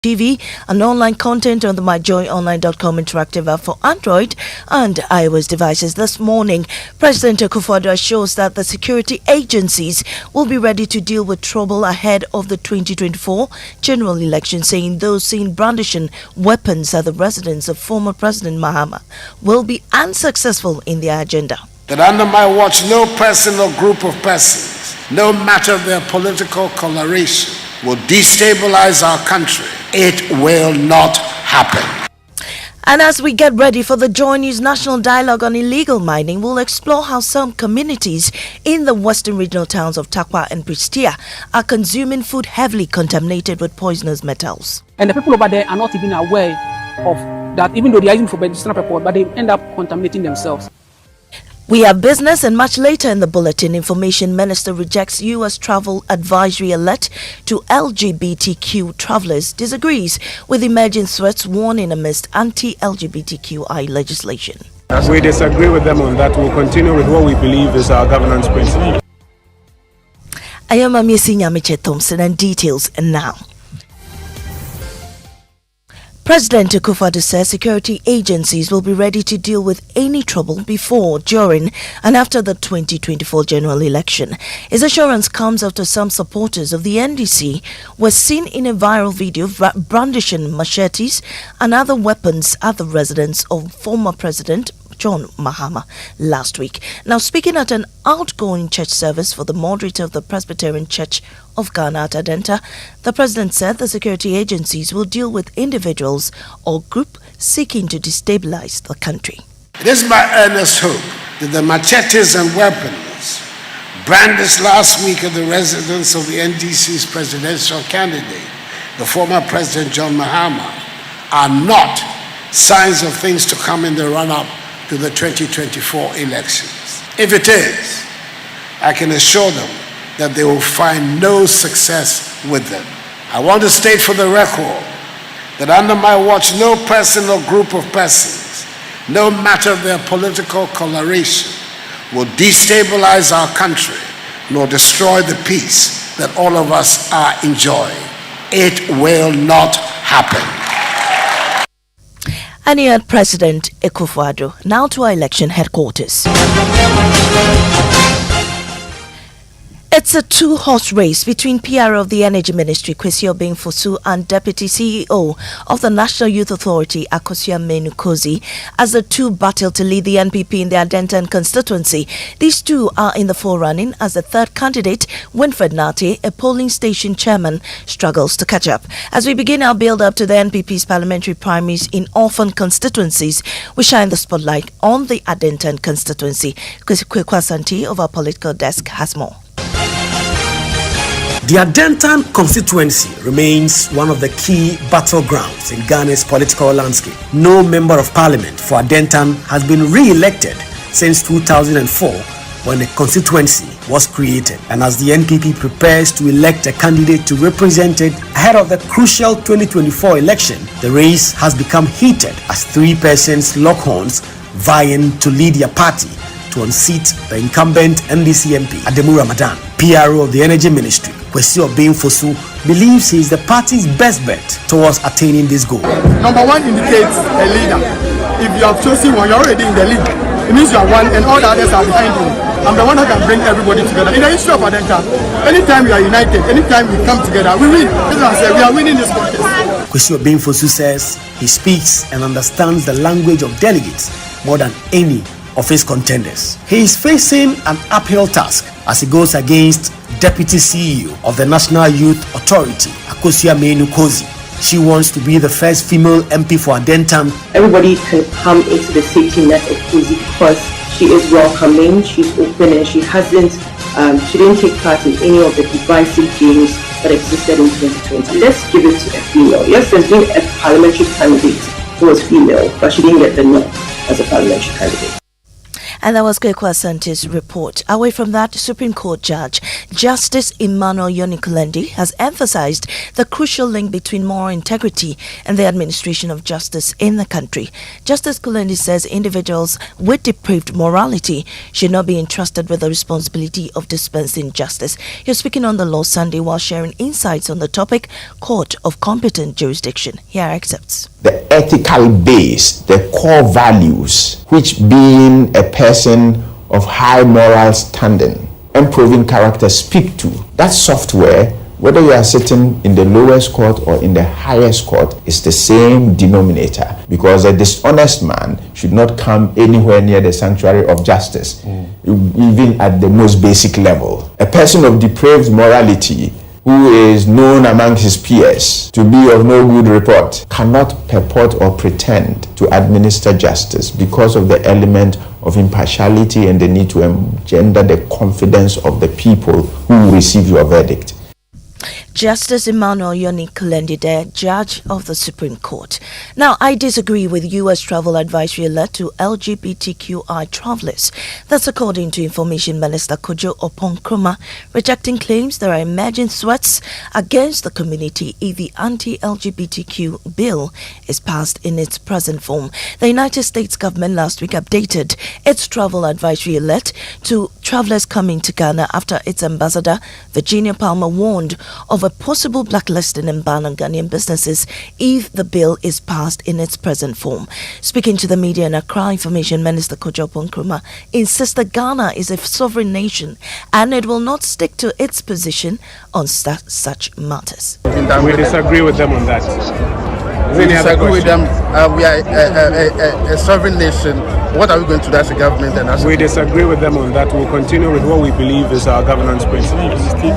TV and online content on the myjoyonline.com interactive app for Android and iOS devices. This morning, President Akufo-Addo assures that the security agencies will be ready to deal with trouble ahead of the 2024 general election, saying those seen brandishing weapons at the residence of former President Mahama will be unsuccessful in their agenda. That under my watch, no person or group of persons, no matter their political coloration, will destabilize our country. It will not happen. And as we get ready for the Joy News National Dialogue on Illegal Mining, we'll explore how some communities in the western regional towns of Takwa and Pristia are consuming food heavily contaminated with poisonous metals. And the people over there are not even aware of that, even though they are using for medicinal purpose, but they end up contaminating themselves. We have business, and much later in the bulletin, Information Minister rejects U.S. travel advisory alert to LGBTQ travelers, disagrees with emerging threats, warning amidst anti-LGBTQI legislation. As we disagree with them on that, we'll continue with what we believe is our governance principle. I am Amiesi Nyamiche Thompson, and details now. President Akufo-Addo says security agencies will be ready to deal with any trouble before, during and after the 2024 general election. His assurance comes after some supporters of the NDC were seen in a viral video brandishing machetes and other weapons at the residence of former President John Mahama last week. Now, speaking at an outgoing church service for the moderator of the Presbyterian Church of Ghana at Adenta, the president said the security agencies will deal with individuals or group seeking to destabilize the country. It is my earnest hope that the machetes and weapons brandished last week at the residence of the NDC's presidential candidate, the former President John Mahama, are not signs of things to come in the run-up to the 2024 elections. If it is, I can assure them that they will find no success with them. I want to state for the record that under my watch, no person or group of persons, no matter their political coloration, will destabilize our country nor destroy the peace that all of us are enjoying. It will not happen. And he had President Akufo-Addo. Now to our election headquarters. It's a two-horse race between PRO of the Energy Ministry, Kwesi Obeng-Fosu, and Deputy CEO of the National Youth Authority, Akosua Menu-Kosi, as the two battle to lead the NPP in their Denton constituency. These two are in the forerunning as the third candidate, Winfred Nate, a polling station chairman, struggles to catch up. As we begin our build-up to the NPP's parliamentary primaries in orphan constituencies, we shine the spotlight on the Adenton constituency. Kwekwa Santi of our political desk has more. The Adentan constituency remains one of the key battlegrounds in Ghana's political landscape. No member of parliament for Adentan has been re-elected since 2004 when the constituency was created. And as the NPP prepares to elect a candidate to represent it ahead of the crucial 2024 election, the race has become heated as three persons lock horns vying to lead their party to unseat the incumbent NDC MP, Ademu Ramadan. PRO of the Energy Ministry, Kwesi Obeng-Fosu, believes he is the party's best bet towards attaining this goal. Number one indicates a leader. If you have chosen one, you're already in the lead. It means you are one and all the others are behind you. I'm the one that can bring everybody together. In the history of Adenta, anytime we are united, anytime we come together, we win. That's what I say, we are winning this contest. Kwesi Obeng-Fosu says he speaks and understands the language of delegates more than any of his contenders. He is facing an uphill task as he goes against Deputy CEO of the National Youth Authority, Akosua Menu-Kosi. She wants to be the first female MP for Adentan. Everybody can come into the safety net of Kosi because she is welcoming, she's open, and she didn't take part in any of the divisive games that existed in 2020. Let's give it to a female. Yes, there's been a parliamentary candidate who was female, but she didn't get the nod as a parliamentary candidate. And that was Kwekwa Sante's report. Away from that, Supreme Court Judge Justice Emmanuel Yoni-Kulendi has emphasized the crucial link between moral integrity and the administration of justice in the country. Justice Kulendi says individuals with depraved morality should not be entrusted with the responsibility of dispensing justice. He was speaking on the law Sunday while sharing insights on the topic Court of Competent Jurisdiction. Here are excerpts. The ethical base, the core values, which being a person of high moral standing and proven character speak to, that software, whether you are sitting in the lowest court or in the highest court, is the same denominator, because a dishonest man should not come anywhere near the sanctuary of justice, even at the most basic level. A person of depraved morality who is known among his peers to be of no good report cannot purport or pretend to administer justice because of the element of impartiality and the need to engender the confidence of the people who will receive your verdict. Justice Emmanuel Yoni-Kulendi there, Judge of the Supreme Court. Now, I disagree with U.S. travel advisory alert to LGBTQI travelers. That's according to Information Minister Kojo Oppong-Nkrumah, rejecting claims there are emerging threats against the community if the anti-LGBTQ bill is passed in its present form. The United States government last week updated its travel advisory alert to travelers coming to Ghana after its ambassador, Virginia Palmer, warned of a possible blacklisting and ban on Ghanaian businesses if the bill is passed in its present form. Speaking to the media in Accra, Information Minister Kojo Oppong-Nkrumah insisted Ghana is a sovereign nation and it will not stick to its position on such matters. We disagree with them on that. We disagree with them. We are a sovereign nation. What are we going to do as a government? And we disagree with them on that. We'll continue with what we believe is our governance principles.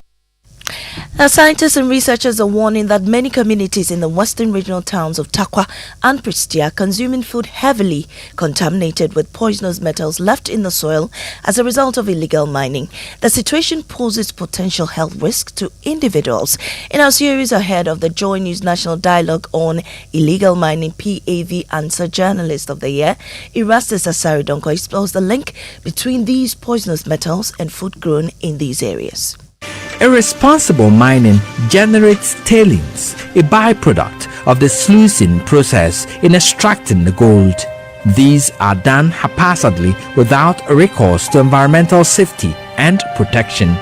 Now, scientists and researchers are warning that many communities in the western regional towns of Takwa and Prestia are consuming food heavily contaminated with poisonous metals left in the soil as a result of illegal mining. The situation poses potential health risks to individuals. In our series ahead of the Joy News National Dialogue on Illegal Mining, PAV Answer Journalist of the Year, Erastus Asaridonko explores the link between these poisonous metals and food grown in these areas. Irresponsible mining generates tailings, a byproduct of the sluicing process in extracting the gold. These are done haphazardly without recourse to environmental safety and protection.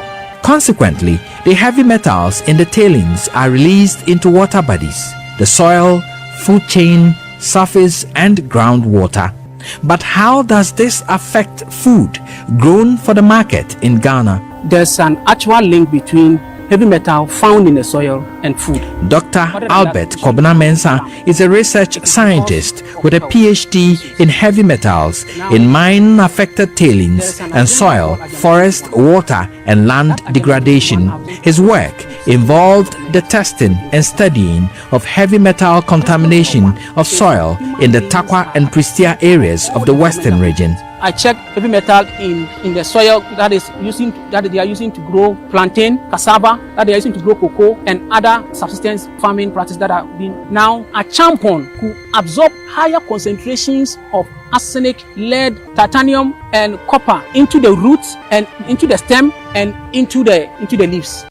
Consequently, the heavy metals in the tailings are released into water bodies, the soil, food chain, surface and groundwater. But how does this affect food grown for the market in Ghana? There's an actual link between heavy metal found in the soil and food. Dr. Albert Kobna Mensah is a research scientist with a PhD in heavy metals in mine-affected tailings and soil, forest, water and land degradation. His work involved the testing and studying of heavy metal contamination of soil in the Takwa and Prestia areas of the western region. I checked heavy metal in the soil that they are using to grow plantain, cassava, that they are using to grow cocoa, and other subsistence farming practices that have been. Now, a champon could absorb higher concentrations of arsenic, lead, titanium, and copper into the roots and into the stem and into the leaves.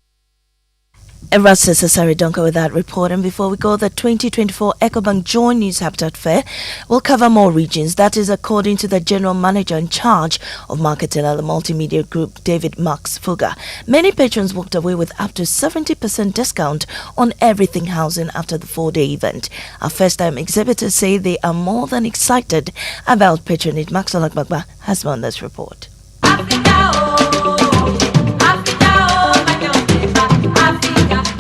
Erastus Asaridonko with that report. And before we go, the 2024 EcoBank Joy News Habitat Fair will cover more regions. That is according to the General Manager in charge of marketing at the Multimedia Group, David Max Fuga. Many patrons walked away with up to 70% discount on everything housing after the 4-day event. Our first-time exhibitors say they are more than excited about patronage. Maxwell Agbagba has won this report.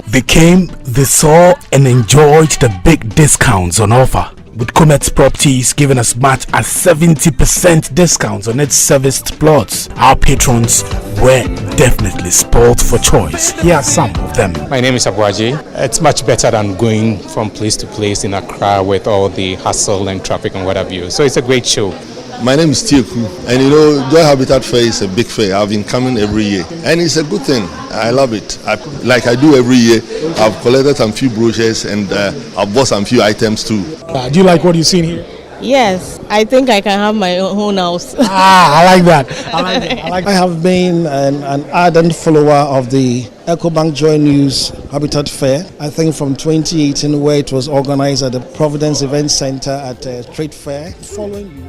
They came, they saw and enjoyed the big discounts on offer, with Comet's Properties giving as much as 70% discounts on its serviced plots. Our patrons were definitely spoiled for choice. Here are some of them. My name is Abuaji. It's much better than going from place to place in Accra with all the hustle and traffic and what have you. So it's a great show. My name is Tieku, and you know, Joy Habitat Fair is a big fair. I've been coming every year, and it's a good thing. I love it. Like I do every year, I've collected some few brochures and I've bought some few items too. Do you like what you've seen here? Yes, I think I can have my own house. I like that. I have been an ardent follower of the EcoBank Joy News Habitat Fair. I think from 2018, where it was organized at the Providence Event Center at a trade fair. Following you.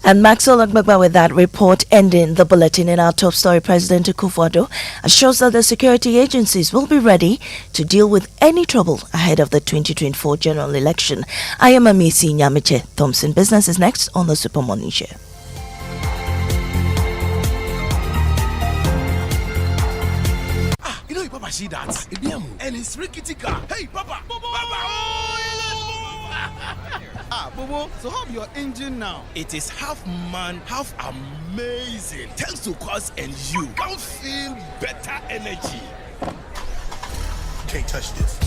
And Maxwell Ogbagba with that report ending the bulletin. In our top story, President Akufo-Addo assures that the security agencies will be ready to deal with any trouble ahead of the 2024 general election. I am Amisi Nyamiche Thompson. Business is next on the Super Morning Show. You know, Papa, see that? And it's rickety car. Hey, Papa! Bobo, so how your engine now? It is half man, half amazing. Thanks to Quartz and you can feel better energy. Can't touch this.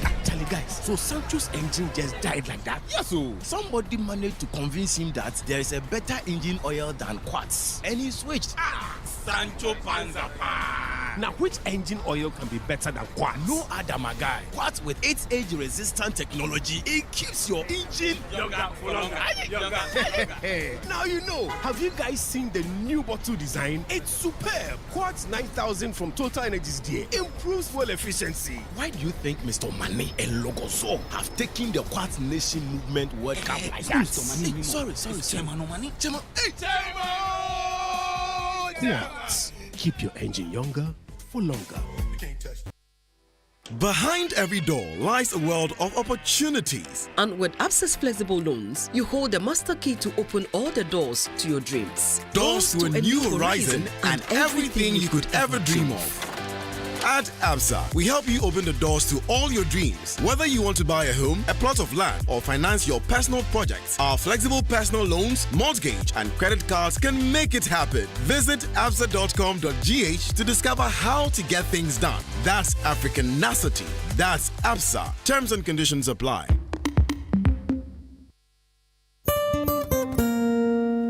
Actually, guys, so Sancho's engine just died like that? Yes, so somebody managed to convince him that there is a better engine oil than Quartz, and he switched. Sancho Panzapa. Now, which engine oil can be better than Quartz? No other, my guy. Quartz with its age-resistant technology, it keeps your engine younger for longer. Now you know. Have you guys seen the new bottle design? It's superb. Quartz 9000 from Total Energies there improves fuel efficiency. Why do you think Mr. Mane and Logoso have taken the Quartz Nation movement World Cup like that? Sorry. Chairman. Hey, Quartz. Keep your engine younger for longer. Behind every door lies a world of opportunities. And with Absa's flexible loans, you hold the master key to open all the doors to your dreams. Doors to a new horizon and everything you could ever dream of. At ABSA, we help you open the doors to all your dreams. Whether you want to buy a home, a plot of land, or finance your personal projects, our flexible personal loans, mortgage, and credit cards can make it happen. Visit absa.com.gh to discover how to get things done. That's Africanacity. That's ABSA. Terms and conditions apply.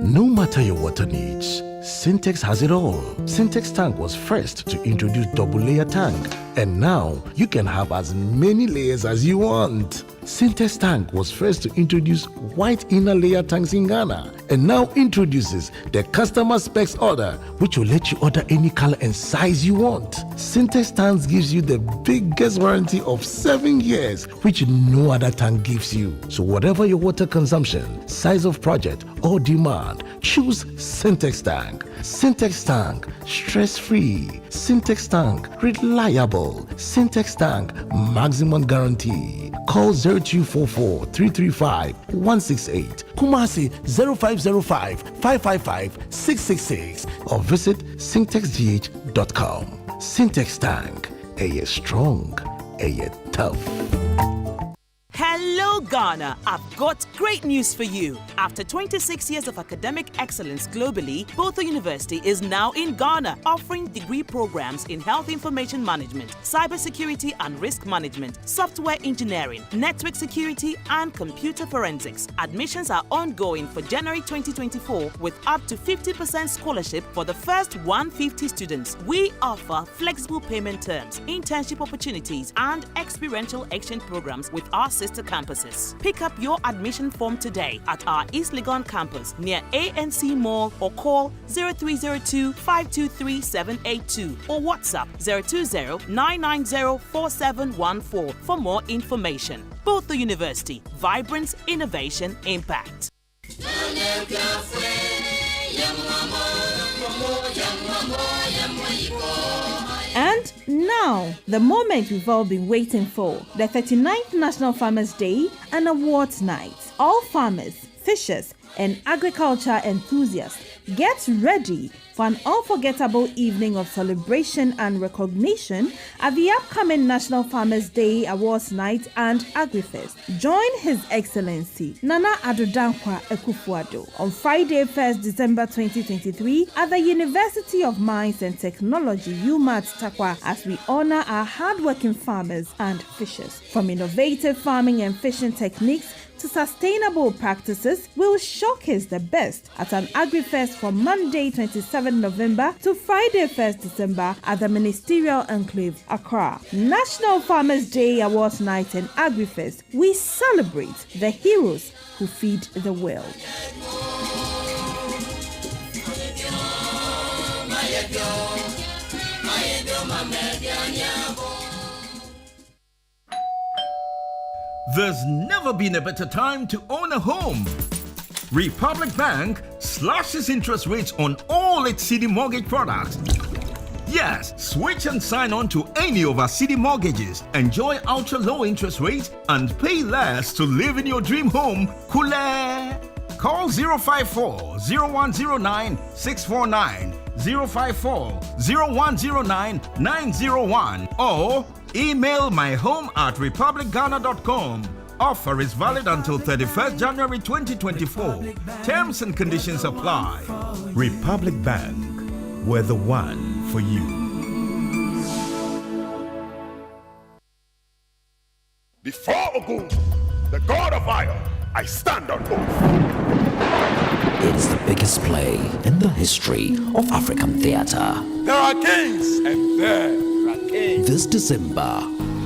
No matter your water needs, Syntex has it all. Syntex Tank was first to introduce double layer tank, and now you can have as many layers as you want. Syntex Tank was first to introduce white inner layer tanks in Ghana, and now introduces the customer specs order, which will let you order any color and size you want. Syntex Tanks gives you the biggest warranty of 7 years, which no other tank gives you. So whatever your water consumption, size of project, or demand, choose Syntex Tank. Syntex Tank, stress-free. Syntex Tank, reliable. Syntex Tank, maximum guarantee. Call 0244 335 168, Kumasi 0505 555 666, or visit syntexgh.com. Syntex Tank, a strong, a tough. Hello Ghana, I've got great news for you. After 26 years of academic excellence globally, Botho University is now in Ghana, offering degree programs in health information management, cybersecurity and risk management, software engineering, network security and computer forensics. Admissions are ongoing for January 2024 with up to 50% scholarship for the first 150 students. We offer flexible payment terms, internship opportunities and experiential exchange programs with our sister campuses. Pick up your admission form today at our East Legon campus near ANC Mall or call 0302 523 782 or WhatsApp 020 990 4714 for more information. Botho University, vibrance, innovation, impact. And now, the moment we've all been waiting for, the 39th National Farmers' Day and Awards Night. All farmers, fishers, and agriculture enthusiasts, get ready for an unforgettable evening of celebration and recognition at the upcoming National Farmers' Day Awards Night and AgriFest. Join His Excellency Nana Addo Dankwa Akufo-Addo on Friday, 1st December 2023 at the University of Mines and Technology, UMAT Takwa, as we honor our hardworking farmers and fishers. From innovative farming and fishing techniques to sustainable practices will showcase the best at an Agri-Fest from Monday 27 November to Friday 1st December at the Ministerial Enclave, Accra. National Farmers Day Awards Night and Agri-Fest. We celebrate the heroes who feed the world. There's never been a better time to own a home. Republic Bank slashes interest rates on all its CD mortgage products. Yes, switch and sign on to any of our CD mortgages. Enjoy ultra low interest rates and pay less to live in your dream home. Coolé! Call 054 0109 649, 054 0109 901 or email myhome@republicghana.com. Offer is valid until 31st January 2024. Terms and conditions apply. Republic Bank, we're the one for you. Before Ogun, the god of iron, I stand on oath. It is the biggest play in the history of African theatre. There are kings and there are kings. This December,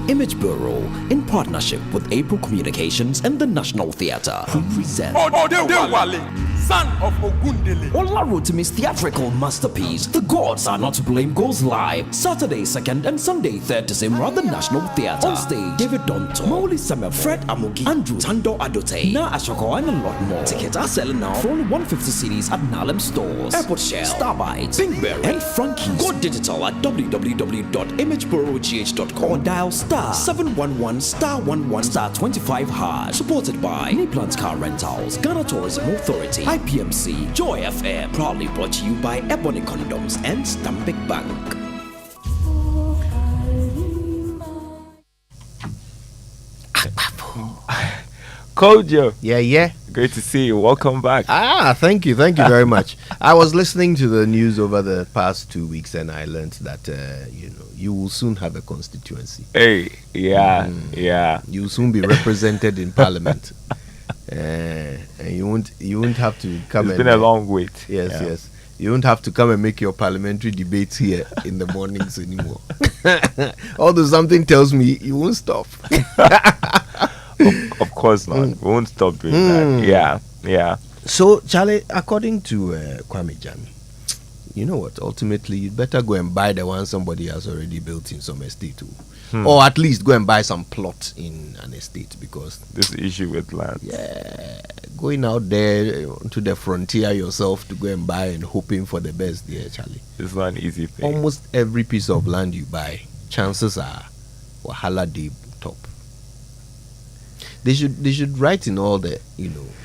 Image Bureau, in partnership with April Communications and the National Theatre, presents Odewale, son of Ogundele. Olarotimi's theatrical masterpiece, The Gods Are Not to Blame, goes live Saturday 2nd and Sunday 3rd December at the National Theatre. On stage, David Donto, Mauli Samuel, Fred Amogi, Andrew Tando Adote, Na Ashoko, and a lot more. Tickets are selling now for only 150 CDs at Nalem stores, Airport Shell, Starbites, Pinkberry, and Frankie's. Go digital at www.imagebureaugh.com or dial *711 *11 *25#. Supported by Niplant Car Rentals, Ghana Tourism Authority, IPMC, Joy FM. Proudly brought to you by Ebony Condoms and Stanbic Bank. Kojo. Yeah. Great to see you. Welcome back. Thank you very much. I was listening to the news over the past 2 weeks, and I learned that you will soon have a constituency. Hey, yeah. You will soon be represented in Parliament, and you won't have to come. It's been a long wait. Yes. You won't have to come and make your parliamentary debates here in the mornings anymore. Although something tells me you won't stop. Of course not. We won't stop doing that. Yeah. So, Charlie, according to Kwame Gyan, you know what? Ultimately, you'd better go and buy the one somebody has already built in some estate, or at least go and buy some plot in an estate, because this issue with land. Yeah, going out there to the frontier yourself to go and buy and hoping for the best, there, Charlie. It's not an easy thing. Almost every piece of land you buy, chances are wahala dey top. They should write in all the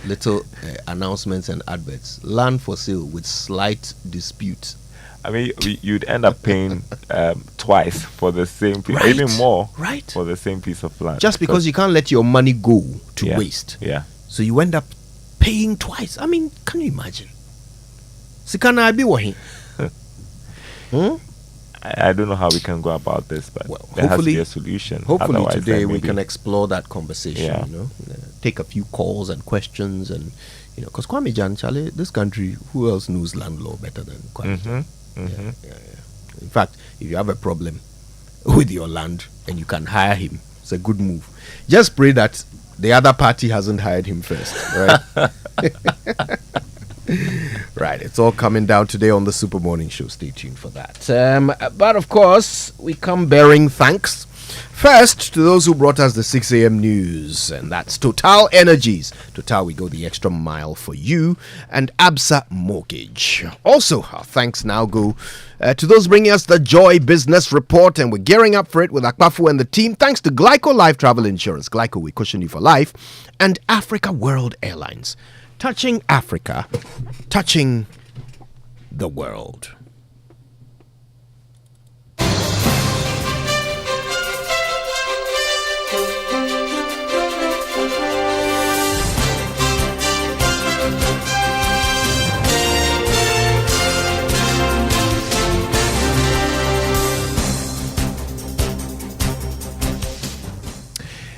little announcements and adverts, land for sale with slight dispute. I mean, you'd end up paying twice for the same piece, even more for the same piece of land. Just because you can't let your money go to waste. Yeah. So you end up paying twice. I mean, can you imagine? Sikana abi wahi. I don't know how we can go about this, but there has to be a solution. Hopefully Otherwise, today we can explore that conversation. Take a few calls and questions, and because Kwame Gyan, Charlie, this country, who else knows land law better than Kwame Gyan? In fact, if you have a problem with your land and you can hire him, it's a good move. Just pray that the other party hasn't hired him first, right? Right, it's all coming down today on the Super Morning Show. Stay tuned for that. But of course, we come bearing thanks. First, to those who brought us the 6 a.m. news, and that's Total Energies. Total, we go the extra mile for you, and Absa Mortgage. Also, our thanks now go to those bringing us the Joy Business Report, and we're gearing up for it with Akpafu and the team. Thanks to Glyco Life Travel Insurance. Glyco, we cushion you for life, and Africa World Airlines. Touching Africa, touching the world.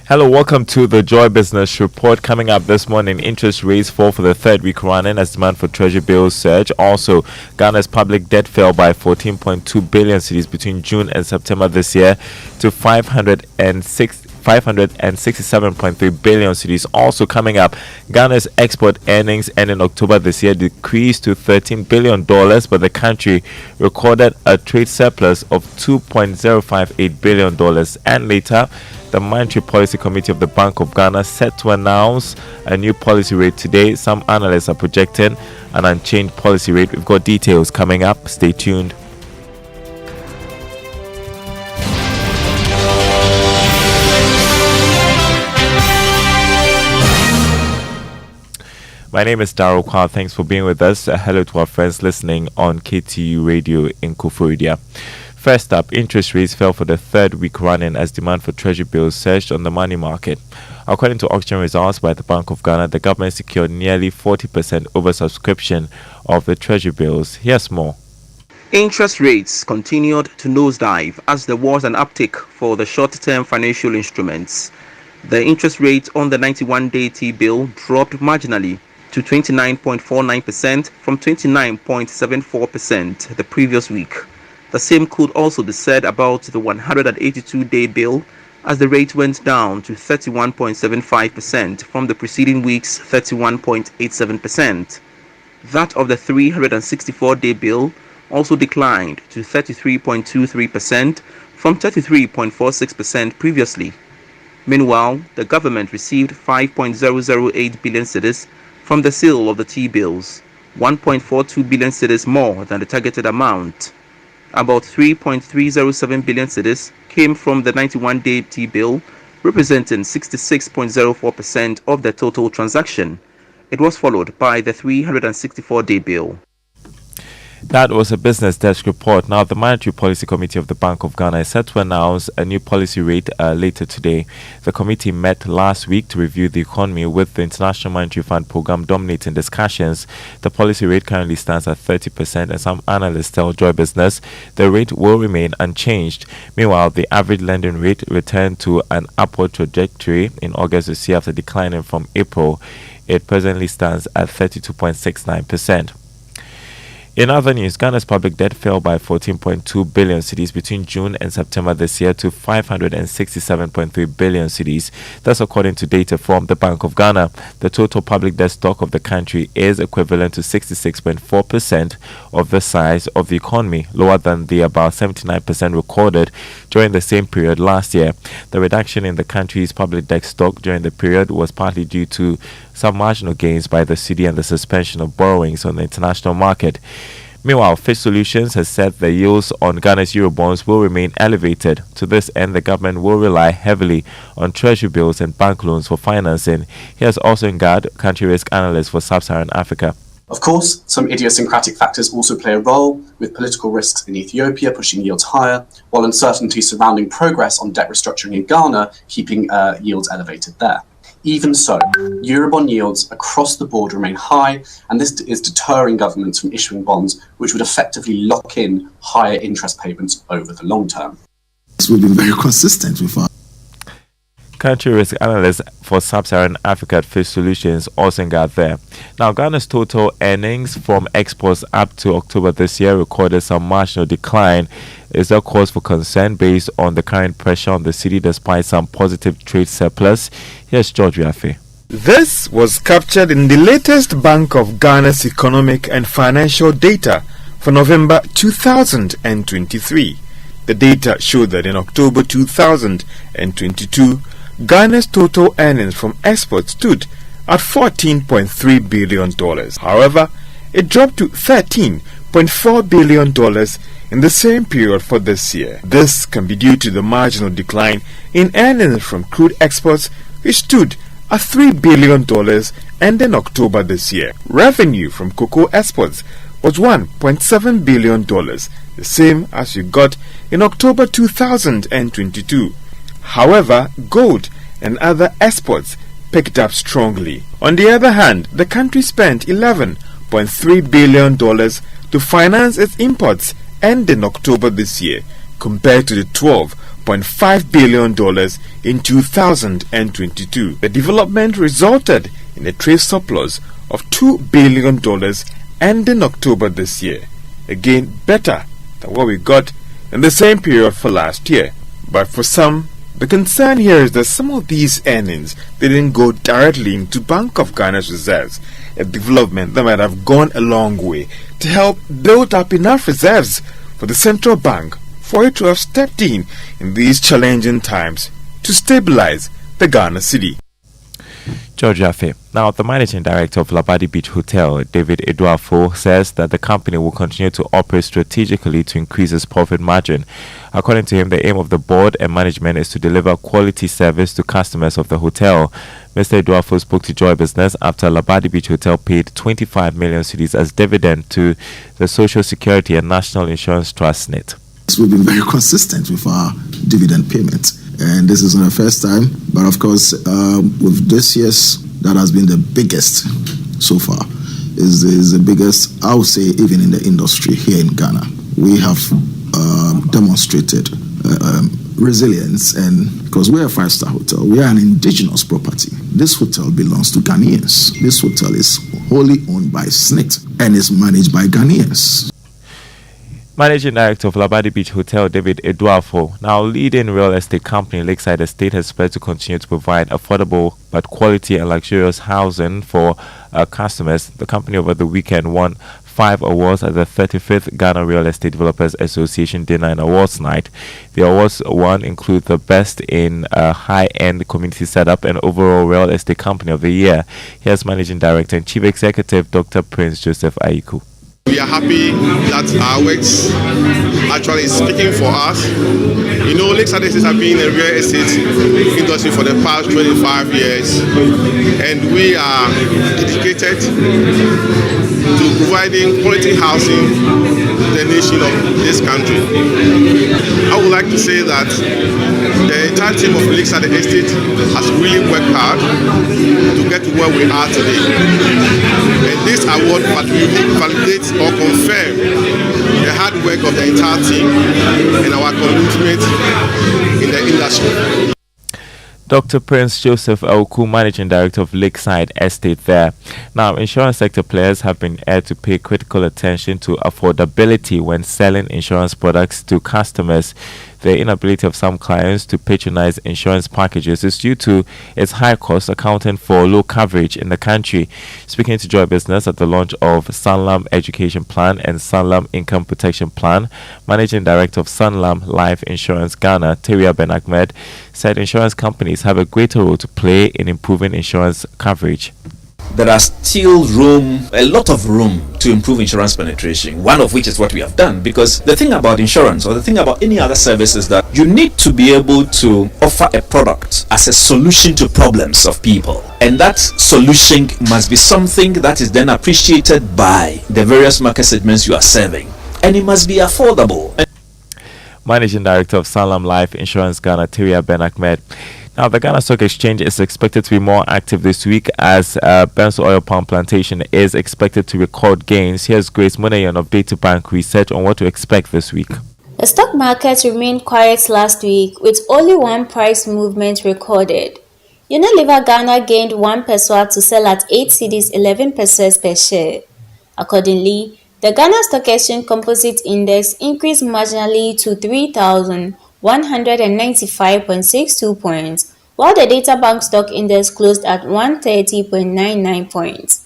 Hello, welcome to the Joy Business Report. Coming up this morning, interest rates fall for the third week running as demand for treasury bills surge. Also, Ghana's public debt fell by 14.2 billion cedis between June and September this year to 567.3 billion cedis. Also coming up, Ghana's export earnings ending October this year decreased to $13 billion, but the country recorded a trade surplus of $2.058 billion. And later, the Monetary Policy Committee of the Bank of Ghana set to announce a new policy rate today. Some analysts are projecting an unchanged policy rate. We've got details coming up. Stay tuned. My name is Lawyer Kwame. Thanks for being with us. Hello to our friends listening on KTU Radio in Koforidua. First up, interest rates fell for the third week running as demand for treasury bills surged on the money market. According to auction results by the Bank of Ghana, the government secured nearly 40% oversubscription of the treasury bills. Here's more. Interest rates continued to nosedive as there was an uptick for the short-term financial instruments. The interest rate on the 91-day T-bill dropped marginally to 29.49% from 29.74% the previous week. The same could also be said about the 182-day bill, as the rate went down to 31.75% from the preceding week's 31.87%. That of the 364-day bill also declined to 33.23% from 33.46% previously. Meanwhile, the government received 5.008 billion cedis from the sale of the T-bills, 1.42 billion cedis more than the targeted amount. About 3.307 billion cedis came from the 91-day T-bill, representing 66.04% of the total transaction. It was followed by the 364-day bill. That was a business desk report. Now, the Monetary Policy Committee of the Bank of Ghana is set to announce a new policy rate later today. The committee met last week to review the economy, with the International Monetary Fund program dominating discussions. The policy rate currently stands at 30%, and some analysts tell Joy Business the rate will remain unchanged. Meanwhile, the average lending rate returned to an upward trajectory in August this year after declining from April. It presently stands at 32.69%. In other news, Ghana's public debt fell by 14.2 billion cedis between June and September this year to 567.3 billion cedis. That's according to data from the Bank of Ghana. The total public debt stock of the country is equivalent to 66.4% of the size of the economy, lower than the about 79% recorded during the same period last year. The reduction in the country's public debt stock during the period was partly due to some marginal gains by the cedi and the suspension of borrowings on the international market. Meanwhile, Fitch Solutions has said the yields on Ghana's Eurobonds will remain elevated. To this end, the government will rely heavily on treasury bills and bank loans for financing. Here's also Ngad, country risk analyst for Sub-Saharan Africa. Of course, some idiosyncratic factors also play a role, with political risks in Ethiopia pushing yields higher, while uncertainty surrounding progress on debt restructuring in Ghana keeping yields elevated there. Even so, Eurobond yields across the board remain high, and this is deterring governments from issuing bonds which would effectively lock in higher interest payments over the long term. We've been very consistent with our country risk analyst for Sub-Saharan Africa at Fitch Solutions, also got there. Now, Ghana's total earnings from exports up to October this year recorded some marginal decline. Is there cause for concern based on the current pressure on the cedi despite some positive trade surplus? Here's George Riafe. This was captured in the latest Bank of Ghana's economic and financial data for November 2023. The data showed that in October 2022, Ghana's total earnings from exports stood at $14.3 billion. However, it dropped to $13.4 billion in the same period for this year. This can be due to the marginal decline in earnings from crude exports, which stood at $3 billion ending October this year. Revenue from cocoa exports was $1.7 billion, the same as we got in October 2022. However, gold and other exports picked up strongly. On the other hand, the country spent $11.3 billion to finance its imports ending October this year, compared to the $12 $1.5 billion in 2022. The development resulted in a trade surplus of $2 billion ending October this year. Again, better than what we got in the same period for last year. But for some, the concern here is that some of these earnings didn't go directly into Bank of Ghana's reserves, a development that might have gone a long way to help build up enough reserves for the central bank for it to have stepped in these challenging times to stabilize the Ghana cedi. George Affe. Now, the managing director of Labadi Beach Hotel, David Eduafo, says that the company will continue to operate strategically to increase its profit margin. According to him, the aim of the board and management is to deliver quality service to customers of the hotel. Mr. Eduafo spoke to Joy Business after Labadi Beach Hotel paid 25 million cedis as dividend to the Social Security and National Insurance Trust (NIT). We've been very consistent with our dividend payments. And this is not the first time, but of course, with this year's, that has been the biggest so far. Is the biggest, I would say, even in the industry here in Ghana. We have demonstrated resilience, and because we're a five-star hotel, we are an indigenous property. This hotel belongs to Ghanaians. This hotel is wholly owned by SNIT and is managed by Ghanaians. Managing Director of Labadi Beach Hotel, David Eduafo. Now, leading real estate company Lakeside Estate has pledged to continue to provide affordable but quality and luxurious housing for customers. The company over the weekend won 5 awards at the 35th Ghana Real Estate Developers Association Dinner and Awards Night. The awards won include the Best in High-End Community Setup and Overall Real Estate Company of the Year. Here's Managing Director and Chief Executive Dr. Prince Joseph Aiku. We are happy that our works actually is speaking for us. You know, Lakeside Estates have been in the real estate industry for the past 25 years, and we are dedicated to providing quality housing to the nation of this country. I would like to say that the entire team of Lakeside Estate has really worked hard to get to where we are today. And this award validates or confirm the hard work of the entire team and our commitment in the industry. Dr. Prince Joseph Auku, Managing Director of Lakeside Estate there. Now, insurance sector players have been urged to pay critical attention to affordability when selling insurance products to customers. The inability of some clients to patronize insurance packages is due to its high cost, accounting for low coverage in the country. Speaking to Joy Business at the launch of Sanlam Education Plan and Sanlam Income Protection Plan, Managing Director of Sanlam Life Insurance Ghana, Teria Ben Ahmed, said insurance companies have a greater role to play in improving insurance coverage. There are still a lot of room to improve insurance penetration, one of which is what we have done, because the thing about insurance or the thing about any other service is that you need to be able to offer a product as a solution to problems of people, and that solution must be something that is then appreciated by the various market segments you are serving, and it must be affordable. Managing Director of Sanlam Life Insurance Ghana, Teria Ben Ahmed. Now, the Ghana Stock Exchange is expected to be more active this week as Benzo Oil Palm Plantation is expected to record gains. Here's Grace Munayan of Data Bank Research on what to expect this week. The stock market remained quiet last week with only one price movement recorded. Unilever Ghana gained 1 peso to sell at 8 cedis 11 pesos per share. Accordingly, the Ghana Stock Exchange Composite Index increased marginally to 3,195.62 points, while the Data Bank Stock Index closed at 130.99 points.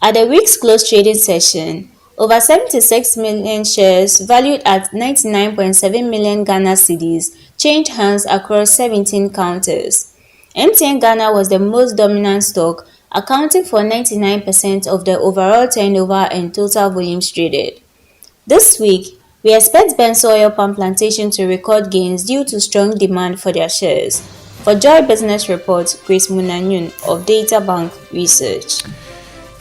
At the week's close trading session, over 76 million shares valued at 99.7 million Ghana cedis changed hands across 17 counters. MTN Ghana was the most dominant stock, accounting for 99% of the overall turnover and total volumes traded. This week, we expect Benzo Oil Palm Plantation to record gains due to strong demand for their shares. For Joy Business Report, Grace Munanyun of Data Bank Research.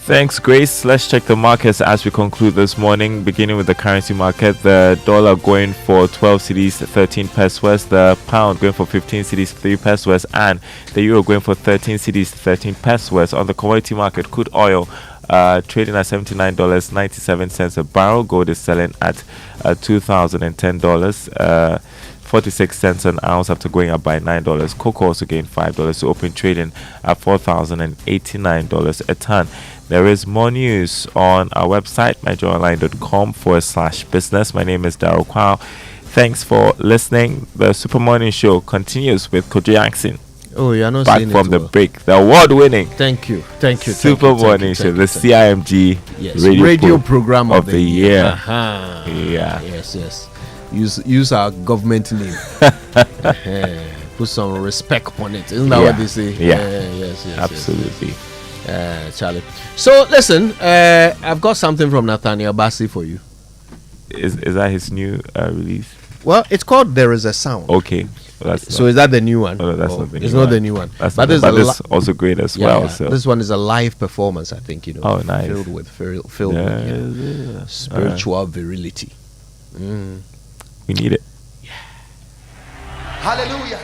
Thanks, Grace. Let's check the markets as we conclude this morning, beginning with the currency market. The dollar going for 12 cedis 13 pesos, the pound going for 15 cedis 3 pesos, and the euro going for 13 cedis 13 pesos. On the commodity market, crude oil trading at $79.97 a barrel. Gold is selling at $2,010. 46 cents an ounce after going up by $9. Cocoa also gained $5 to open trading at $4,089 a ton. There is more news on our website, myjoyonline.com/business. My name is Darryl Kwao. Thanks for listening. The Super Morning Show continues with Kojo Jackson. Oh, you're not back from the break. The award-winning. Thank you. Super Morning Show, the CIMG radio program of the year. Uh-huh. Yeah. Yes. Use our government name. Put some respect on it. Isn't that what they say? Yeah. Yes. Absolutely. Charlie. So listen, I've got something from Nathaniel Bassey for you. Is that his new release? Well, it's called There Is a Sound. Okay. Well, is that the new one? No, that's not the new one. It's not the new one. But this is also great as well. Yeah. So. This one is a live performance, I think, Oh, nice. Filled with spiritual virility. We need it. Yeah. Hallelujah.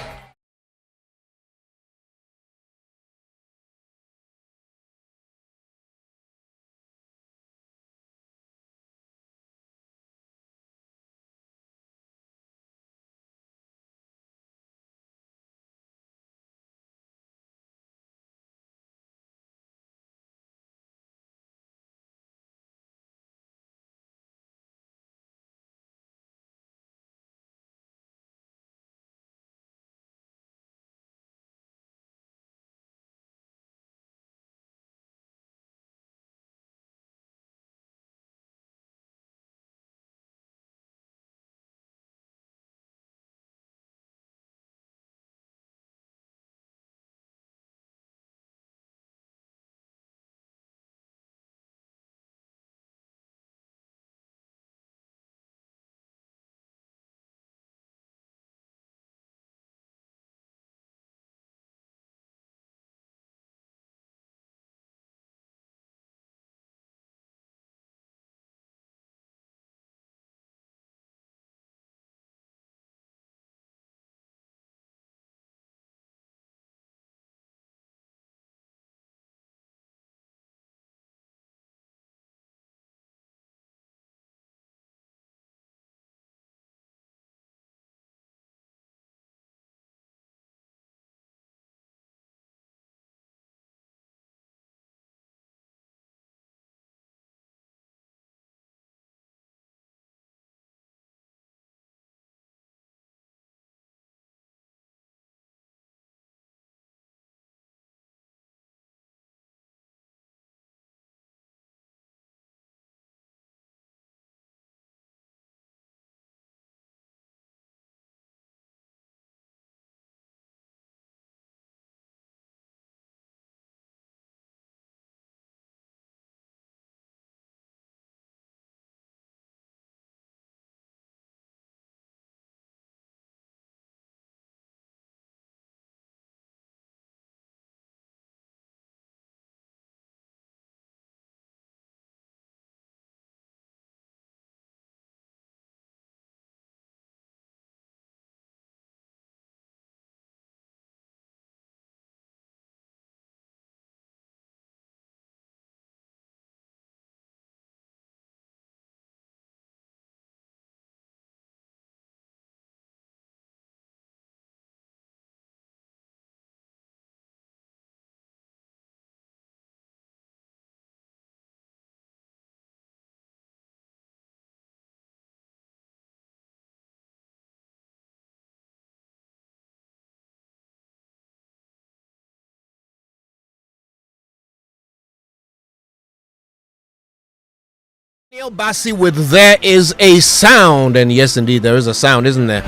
Neil Bassey with There Is a Sound. And yes, indeed, there is a sound, isn't there?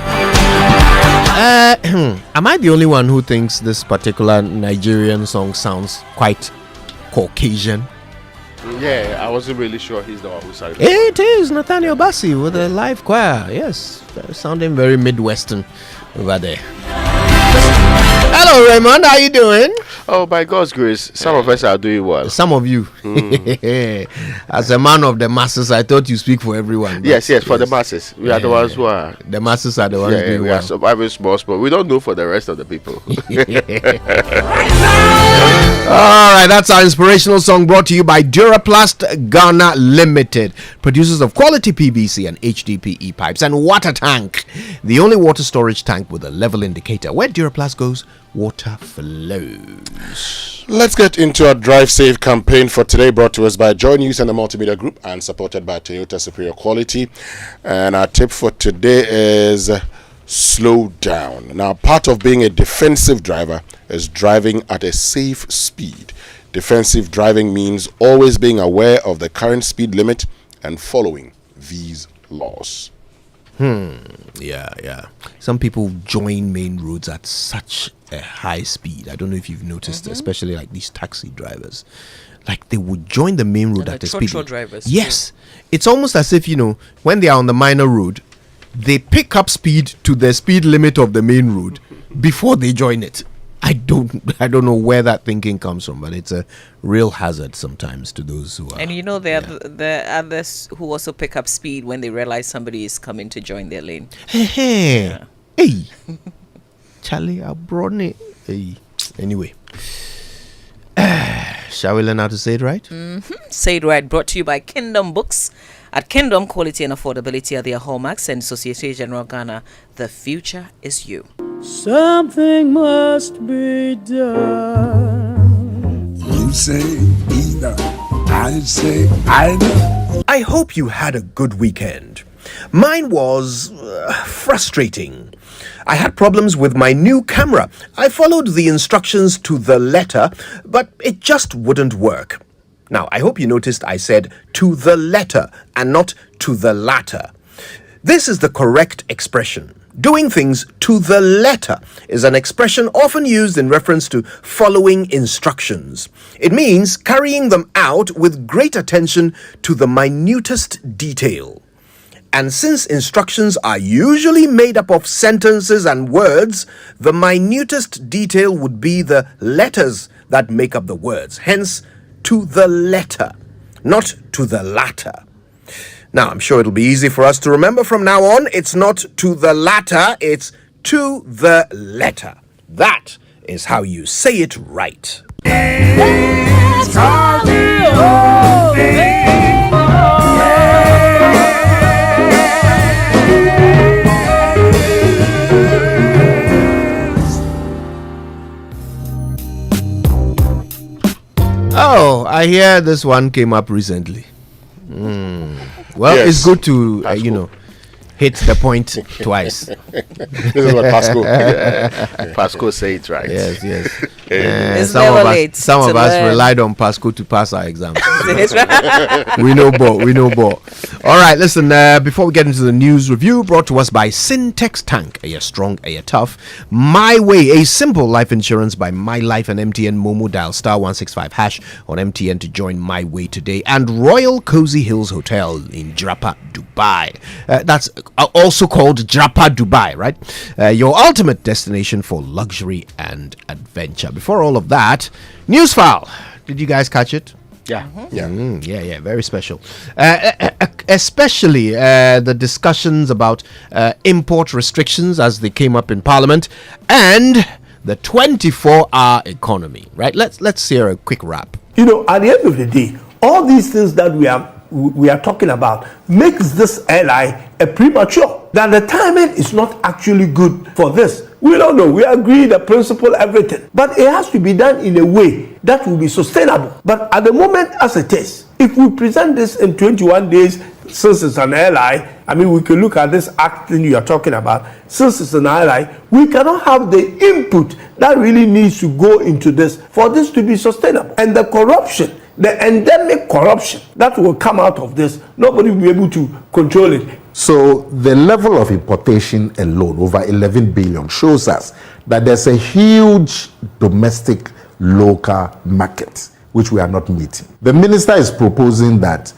Am I the only one who thinks this particular Nigerian song sounds quite Caucasian? Yeah, I wasn't really sure he's the one who sang it. It is Nathaniel Bassey with a live choir. Yes, sounding very Midwestern over there. Hello, Raymond. How you doing? Oh, by God's grace, some of us are doing well. Some of you. As a man of the masses, I thought you speak for everyone. Yes, for the masses. We are the ones who are. The masses are the ones doing we well. are surviving small. We don't know for the rest of the people. All right, that's our inspirational song brought to you by Duraplast Ghana Limited, producers of quality PVC and HDPE pipes and water tank, the only water storage tank with a level indicator. Where Duraplast goes, water flows. Let's get into our Drive Safe campaign for today, brought to us by Joy News and the Multimedia Group and supported by Toyota Superior Quality. And our tip for today is slow down. Now, part of being a defensive driver is driving at a safe speed. Defensive driving means always being aware of the current speed limit and following these laws. Yeah. Some people join main roads at such a high speed. I don't know if you've noticed, especially like these taxi drivers. Like they would join the main road at a speed. Drivers. Yes. It's almost as if, when they are on the minor road, they pick up speed to the speed limit of the main road before they join it. I don't know where that thinking comes from, but it's a real hazard sometimes to those who are. And there are the others who also pick up speed when they realize somebody is coming to join their lane. Hey, Charlie, I brought it. Hey, anyway, shall we learn how to say it right? Say it right. Brought to you by Kingdom Books. At Kingdom, quality and affordability are their hallmarks, and Societe Generale Ghana, the future is you. Something must be done. You say either, I say either. I hope you had a good weekend. Mine was frustrating. I had problems with my new camera. I followed the instructions to the letter, but it just wouldn't work. Now, I hope you noticed I said to the letter and not to the latter. This is the correct expression. Doing things to the letter is an expression often used in reference to following instructions. It means carrying them out with great attention to the minutest detail. And since instructions are usually made up of sentences and words, the minutest detail would be the letters that make up the words. Hence, to the letter, not to the latter. Now, I'm sure it'll be easy for us to remember from now on. It's not to the latter, it's to the letter. That is how you say it right. Oh, I hear this one came up recently. Well, yes. It's good to, hit the point twice. This is what Pasco say it right. Yes. Some of us relied on Pasco to pass our exams. We know ball. All right, listen, before we get into the news review, brought to us by Syntex Tank, a strong, a tough. My Way, a simple life insurance by My Life and MTN Momo. Dial *165# on MTN to join My Way today. And Royal Cozy Hills Hotel in Jrapa, Dubai. That's also called Jrapa, Dubai, right? Your ultimate destination for luxury and adventure. Before all of that, news file. Did you guys catch it? Yeah. Yeah. Very special. Especially the discussions about import restrictions as they came up in Parliament and the 24-hour economy. Right? Let's hear a quick wrap. At the end of the day, all these things that we are talking about makes this airline a premature. That the timing is not actually good for this. We don't know. We agree the principle, everything. But it has to be done in a way that will be sustainable. But at the moment as it is, if we present this in 21 days, since it's an airline, we can look at this act thing you are talking about. Since it's an airline, we cannot have the input that really needs to go into this for this to be sustainable. And the corruption, the endemic corruption that will come out of this, nobody will be able to control it. So the level of importation alone, over 11 billion, shows us that there's a huge domestic local market which we are not meeting. The minister is proposing that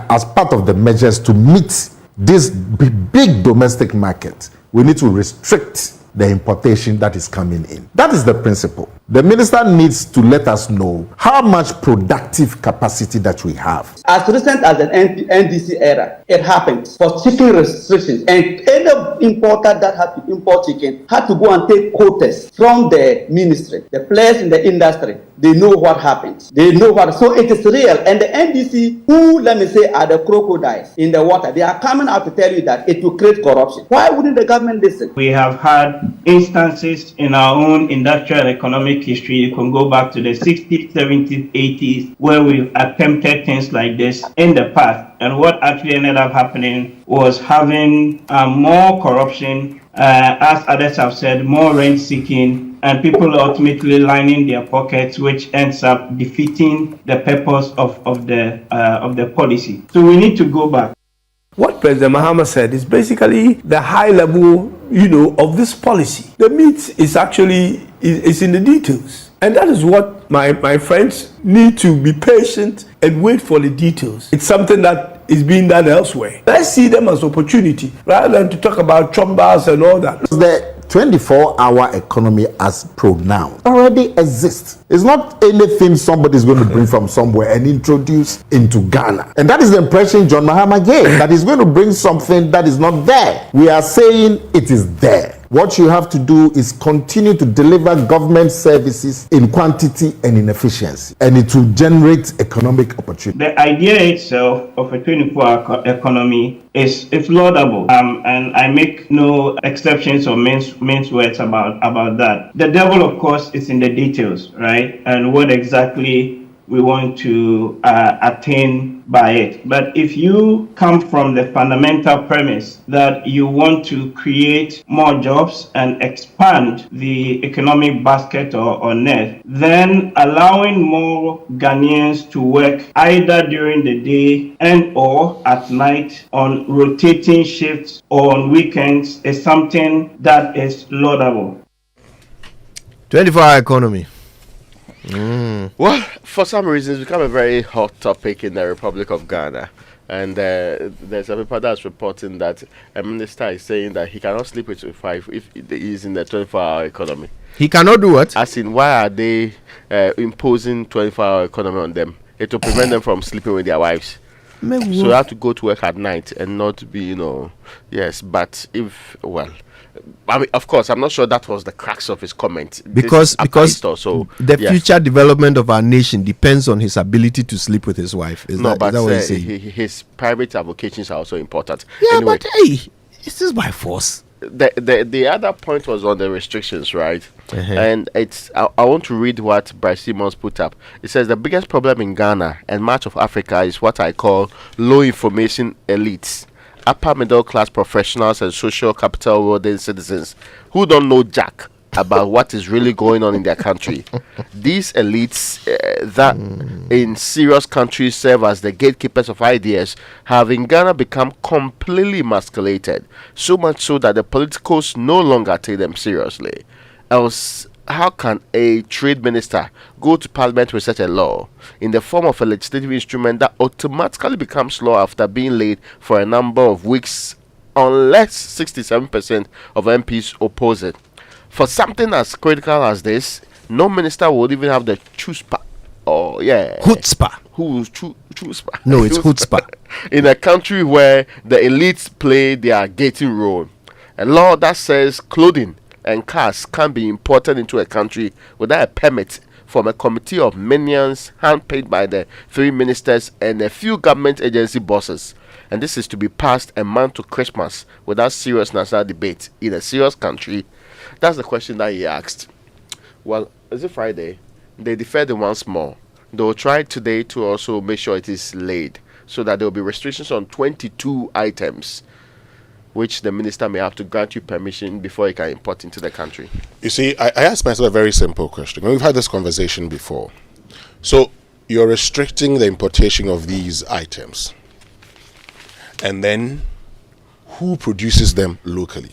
as part of the measures to meet this big domestic market, we need to restrict the importation that is coming in. That is the principle. The minister needs to let us know how much productive capacity that we have. As recent as the NDC era, it happened for chicken restrictions, and any importer that had to import chicken had to go and take quotas from the ministry. The players in the industry, they know what happened. They know what, so it is real. And the NDC, who, let me say, are the crocodiles in the water, they are coming out to tell you that it will create corruption. Why wouldn't the government listen? We have had instances in our own industrial and economic history. You can go back to the 60s, 70s, 80s, where we've attempted things like this in the past. And what actually ended up happening was having more corruption, as others have said, more rent seeking, and people ultimately lining their pockets, which ends up defeating the purpose of the policy. So we need to go back. What President Mahama said is basically the high level, of this policy. The meat is actually is in the details. And that is what my friends need to be patient and wait for the details. It's something that is being done elsewhere. Let's see them as opportunity rather than to talk about chumbas and all that. The 24-hour economy as pronounced already exists. It's not anything somebody's going to bring from somewhere and introduce into Ghana. And that is the impression John Mahama gave, that he's going to bring something that is not there. We are saying it is there. What you have to do is continue to deliver government services in quantity and in efficiency, and it will generate economic opportunity. The idea itself of a 24-hour economy is laudable, and I make no exceptions or mince words about that. The devil, of course, is in the details, right? And what exactly we want to attain by it. But if you come from the fundamental premise that you want to create more jobs and expand the economic basket or net, then allowing more Ghanaians to work either during the day and or at night on rotating shifts or on weekends is something that is laudable. 24-hour economy. Well, for some reasons, it's become a very hot topic in the Republic of Ghana. And there's a paper that's reporting that a minister is saying that he cannot sleep with his wife if he's in the 24-hour economy. He cannot do what? As in, why are they imposing 24-hour economy on them? It will prevent them from sleeping with their wives. So they have to go to work at night and not be, yes. But I mean, of course, I'm not sure that was the crux of his comment. Because the future development of our nation depends on his ability to sleep with his wife. Is that what he's saying? His private avocations are also important. Yeah, anyway, but hey, is this by force? The other point was on the restrictions, right? And I want to read what Bryce Simmons put up. It says the biggest problem in Ghana and much of Africa is what I call low information elites. Upper middle class professionals and social capital worldly citizens who don't know jack about what is really going on in their country. These elites that in serious countries serve as the gatekeepers of ideas have in Ghana become completely emasculated, so much so that the politicals no longer take them seriously. Else, how can a trade minister go to parliament with such a law in the form of a legislative instrument that automatically becomes law after being laid for a number of weeks unless 67% of MPs oppose it? For something as critical as this, no minister would even have the chutzpah. Oh, yeah. Chutzpah. Chutzpah. No, it's chutzpah. In a country where the elites play their gating role. A law that says clothing and cars can be imported into a country without a permit from a committee of minions handpicked by the 3 ministers and a few government agency bosses. And this is to be passed a month to Christmas without serious national debate in a serious country. That's the question that he asked. Well, is it Friday? They deferred it once more. They will try today to also make sure it is laid so that there will be restrictions on 22 items which the minister may have to grant you permission before he can import into the country. You see, I asked myself a very simple question. We've had this conversation before. So you're restricting the importation of these items. And then who produces them locally?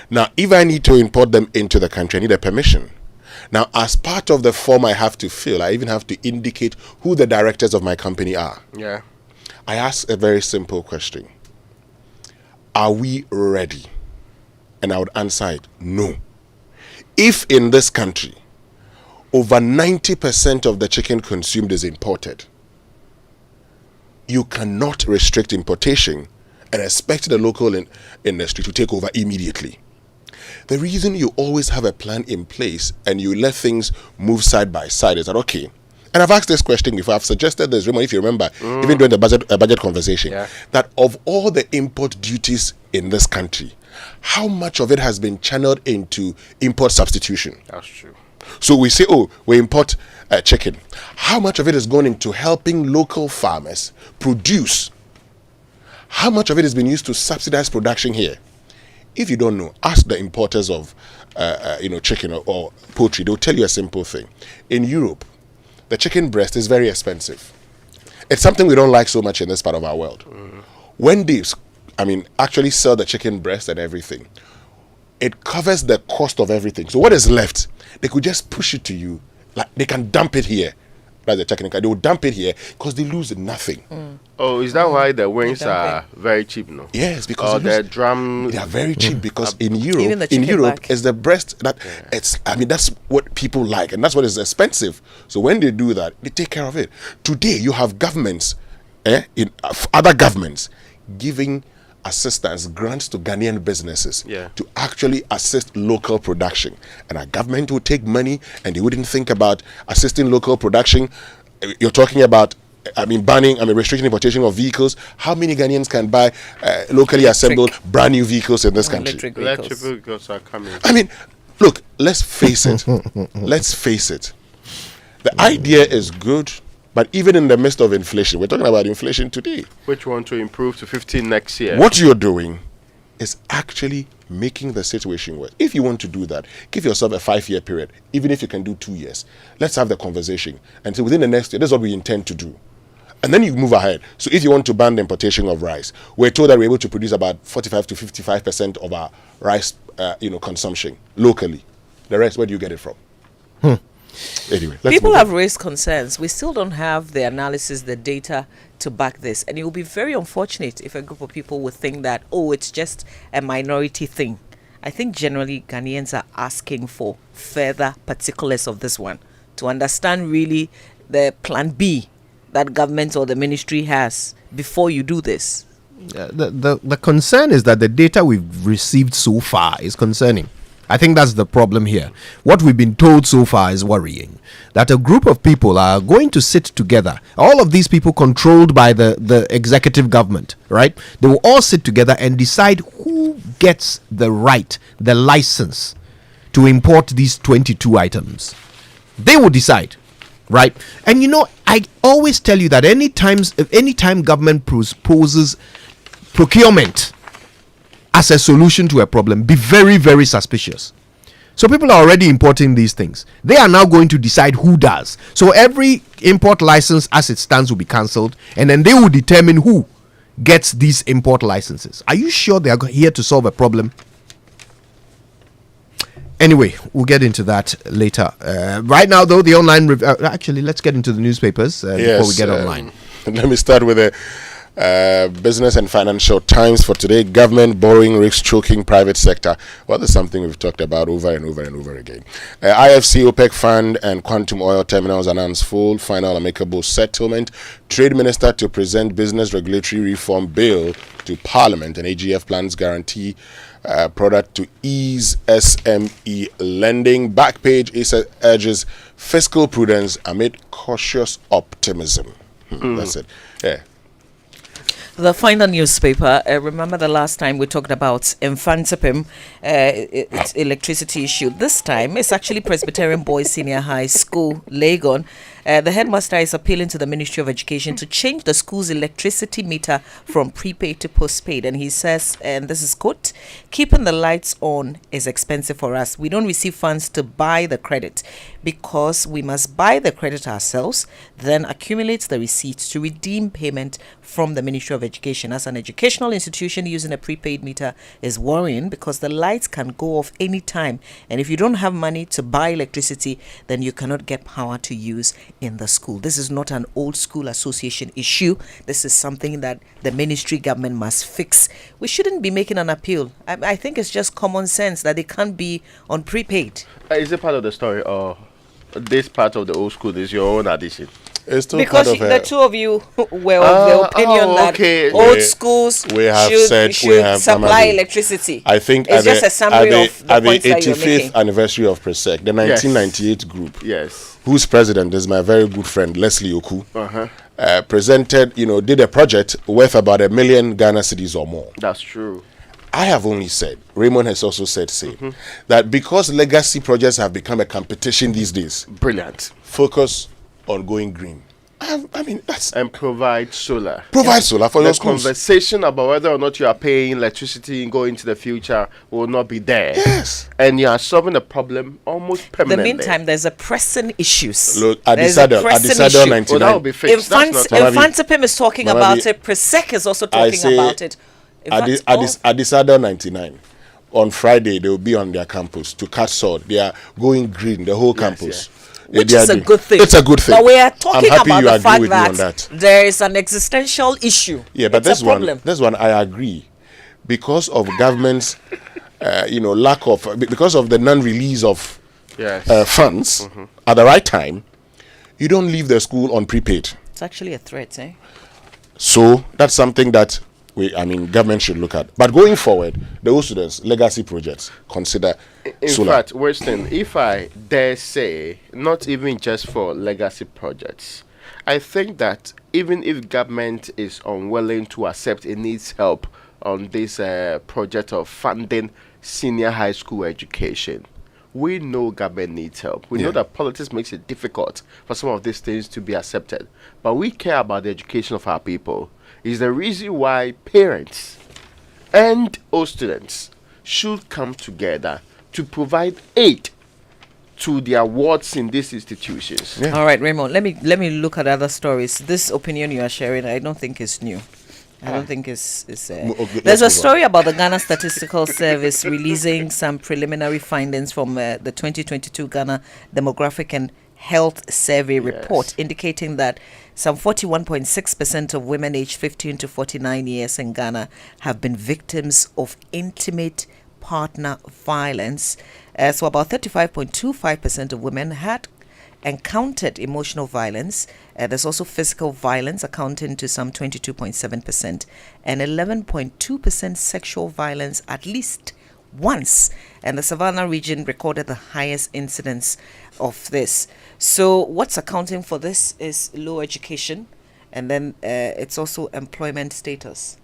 Now, if I need to import them into the country, I need a permission. Now, as part of the form I have to fill, I even have to indicate who the directors of my company are. Yeah. I ask a very simple question. Are we ready? And I would answer it, no. If in this country, over 90% of the chicken consumed is imported, you cannot restrict importation and expect the local industry to take over immediately. The reason you always have a plan in place and you let things move side by side is that, okay, and I've asked this question before, I've suggested this, Raymond, if you remember, even during the budget conversation, that of all the import duties in this country, how much of it has been channeled into import substitution? That's true. So we say, oh, we import chicken. How much of it is going into helping local farmers produce? How much of it has been used to subsidize production here? If you don't know, ask the importers of chicken or poultry. They'll tell you a simple thing. In Europe, the chicken breast is very expensive. It's something we don't like so much in this part of our world. When they actually sell the chicken breast and everything, it covers the cost of everything. So what is left, they could just push it to you. Like they can dump it here. That's the chicken. They will dump it here because they lose nothing. Oh, is that why the wings are very cheap now? Yes, because the drum they are very cheap because in Europe, it's the breast that that's what people like and that's what is expensive. So when they do that, they take care of it. Today you have governments, other governments giving assistance, grants to Ghanaian businesses to actually assist local production. And our government would take money and they wouldn't think about assisting local production. You're talking about, restricting importation of vehicles. How many Ghanaians can buy locally assembled brand new vehicles in this country? Electric vehicles are coming. Look, let's face it. Let's face it. The idea is good. But even in the midst of inflation, we're talking about inflation today. Which one to improve to 15 next year? What you're doing is actually making the situation worse. If you want to do that, give yourself a 5-year period, even if you can do 2 years. Let's have the conversation. And so within the next year, this is what we intend to do. And then you move ahead. So if you want to ban the importation of rice, we're told that we're able to produce about 45 to 55% of our rice consumption locally. The rest, where do you get it from? Anyway, people have raised concerns. We still don't have the analysis, the data to back this. And it will be very unfortunate if a group of people would think that, it's just a minority thing. I think generally Ghanaians are asking for further particulars of this one to understand really the plan B that government or the ministry has before you do this. The concern is that the data we've received so far is concerning. I think that's the problem here. What we've been told so far is worrying. That a group of people are going to sit together. All of these people controlled by the executive government, right? They will all sit together and decide who gets the right, the license to import these 22 items. They will decide, right? And I always tell you that anytime government proposes procurement as a solution to a problem, be very, very suspicious. So people are already importing these things. They are now going to decide who does. So every import license as it stands will be cancelled, and then they will determine who gets these import licenses. Are you sure they are here to solve a problem? Anyway, we'll get into that later. Right now, though, the online... actually, let's get into the newspapers before we get online. Let me start with a... Business and Financial Times for today. Government borrowing risks choking private sector. Well, that's something we've talked about over and over and over again. IFC, OPEC Fund and Quantum Oil Terminals announced full final amicable settlement. Trade Minister to present business regulatory reform bill to Parliament, and AGF plans guarantee product to ease SME lending. Backpage urges fiscal prudence amid cautious optimism. That's it. Yeah. The final newspaper, remember the last time we talked about Infantipim, its electricity issue. This time, it's actually Presbyterian Boys Senior High School, Legon. The headmaster is appealing to the Ministry of Education to change the school's electricity meter from prepaid to postpaid. And he says, and this is quote, "Keeping the lights on is expensive for us. We don't receive funds to buy the credit. because we must buy the credit ourselves, then accumulate the receipts to redeem payment from the Ministry of Education. As an educational institution, using a prepaid meter is worrying because the lights can go off anytime. And if you don't have money to buy electricity, then you cannot get power to use in the school. This is not an old school association issue. This is something that the ministry government must fix. We shouldn't be making an appeal. I think it's just common sense that they can't be on prepaid. Is it part of the story, or this part of the old school is your own addition? It's still Because part of the two of you were of the opinion that old schools should supply electricity. I think it's just a summary of the points that you're making. 85th anniversary of PRESEC, the 1998 group, yes, whose president is my very good friend Leslie Oku, presented, did a project worth about 1 million Ghana cedis or more. That's true. I have only said, Raymond has also said same, that because legacy projects have become a competition these days, brilliant, focus on going green. I mean, and provide solar. Provide solar for your schools. The conversation about whether or not you are paying electricity and going into the future will not be there. Yes. And you are solving the problem almost permanently. In the meantime, there's a pressing issues. Look, Adisadel 99. Oh, that will be fixed. Infantipim is talking about it. PRESEC is also talking about it. Adisadel 99. On Friday, they will be on their campus to cut sword. They are going green, the whole campus. Yeah. Which is a good thing. It's a good thing. But we are talking about the fact that there is an existential issue. Yeah, but this one I agree. Because of government's, lack of, because of the non-release of funds at the right time, you don't leave the school on prepaid. It's actually a threat, eh? So that's something that government should look at. But going forward, those students, legacy projects, consider In fact, Winston, if I dare say, not even just for legacy projects, I think that even if government is unwilling to accept it needs help on this project of funding senior high school education, we know government needs help. We know that politics makes it difficult for some of these things to be accepted. But we care about the education of our people. Is the reason why parents and all students should come together to provide aid to their wards in these institutions. Yeah. All right, Raymond, let me look at other stories. This opinion you are sharing, I don't think is new. I don't think it's there's a story about the Ghana Statistical Service releasing some preliminary findings from the 2022 Ghana Demographic and Health Survey report, indicating that some 41.6% of women aged 15 to 49 years in Ghana have been victims of intimate partner violence. So about 35.25% of women had encountered emotional violence. There's also physical violence, accounting to some 22.7%, and 11.2% sexual violence at least once. And the Savannah region recorded the highest incidence of this. So what's accounting for this is low education, and then it's also employment status,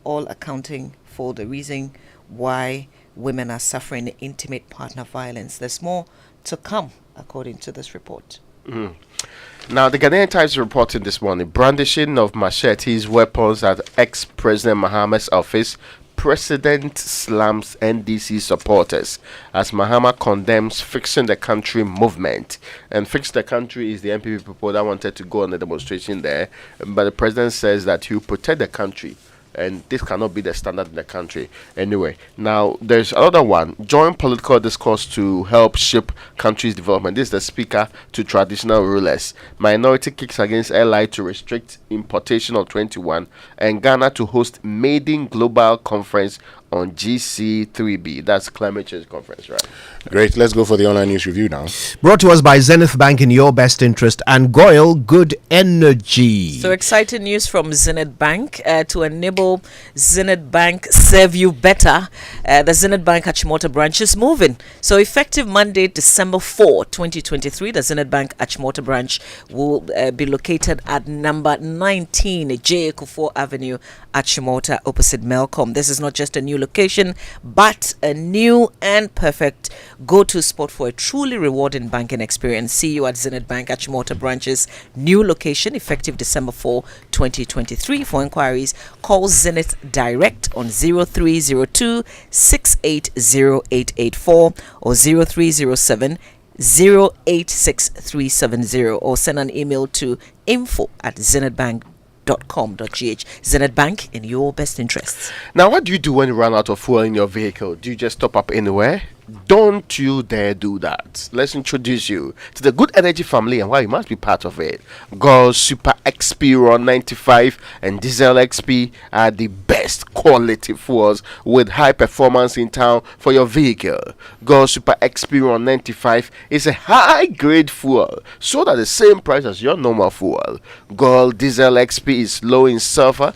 all accounting for the reason why women are suffering intimate partner violence. There's more to come, according to this report. Now, the Ghanaian Times is reporting this morning, brandishing of machetes, weapons at ex-President Mahama's office. President slams NDC supporters as Mahama condemns Fixing the Country movement. And Fix the Country is the MPP people that wanted to go on a demonstration there. But the president says that he will protect the country. And this cannot be the standard in the country. Anyway, now there's another one. Join political discourse to help shape country's development. This is the speaker to traditional rulers. Minority kicks against LI to restrict importation of 21. And Ghana to host maiden global conference on GC3B. That's climate change conference, right? Great. Let's go for the online news review now. Brought to us by Zenith Bank, in your best interest, and Goyle Good Energy. So exciting news from Zenith Bank to enable Zenith Bank serve you better. The Zenith Bank Achimota branch is moving. So effective Monday, December 4, 2023, the Zenith Bank Achimota branch will be located at number 19 J. Kufuor Avenue, Achimota, opposite Melcom. This is not just a new location, but a new and perfect go-to spot for a truly rewarding banking experience. See you at Zenith Bank Achimota branch's new location, effective December 4, 2023. For inquiries, call Zenith direct on 0302 680884 or 0307 086370 or send an email to info@zenithbank.com.gh. Zenith Bank, in your best interests. Now, what do you do when you run out of fuel in your vehicle? Do you just stop up anywhere? Don't you dare do that. Let's introduce you to the Good Energy family and why you must be part of it. Gold Super XP Ron 95 and Diesel XP are the best quality fuels with high performance in town for your vehicle. Gold Super XP Ron 95 is a high grade fuel sold at the same price as your normal fuel. Gold Diesel XP is low in sulfur,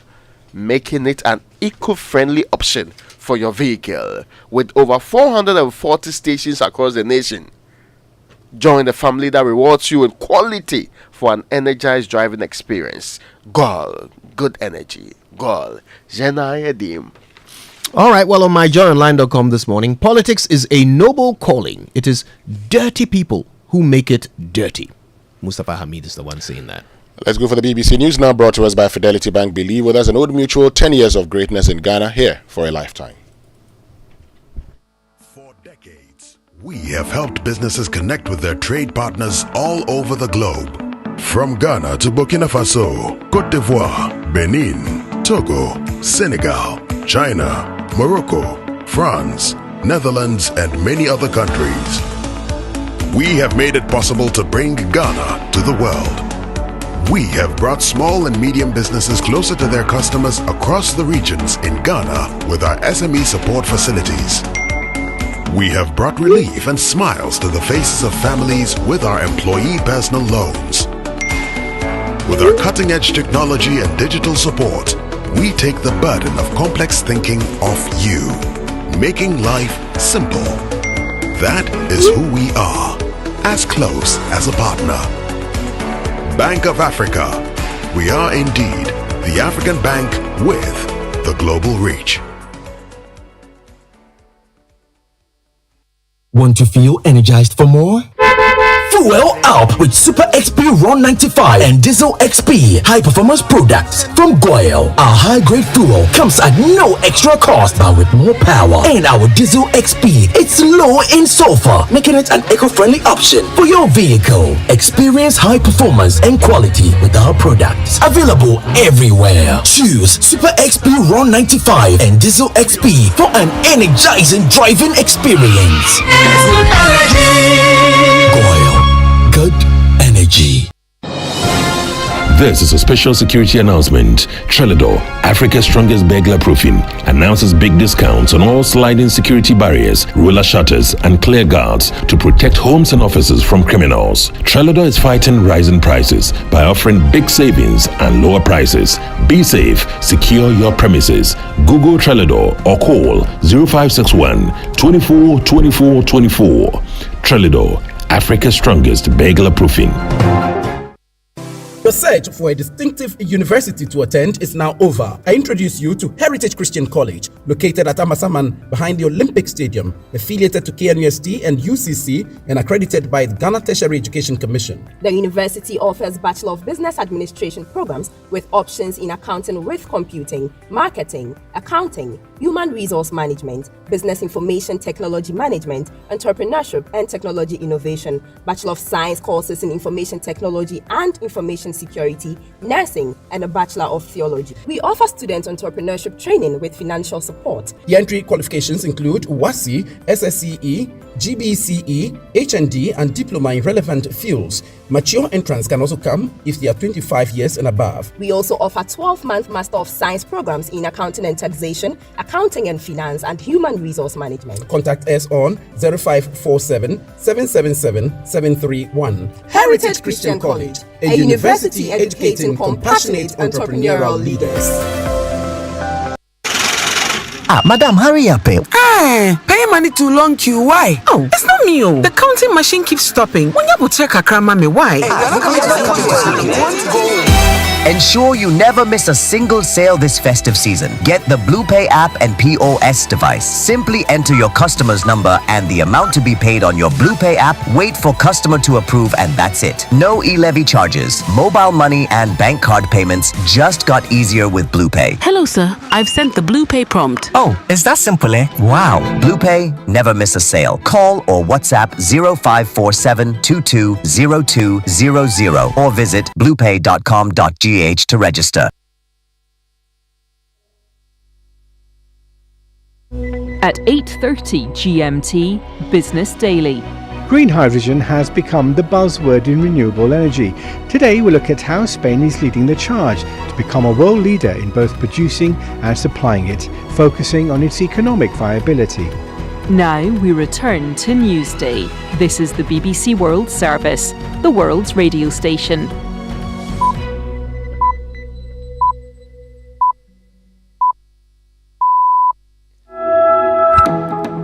making it an eco-friendly option for your vehicle with over 440 stations across the nation. Join the family that rewards you with quality for an energized driving experience. Goal, good energy. Goal, Jenayedim. All right, well, on myjoyonline.com this morning, politics is a noble calling. It is dirty people who make it dirty. Mustafa Hamid is the one saying that. Let's go for the BBC News now, brought to us by Fidelity Bank. Believe with us, an Old Mutual, 10 years of greatness in Ghana, here for a lifetime. For decades, we have helped businesses connect with their trade partners all over the globe. From Ghana to Burkina Faso, Côte d'Ivoire, Benin, Togo, Senegal, China, Morocco, France, Netherlands, and many other countries. We have made it possible to bring Ghana to the world. We have brought small and medium businesses closer to their customers across the regions in Ghana with our SME support facilities. We have brought relief and smiles to the faces of families with our employee personal loans. With our cutting-edge technology and digital support, we take the burden of complex thinking off you, making life simple. That is who we are, as close as a partner. Bank of Africa. We are indeed the African bank with the global reach. Want to feel energized for more? Fuel up with Super XP Ron 95 and Diesel XP high performance products from Goyle. Our high grade fuel comes at no extra cost but with more power. And our Diesel XP, it's low in sulfur, making it an eco-friendly option for your vehicle. Experience high performance and quality with our products. Available everywhere. Choose Super XP Ron 95 and Diesel XP for an energizing driving experience. Goyle. Good energy. This is a special security announcement. Trellador, Africa's strongest burglar proofing, announces big discounts on all sliding security barriers, roller shutters, and clear guards to protect homes and offices from criminals. Trellador is fighting rising prices by offering big savings and lower prices. Be safe, secure your premises. Google Trellador or call 0561 24 24 24. Trellador, Africa's strongest burglar proofing. The search for a distinctive university to attend is now over. I introduce you to Heritage Christian College, located at Amasaman behind the Olympic Stadium, affiliated to KNUST and UCC, and accredited by the Ghana Tertiary Education Commission. The university offers Bachelor of Business Administration programs with options in accounting with computing, marketing, accounting, human resource management, business information technology management, entrepreneurship and technology innovation, Bachelor of Science courses in information technology and information security, nursing, and a Bachelor of Theology. We offer student entrepreneurship training with financial support. The entry qualifications include WASI, SSCE, GBCE, HND, and diploma in relevant fields. Mature entrants can also come if they are 25 years and above. We also offer 12-month Master of Science programs in accounting and taxation, accounting and finance, and human resource management. Contact us on 0547 777 731. Heritage Christian College, a university educating compassionate entrepreneurial leaders. Madam, hurry up. Paying money too long queue. Why? Oh, it's not me. The counting machine keeps stopping. When you check a mami, why? Ensure you never miss a single sale this festive season. Get the BluePay app and POS device. Simply enter your customer's number and the amount to be paid on your BluePay app. Wait for customer to approve and that's it. No e-levy charges. Mobile money and bank card payments just got easier with BluePay. Hello, sir. I've sent the BluePay prompt. Oh, is that simple, eh? Wow. BluePay, never miss a sale. Call or WhatsApp 0547 220200 or visit bluepay.com.gh to register. At 8:30 GMT, Business Daily. Green hydrogen has become the buzzword in renewable energy. Today we look at how Spain is leading the charge to become a world leader in both producing and supplying it, focusing on its economic viability. Now we return to Newsday. This is the BBC World Service, the world's radio station.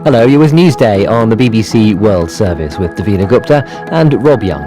Hello, you're with Newsday on the BBC World Service with Davina Gupta and Rob Young.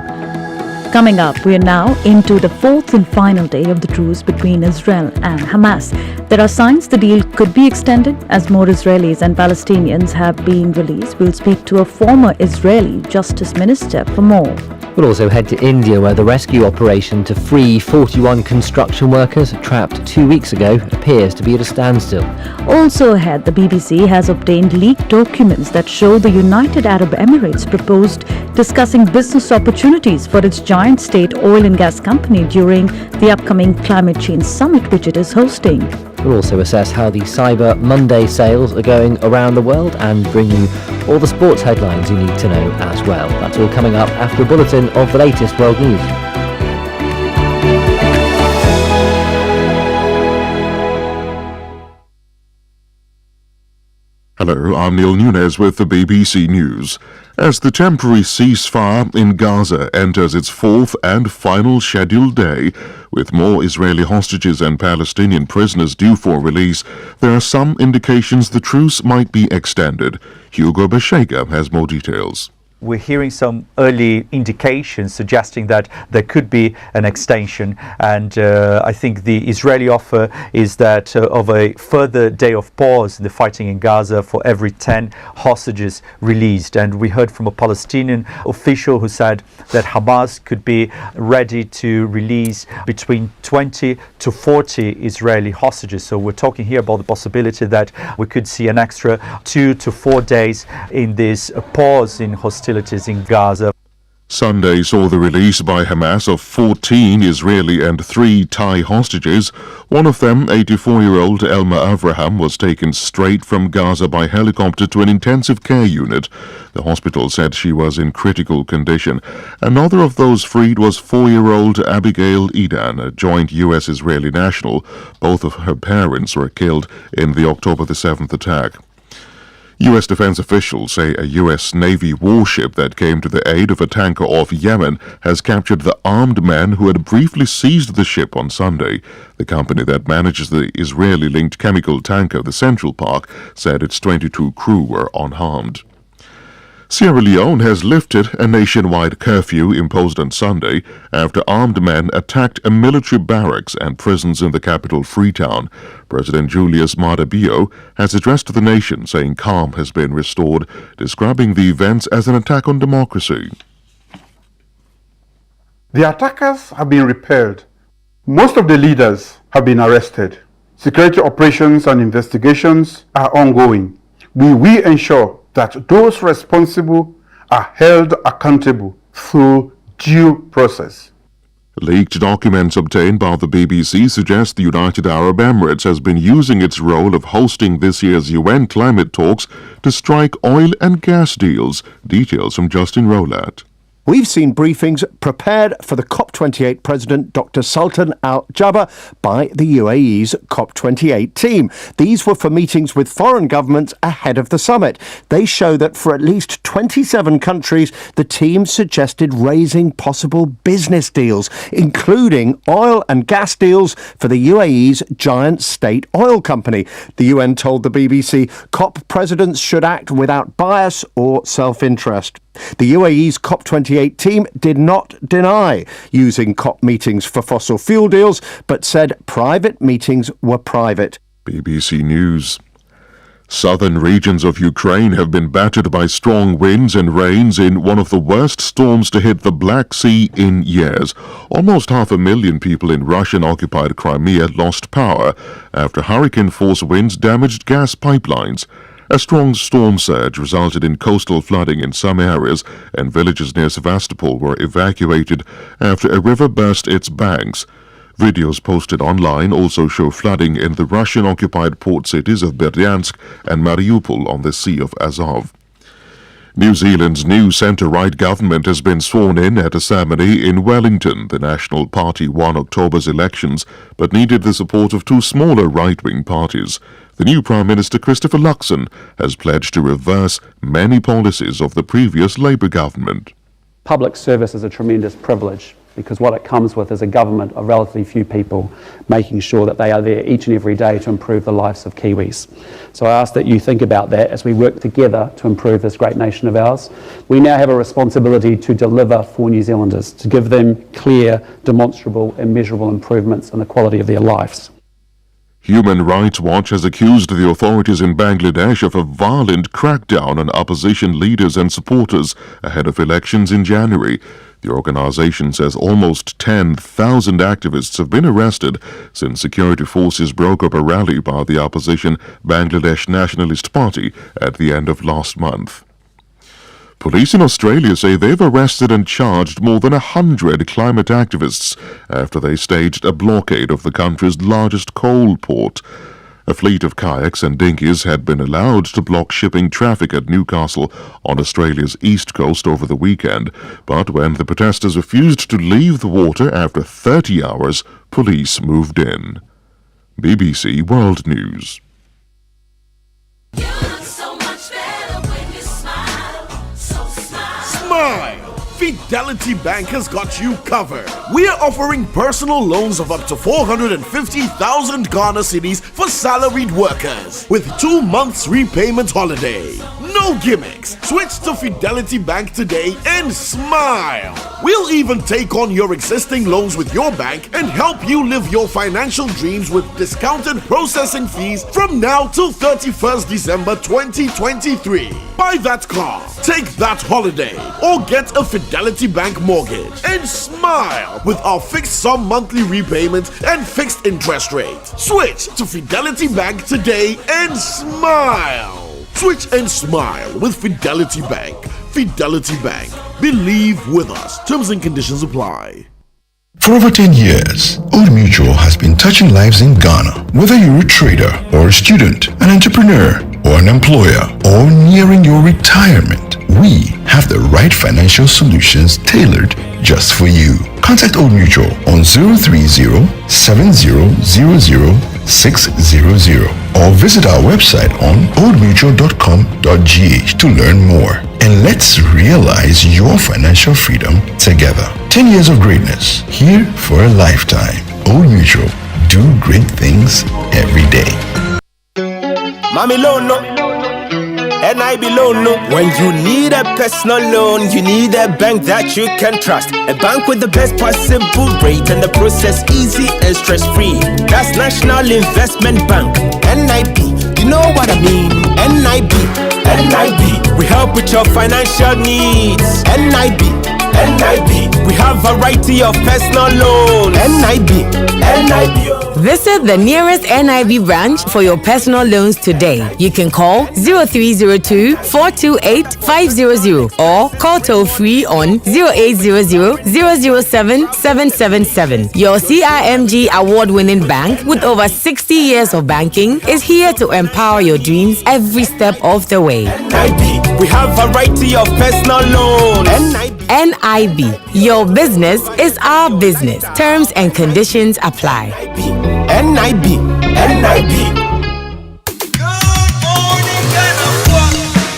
Coming up, we are now into the fourth and final day of the truce between Israel and Hamas. There are signs the deal could be extended as more Israelis and Palestinians have been released. We'll speak to a former Israeli justice minister for more. We'll also head to India, where the rescue operation to free 41 construction workers trapped 2 weeks ago appears to be at a standstill. Also ahead, the BBC has obtained leaked documents that show the United Arab Emirates proposed discussing business opportunities for its giant state oil and gas company during the upcoming climate change summit, which it is hosting. We'll also assess how the Cyber Monday sales are going around the world and bring you all the sports headlines you need to know as well. That's all coming up after a bulletin of the latest world news. Hello, I'm Neil Nunes with the BBC News. As the temporary ceasefire in Gaza enters its fourth and final scheduled day, with more Israeli hostages and Palestinian prisoners due for release, there are some indications the truce might be extended. Hugo Bashega has more details. We're hearing some early indications suggesting that there could be an extension, and I think the Israeli offer is that of a further day of pause in the fighting in Gaza for every 10 hostages released. And we heard from a Palestinian official who said that Hamas could be ready to release between 20 to 40 Israeli hostages. So we're talking here about the possibility that we could see an extra 2 to 4 days in this pause in hostilities in Gaza. Sunday saw the release by Hamas of 14 Israeli and 3 Thai hostages. One of them, 84-year-old Elma Avraham, was taken straight from Gaza by helicopter to an intensive care unit. The hospital said she was in critical condition. Another of those freed was 4-year-old Abigail Edan, a joint U.S.-Israeli national. Both of her parents were killed in the October the 7th attack. U.S. defense officials say a U.S. Navy warship that came to the aid of a tanker off Yemen has captured the armed men who had briefly seized the ship on Sunday. The company that manages the Israeli-linked chemical tanker, the Central Park, said its 22 crew were unharmed. Sierra Leone has lifted a nationwide curfew imposed on Sunday after armed men attacked a military barracks and prisons in the capital Freetown. President Julius Maada Bio has addressed the nation, saying calm has been restored, describing the events as an attack on democracy. The attackers have been repelled. Most of the leaders have been arrested. Security operations and investigations are ongoing. We will ensure that those responsible are held accountable through due process. Leaked documents obtained by the BBC suggest the United Arab Emirates has been using its role of hosting this year's UN climate talks to strike oil and gas deals. Details from Justin Rowlatt. We've seen briefings prepared for the COP28 President Dr. Sultan Al Jaber by the UAE's COP28 team. These were for meetings with foreign governments ahead of the summit. They show that for at least 27 countries, the team suggested raising possible business deals, including oil and gas deals for the UAE's giant state oil company. The UN told the BBC COP presidents should act without bias or self-interest. The UAE's COP28 team did not deny using COP meetings for fossil fuel deals, but said private meetings were private. BBC News. Southern regions of Ukraine have been battered by strong winds and rains in one of the worst storms to hit the Black Sea in years. Almost 500,000 people in Russian-occupied Crimea lost power after hurricane-force winds damaged gas pipelines. A strong storm surge resulted in coastal flooding in some areas, and villages near Sevastopol were evacuated after a river burst its banks. Videos posted online also show flooding in the Russian-occupied port cities of Berdyansk and Mariupol on the Sea of Azov. New Zealand's new centre-right government has been sworn in at a ceremony in Wellington. The National Party won October's elections, but needed the support of two smaller right-wing parties. The new Prime Minister Christopher Luxon has pledged to reverse many policies of the previous Labour government. Public service is a tremendous privilege, because what it comes with is a government of relatively few people making sure that they are there each and every day to improve the lives of Kiwis. So I ask that you think about that as we work together to improve this great nation of ours. We now have a responsibility to deliver for New Zealanders, to give them clear, demonstrable and measurable improvements in the quality of their lives. Human Rights Watch has accused the authorities in Bangladesh of a violent crackdown on opposition leaders and supporters ahead of elections in January. The organization says almost 10,000 activists have been arrested since security forces broke up a rally by the opposition Bangladesh Nationalist Party at the end of last month. Police in Australia say they've arrested and charged more than 100 climate activists after they staged a blockade of the country's largest coal port. A fleet of kayaks and dinghies had been allowed to block shipping traffic at Newcastle on Australia's east coast over the weekend, but when the protesters refused to leave the water after 30 hours, police moved in. BBC World News. Smile! Fidelity Bank has got you covered. We are offering personal loans of up to 450,000 Ghana cedis for salaried workers with 2 months repayment holiday. No gimmicks. Switch to Fidelity Bank today and smile. We'll even take on your existing loans with your bank and help you live your financial dreams with discounted processing fees from now till 31st December 2023. Buy that car, take that holiday, or get a Fidelity Bank mortgage and smile with our fixed sum monthly repayment and fixed interest rate. Switch to Fidelity Bank today and smile. Switch and smile with Fidelity Bank. Fidelity Bank. Believe with us. Terms and conditions apply. For over 10 years, Old Mutual has been touching lives in Ghana. Whether you're a trader or a student, an entrepreneur or an employer, or nearing your retirement, we have the right financial solutions tailored just for you. Contact Old Mutual on 030-7000-600 or visit our website on oldmutual.com.gh to learn more. And let's realize your financial freedom together. 10 years of greatness, here for a lifetime. Old Mutual, do great things every day. Mami loan no, NIB loan no. When you need a personal loan, you need a bank that you can trust. A bank with the best possible rate and the process easy and stress-free. That's National Investment Bank, NIB. You know what I mean? NIB, NIB. We help with your financial needs. NIB, NIB. We have a variety of personal loans. NIB, NIB. Visit the nearest NIB branch for your personal loans today. You can call 0302-428-500 or call toll free on 0800-007-777. Your CIMG award-winning bank with over 60 years of banking is here to empower your dreams every step of the way. NIB, we have a variety of personal loans. NIB, your business is our business. Terms and conditions apply. NIB, NIB.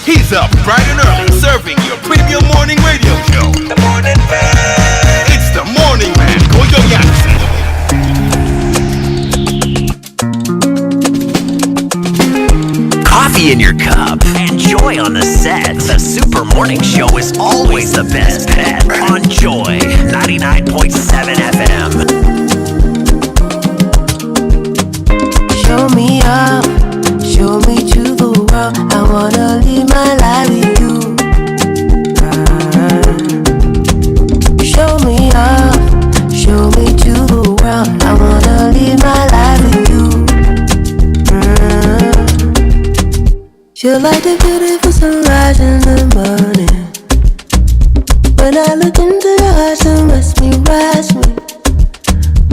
He's up bright and early, serving your premium morning radio show. The Morning Man. It's the Morning Man, Koyo Jackson. Coffee in your cup and joy on the set. The Super Morning Show is always the best bet on Joy 99.7 FM. Show me up, show me to the world. I wanna live my life with you. Show me up, show me to the world. I wanna live my life with you. You're like the beautiful sunrise in the morning. When I look into your eyes, you mesmerize me.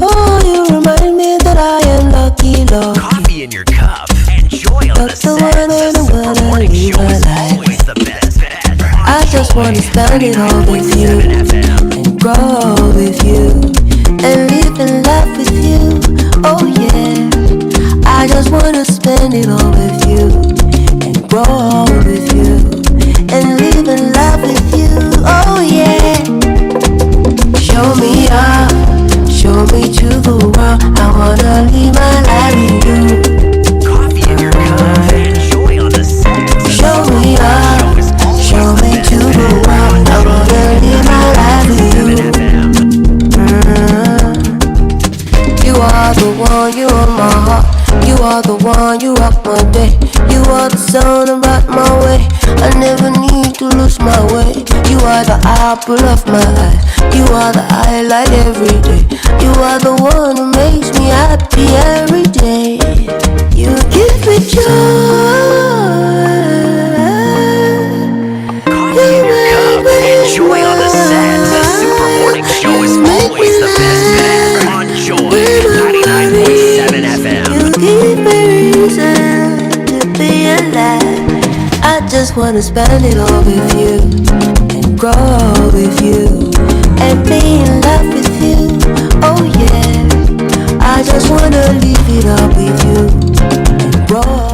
Oh, you remind me that I am lucky, lucky. Coffee in your cup, enjoy on the set. The Super Morning Show is always the best bet. I just wanna spend it all with you, and grow with you, and live in love with you. Oh yeah, I just wanna spend it all with you, and grow with you, and live in love with you. Oh yeah, show me up, show me to the world. I wanna live my life with you. Coffee in your cup, enjoy on the set. Show me up, show me to the world. I wanna live my life with you. You are the one, you are my heart. You are the one, you rock my day. You are the sun about my way. I never need to lose my way. You are the apple of my eye. You are the highlight every day. You are the one who makes me happy every day. You give me joy. Enjoy on the set. The Super Morning Show is always the best bet on Joy 99.7 FM. You give me reason to be alive. I just wanna spend it all with you, and grow with you, and be in love with you. Oh yeah, I just wanna live it up with you, and grow.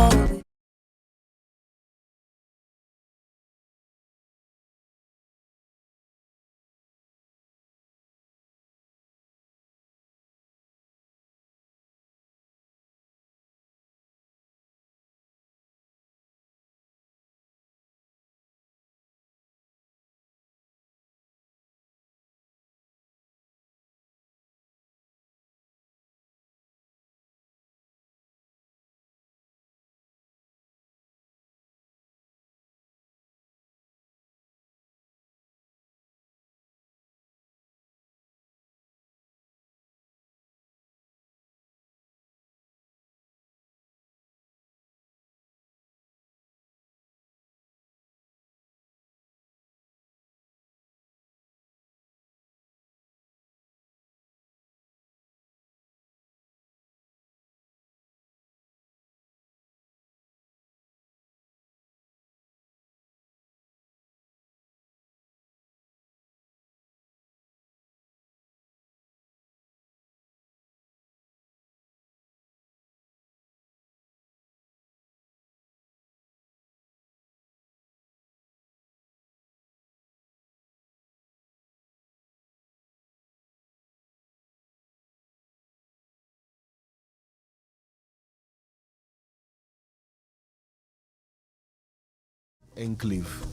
Enclave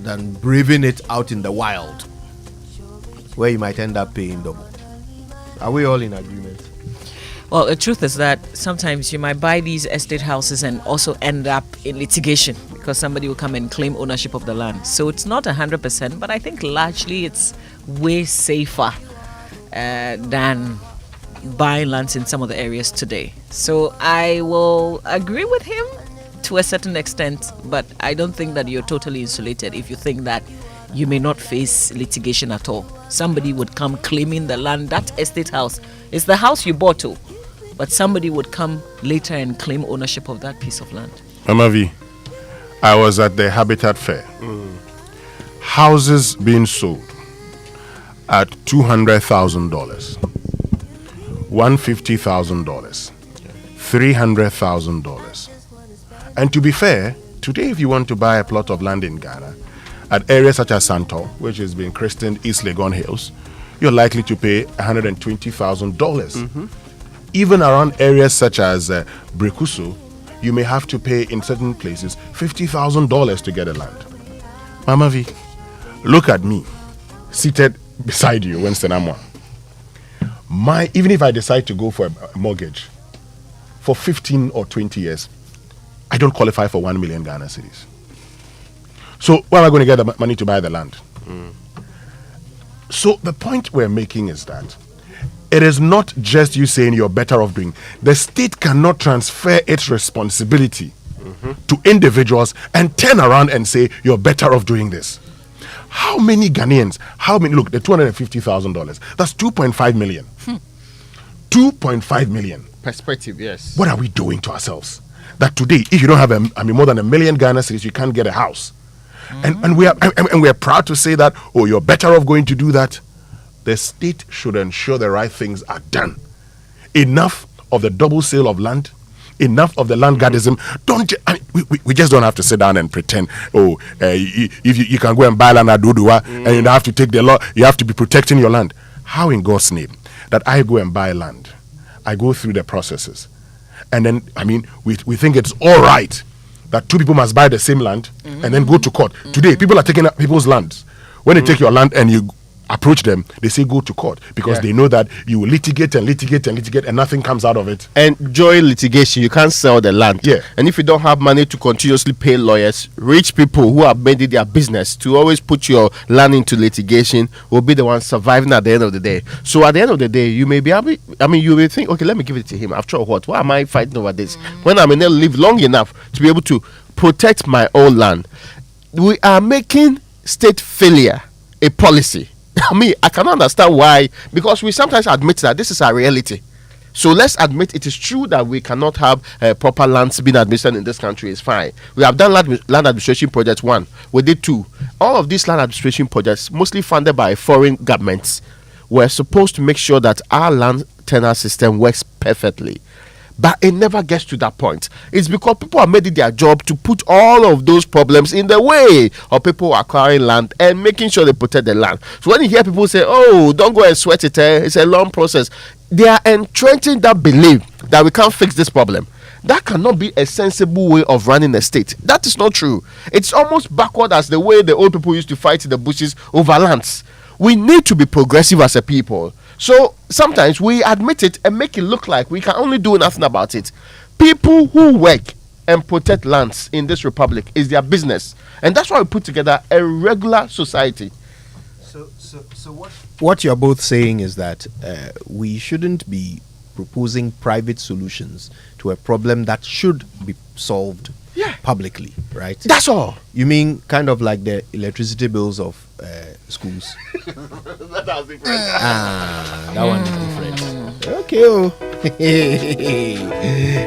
than braving it out in the wild, where you might end up paying double. Are we all in agreement? Well, the truth is that sometimes you might buy these estate houses and also end up in litigation because somebody will come and claim ownership of the land. So it's not 100%, but I think largely it's way safer than buying lands in some of the areas today. So I will agree with him to a certain extent, but I don't think that you're totally insulated if you think that you may not face litigation at all. Somebody would come claiming the land. That estate house is the house you bought to, but somebody would come later and claim ownership of that piece of land. Mama V, I was at the Habitat Fair. Houses being sold at $200,000, $150,000, $300,000. And to be fair, today if you want to buy a plot of land in Ghana, at areas such as Santor, which has been christened East Legon Hills, you're likely to pay $120,000. Even around areas such as Brekuso, you may have to pay in certain places $50,000 to get a land. Mama V, look at me, seated beside you, Winston Amwa. Even if I decide to go for a mortgage for 15 or 20 years, I don't qualify for 1 million Ghana cedis. So where am I going to get the money to buy the land? So the point we're making is that it is not just you saying you're better off doing. The state cannot transfer its responsibility to individuals and turn around and say you're better off doing this. How many Ghanaians, look, the $250,000, that's 2.5 million. 2.5 million. Perspective, yes. What are we doing to ourselves? That today, if you don't have more than 1 million Ghana cedis, you can't get a house. And we are proud to say that, you're better off going to do that. The state should ensure the right things are done. Enough of the double sale of land, enough of the land guardism. We just don't have to sit down and pretend, if you can go and buy land at Dodua and you don't have to take the law, you have to be protecting your land. How in God's name that I go and buy land, I go through the processes, and then, we think it's all right that two people must buy the same land and then go to court. Today, people are taking up people's lands. When they take your land and you approach them, they say go to court because they know that you will litigate and nothing comes out of it. And join litigation, you can't sell the land. Yeah. And if you don't have money to continuously pay lawyers, rich people who have made it their business to always put your land into litigation will be the ones surviving at the end of the day. So at the end of the day, you may be able, you may think, okay, let me give it to him. After all, why am I fighting over this? When I may not live long enough to be able to protect my own land. We are making state failure a policy. I cannot understand why, because we sometimes admit that this is our reality. So let's admit it is true that we cannot have proper lands being administered in this country. It's fine. We have done land administration projects 1. We did 2. All of these land administration projects, mostly funded by foreign governments, were supposed to make sure that our land tenure system works perfectly. But it never gets to that point. It's because people have made it their job to put all of those problems in the way of people acquiring land and making sure they protect the land. So when you hear people say, don't go and sweat it, it's a long process, they are entrenching that belief that we can't fix this problem. That cannot be a sensible way of running a state. That is not true. It's almost backward as the way the old people used to fight in the bushes over lands. We need to be progressive as a people. So sometimes we admit it and make it look like we can only do nothing about it. People who work and protect lands in this republic is their business. And that's why we put together a regular society. So what you're both saying is that we shouldn't be proposing private solutions to a problem that should be solved publicly, right? That's all. You mean kind of like the electricity bills of schools? That was different. That one is different. Okay.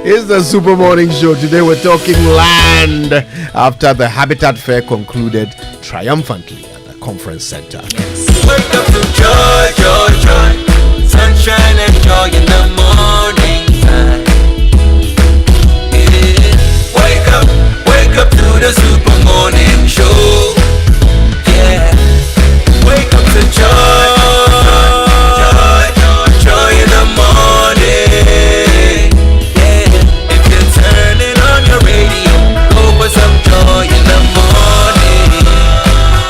It's the Super Morning Show. Today we're talking land after the Habitat Fair concluded triumphantly at the conference center. Wake up to joy, joy, joy. Sunshine and joy in the morning time. Yeah. Wake up to the Super Morning Show. Yeah. Wake up to joy, joy in the morning. Yeah. If you're turning on your radio, go for some joy in the morning.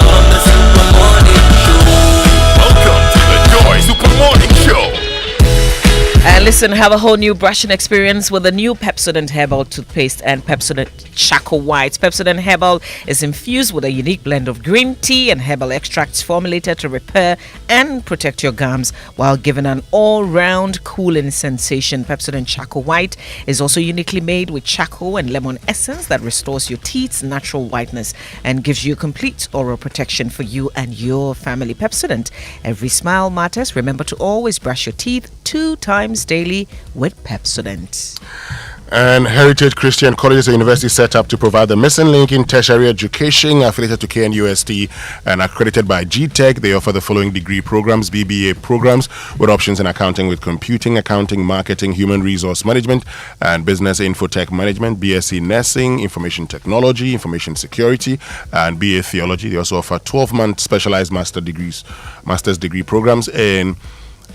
On the Super Morning Show. Welcome to the Joy Super Morning Show. And listen, have a whole new brushing experience with the new Pepsodent Herbal toothpaste and Pepsodent Charcoal White. Pepsodent Herbal is infused with a unique blend of green tea and herbal extracts formulated to repair and protect your gums while giving an all-round cooling sensation. Pepsodent Charcoal White is also uniquely made with charcoal and lemon essence that restores your teeth's natural whiteness and gives you complete oral protection for you and your family. Pepsodent, every smile matters. Remember to always brush your teeth 2 times daily with Pepsodent. And Heritage Christian Colleges and University set up to provide the missing link in tertiary education, affiliated to KNUST and accredited by GTech. They offer the following degree programs: BBA programs with options in accounting with computing, accounting, marketing, human resource management, and business infotech management, BSc nursing, information technology, information security, and BA theology. They also offer 12-month specialized master's degree programs in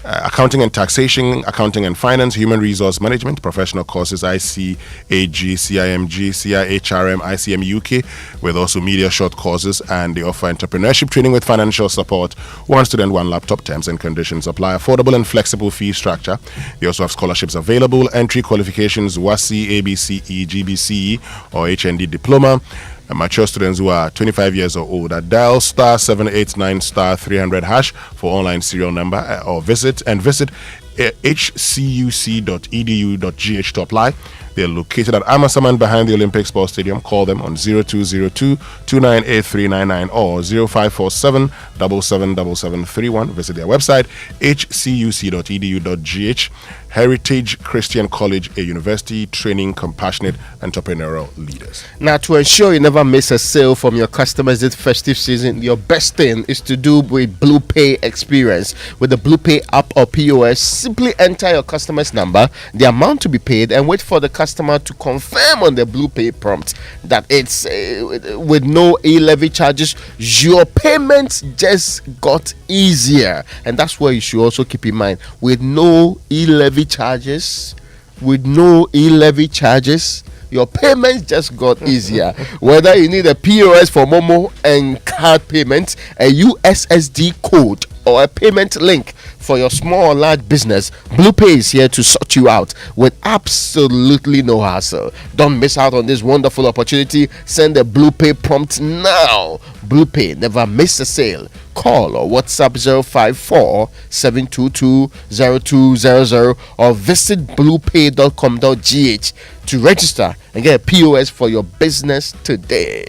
Accounting and taxation, accounting and finance, human resource management, professional courses, ICAG, CIMG, CIHRM, ICM UK, with also media short courses, and they offer entrepreneurship training with financial support. One student, one laptop. Terms and conditions apply. Affordable and flexible fee structure. They also have scholarships available. Entry qualifications: WASI, ABCE, GBCE, or HND diploma. Mature students who are 25 years or older, dial star 789 star 300 hash for online serial number, or visit hcuc.edu.gh to apply. They're located at Amasaman behind the Olympic Sports Stadium. Call them on 0202-298399 or 0547 777731. Visit their website, hcuc.edu.gh. Heritage Christian College, a university training compassionate entrepreneurial leaders. Now, to ensure you never miss a sale from your customers this festive season, your best thing is to do with Blue Pay experience. With the Blue Pay app or POS, simply enter your customer's number, the amount to be paid, and wait for the customer to confirm on the Blue Pay prompt that it's with no e-levy charges. Your payments just got easier, and that's what you should also keep in mind. With no e-levy charges, your payments just got easier. Whether you need a POS for Momo and card payment, a USSD code, or a payment link for your small or large business, BluePay is here to sort you out with absolutely no hassle. Don't miss out on this wonderful opportunity. Send a BluePay prompt now. BluePay, never miss a sale. Call or WhatsApp 054-722-0200 or visit bluepay.com.gh to register and get a POS for your business today.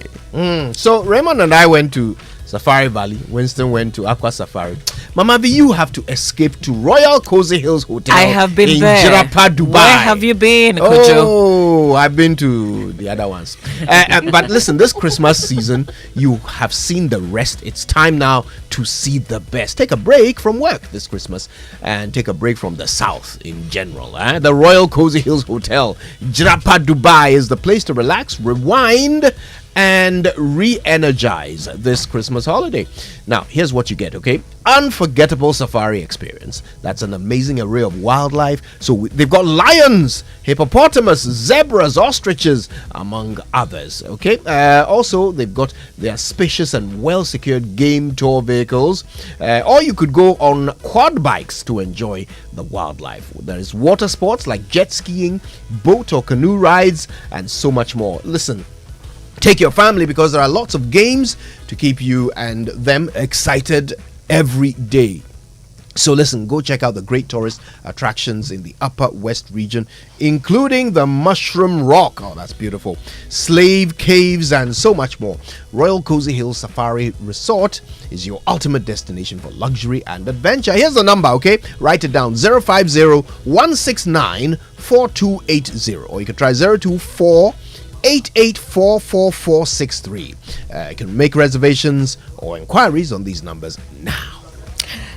So Raymond and I went to Safari Valley. Winston went to Aqua Safari. Mama V, you have to escape to Royal Cozy Hills Hotel. I have been in there. Jirapa, Dubai. Where have you been, Kojo? Oh, I've been to the other ones. But listen, this Christmas season, you have seen the rest. It's time now to see the best. Take a break from work this Christmas and take a break from the South in general. The Royal Cozy Hills Hotel, Jirapa, Dubai is the place to relax, rewind, and re-energize this Christmas holiday. Now, here's what you get, okay? Unforgettable safari experience. That's an amazing array of wildlife. So they've got lions, hippopotamus, zebras, ostriches, among others, okay? Also, they've got their spacious and well-secured game tour vehicles. Or you could go on quad bikes to enjoy the wildlife. There is water sports like jet skiing, boat or canoe rides, and so much more. Listen, take your family because there are lots of games to keep you and them excited every day. So listen, go check out the great tourist attractions in the Upper West region, including the Mushroom Rock. Oh, that's beautiful. Slave Caves and so much more. Royal Cozy Hills Safari Resort is your ultimate destination for luxury and adventure. Here's the number, okay? Write it down, 050-169-4280. Or you can try 024 884463. You can make reservations or inquiries on these numbers now.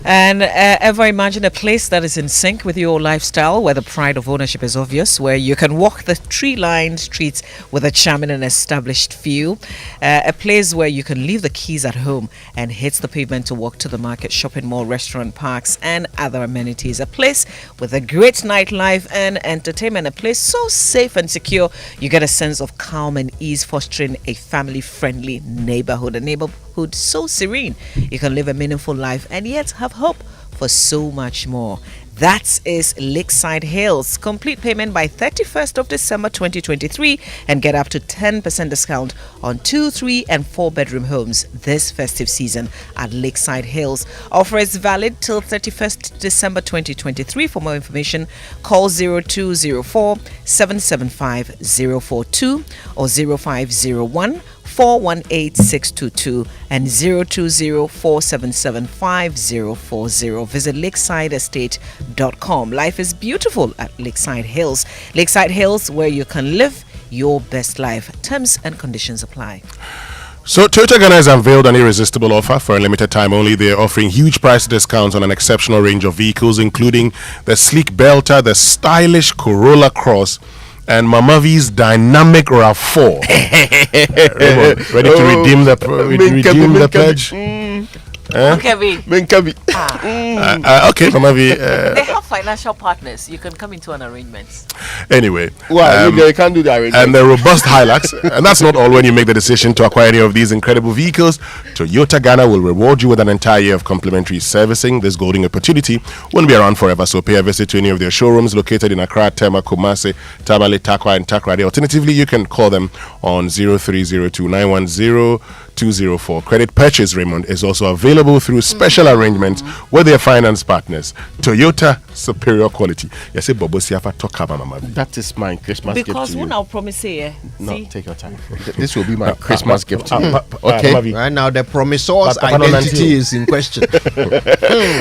And ever imagine a place that is in sync with your lifestyle, where the pride of ownership is obvious, where you can walk the tree-lined streets with a charming and established view, a place where you can leave the keys at home and hit the pavement to walk to the market, shopping mall, restaurant, parks, and other amenities, a place with a great nightlife and entertainment, a place so safe and secure you get a sense of calm and ease, fostering a family-friendly neighborhood, a neighborhood so serene you can live a meaningful life and yet have hope for so much more. That is Lakeside Hills. Complete payment by 31st of December 2023 and get up to 10% discount on 2, 3 and 4 bedroom homes this festive season at Lakeside Hills. Offer is valid till 31st December 2023. For more information, call 0204 775 042 or 0501 418-622 and 020-477-5040. Visit lakesideestate.com. Life is beautiful at Lakeside Hills. Lakeside Hills, where you can live your best life. Terms and conditions apply. So Toyota Ghana has unveiled an irresistible offer for a limited time only. They're offering huge price discounts on an exceptional range of vehicles, including the sleek Belter, the stylish Corolla Cross, and Mama V's dynamic RAV4. Ready to redeem the pledge? Kevin. Okay, Mama V. They have financial partners. You can come into an arrangement. Anyway, Well, you can't do the arrangement. and the robust Hilux. And that's not all. When you make the decision to acquire any of these incredible vehicles, Toyota Ghana will reward you with an entire year of complimentary servicing. This golden opportunity won't be around forever, so pay a visit to any of their showrooms located in Accra, Tema, Kumasi, Tamale, Takwa, and Takrady. Alternatively, you can call them on 0302 910 204. Credit purchase, Raymond, is also available through special arrangements with their finance partners. Toyota, superior quality. Yes, Bobo Siafa talk about Mama V. That is my Christmas gift Because to when you. I'll promise here. No, See? take your time. This will be my Christmas gift to you. Mama Okay. V. Right now, the promisor's Papa identity Nantio. is in question.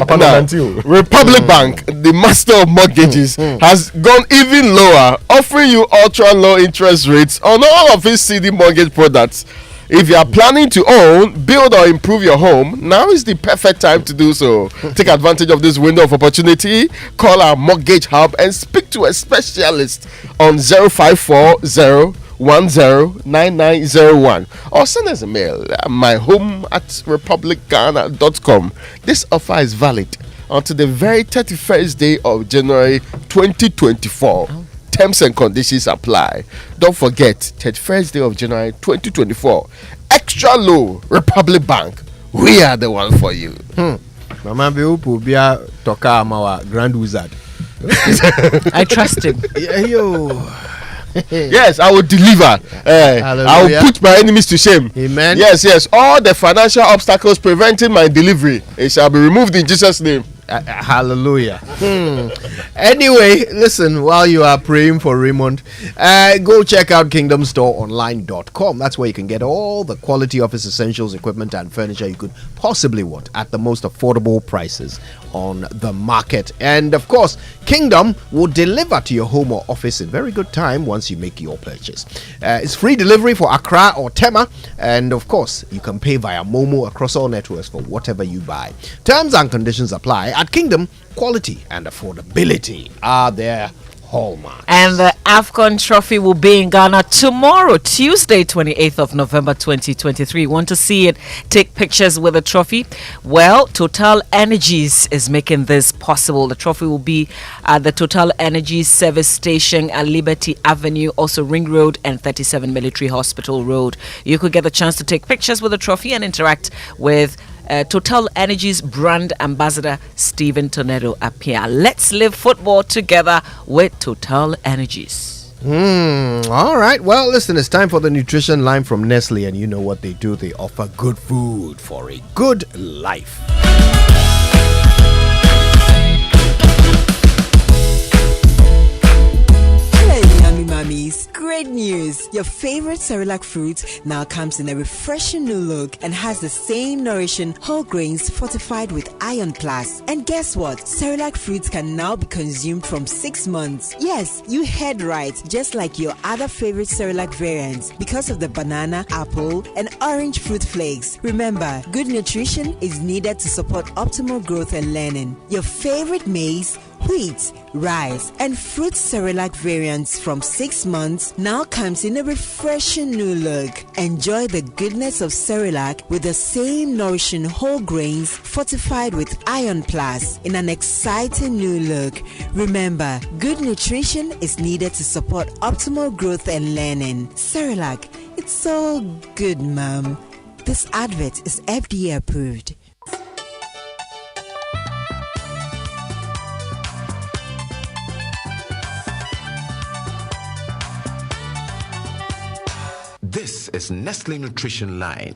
Now, Republic Bank, the master of mortgages, has gone even lower, offering you ultra low interest rates on all of its CD mortgage products. If you are planning to own, build, or improve your home, now is the perfect time to do so. Take advantage of this window of opportunity. Call our mortgage hub and speak to a specialist on 0540109901 or send us a mail myhome@republicghana.com. This offer is valid until the very 31st day of January 2024. Terms and conditions apply. Don't forget, 31st day of January 2024. Extra low, Republic Bank. We are the one for you. Mama Biupu Bia Toka Amawa Grand Wizard. I trust him. Yes, I will deliver. I will put my enemies to shame. Amen. Yes. All the financial obstacles preventing my delivery, it shall be removed in Jesus' name. Hallelujah. Anyway, listen, while you are praying for Raymond, go check out kingdomstoreonline.com. That's where you can get all the quality office essentials, equipment, and furniture you could possibly want at the most affordable prices on the market. And of course, Kingdom will deliver to your home or office in very good time once you make your purchase. It's free delivery for Accra or Tema, and of course, you can pay via Momo across all networks for whatever you buy. Terms and conditions apply. At Kingdom, quality and affordability are their hallmark. And the AFCON trophy will be in Ghana tomorrow, Tuesday, 28th of November 2023. Want to see it? Take pictures with the trophy? Well, Total Energies is making this possible. The trophy will be at the Total Energies service station at Liberty Avenue, also Ring Road and 37 Military Hospital Road. You could get the chance to take pictures with the trophy and interact with Total Energies brand ambassador Stephen Tornado Apia. Let's live football together with Total Energies. All right. Well, listen, it's time for the nutrition line from Nestle, and you know what they do. They offer good food for a good life. Mummies, great news! Your favorite Cerelac fruit now comes in a refreshing new look and has the same nourishing whole grains fortified with Iron Plus. And guess what? Cerelac fruits can now be consumed from 6 months. Yes, you heard right, just like your other favorite Cerelac variants because of the banana, apple, and orange fruit flakes. Remember, good nutrition is needed to support optimal growth and learning. Your favorite maize, wheat, rice, and fruit Cerelac variants from 6 months now comes in a refreshing new look. Enjoy the goodness of Cerelac with the same nourishing whole grains fortified with Iron Plus in an exciting new look. Remember, good nutrition is needed to support optimal growth and learning. Cerelac, it's so good, Mom. This advert is FDA approved. This is Nestle Nutrition Line.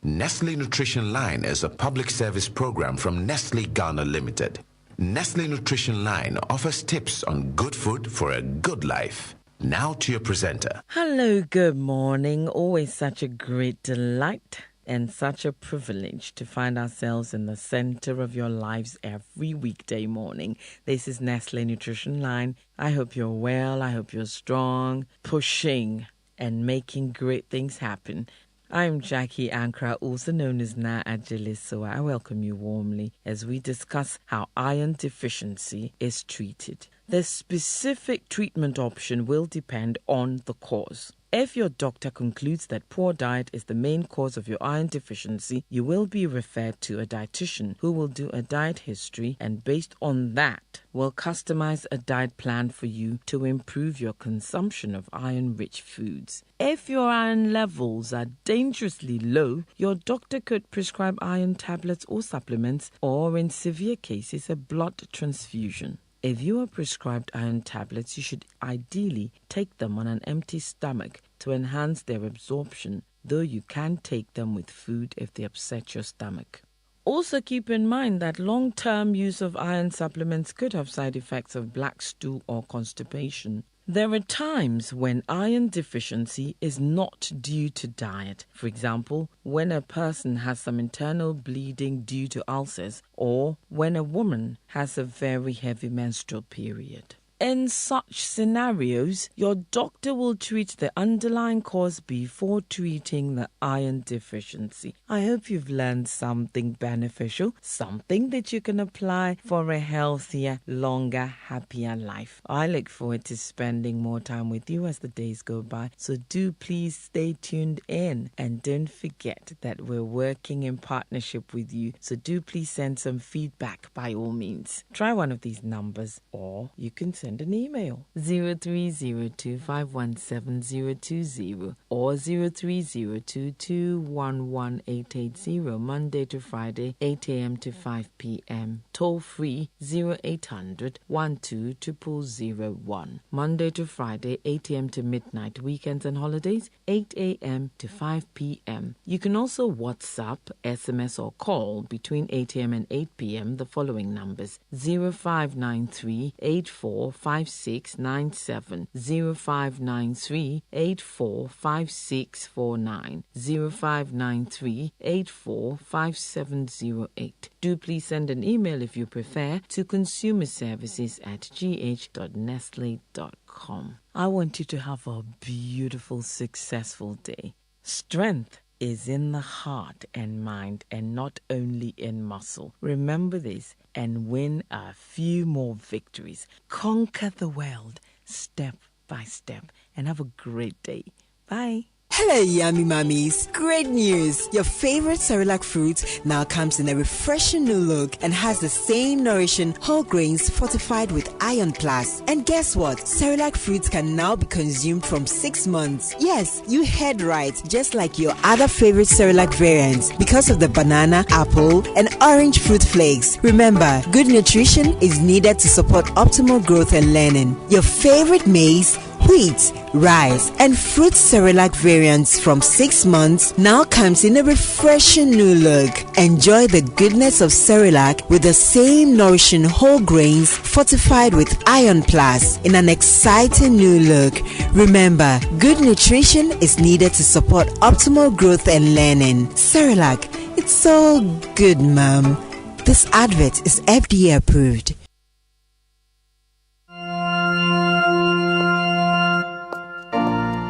Nestle Nutrition Line is a public service program from Nestle Ghana Limited. Nestle Nutrition Line offers tips on good food for a good life. Now to your presenter. Hello, good morning. Always such a great delight and such a privilege to find ourselves in the center of your lives every weekday morning. This is Nestle Nutrition Line. I hope you're well. I hope you're strong, pushing and making great things happen. I'm Jackie Ankra, also known as Na Ajeliso. I welcome you warmly as we discuss how iron deficiency is treated. The specific treatment option will depend on the cause. If your doctor concludes that poor diet is the main cause of your iron deficiency, you will be referred to a dietitian who will do a diet history and based on that will customize a diet plan for you to improve your consumption of iron-rich foods. If your iron levels are dangerously low, your doctor could prescribe iron tablets or supplements or, in severe cases, a blood transfusion. If you are prescribed iron tablets, you should ideally take them on an empty stomach to enhance their absorption, though you can take them with food if they upset your stomach. Also keep in mind that long-term use of iron supplements could have side effects of black stool or constipation. There are times when iron deficiency is not due to diet. For example, when a person has some internal bleeding due to ulcers or when a woman has a very heavy menstrual period. In such scenarios, your doctor will treat the underlying cause before treating the iron deficiency. I hope you've learned something beneficial, something that you can apply for a healthier, longer, happier life. I look forward to spending more time with you as the days go by, so do please stay tuned in and don't forget that we're working in partnership with you, so do please send some feedback by all means. Try one of these numbers or you can send an email 0302517020 or 0302211880 Monday to Friday 8 a.m. to 5 p.m. Toll free 0800 120001 Monday to Friday 8 a.m. to midnight. Weekends and holidays 8 a.m. to 5 p.m. You can also WhatsApp, SMS or call between 8 a.m. and 8 p.m. the following numbers 0593 845697 0593 845649 0593 845708. Do please send an email if you prefer to consumerservices@gh.nestle.com. I want you to have a beautiful, successful day. Strength is in the heart and mind and not only in muscle. Remember this and win a few more victories. Conquer the world step by step and have a great day. Bye. Hello, yummy mummies. Great news! Your favorite Cerelac fruit now comes in a refreshing new look and has the same nourishing whole grains fortified with Iron Plus. And guess what? Cerelac fruits can now be consumed from 6 months. Yes, you heard right, just like your other favorite Cerelac variants because of the banana, apple, and orange fruit flakes. Remember, good nutrition is needed to support optimal growth and learning. Your favorite maize, wheat, rice, and fruit Cerelac variants from 6 months now comes in a refreshing new look. Enjoy the goodness of Cerelac with the same nourishing whole grains fortified with Iron Plus in an exciting new look. Remember, good nutrition is needed to support optimal growth and learning. Cerelac, it's so good, Mom. This advert is FDA approved.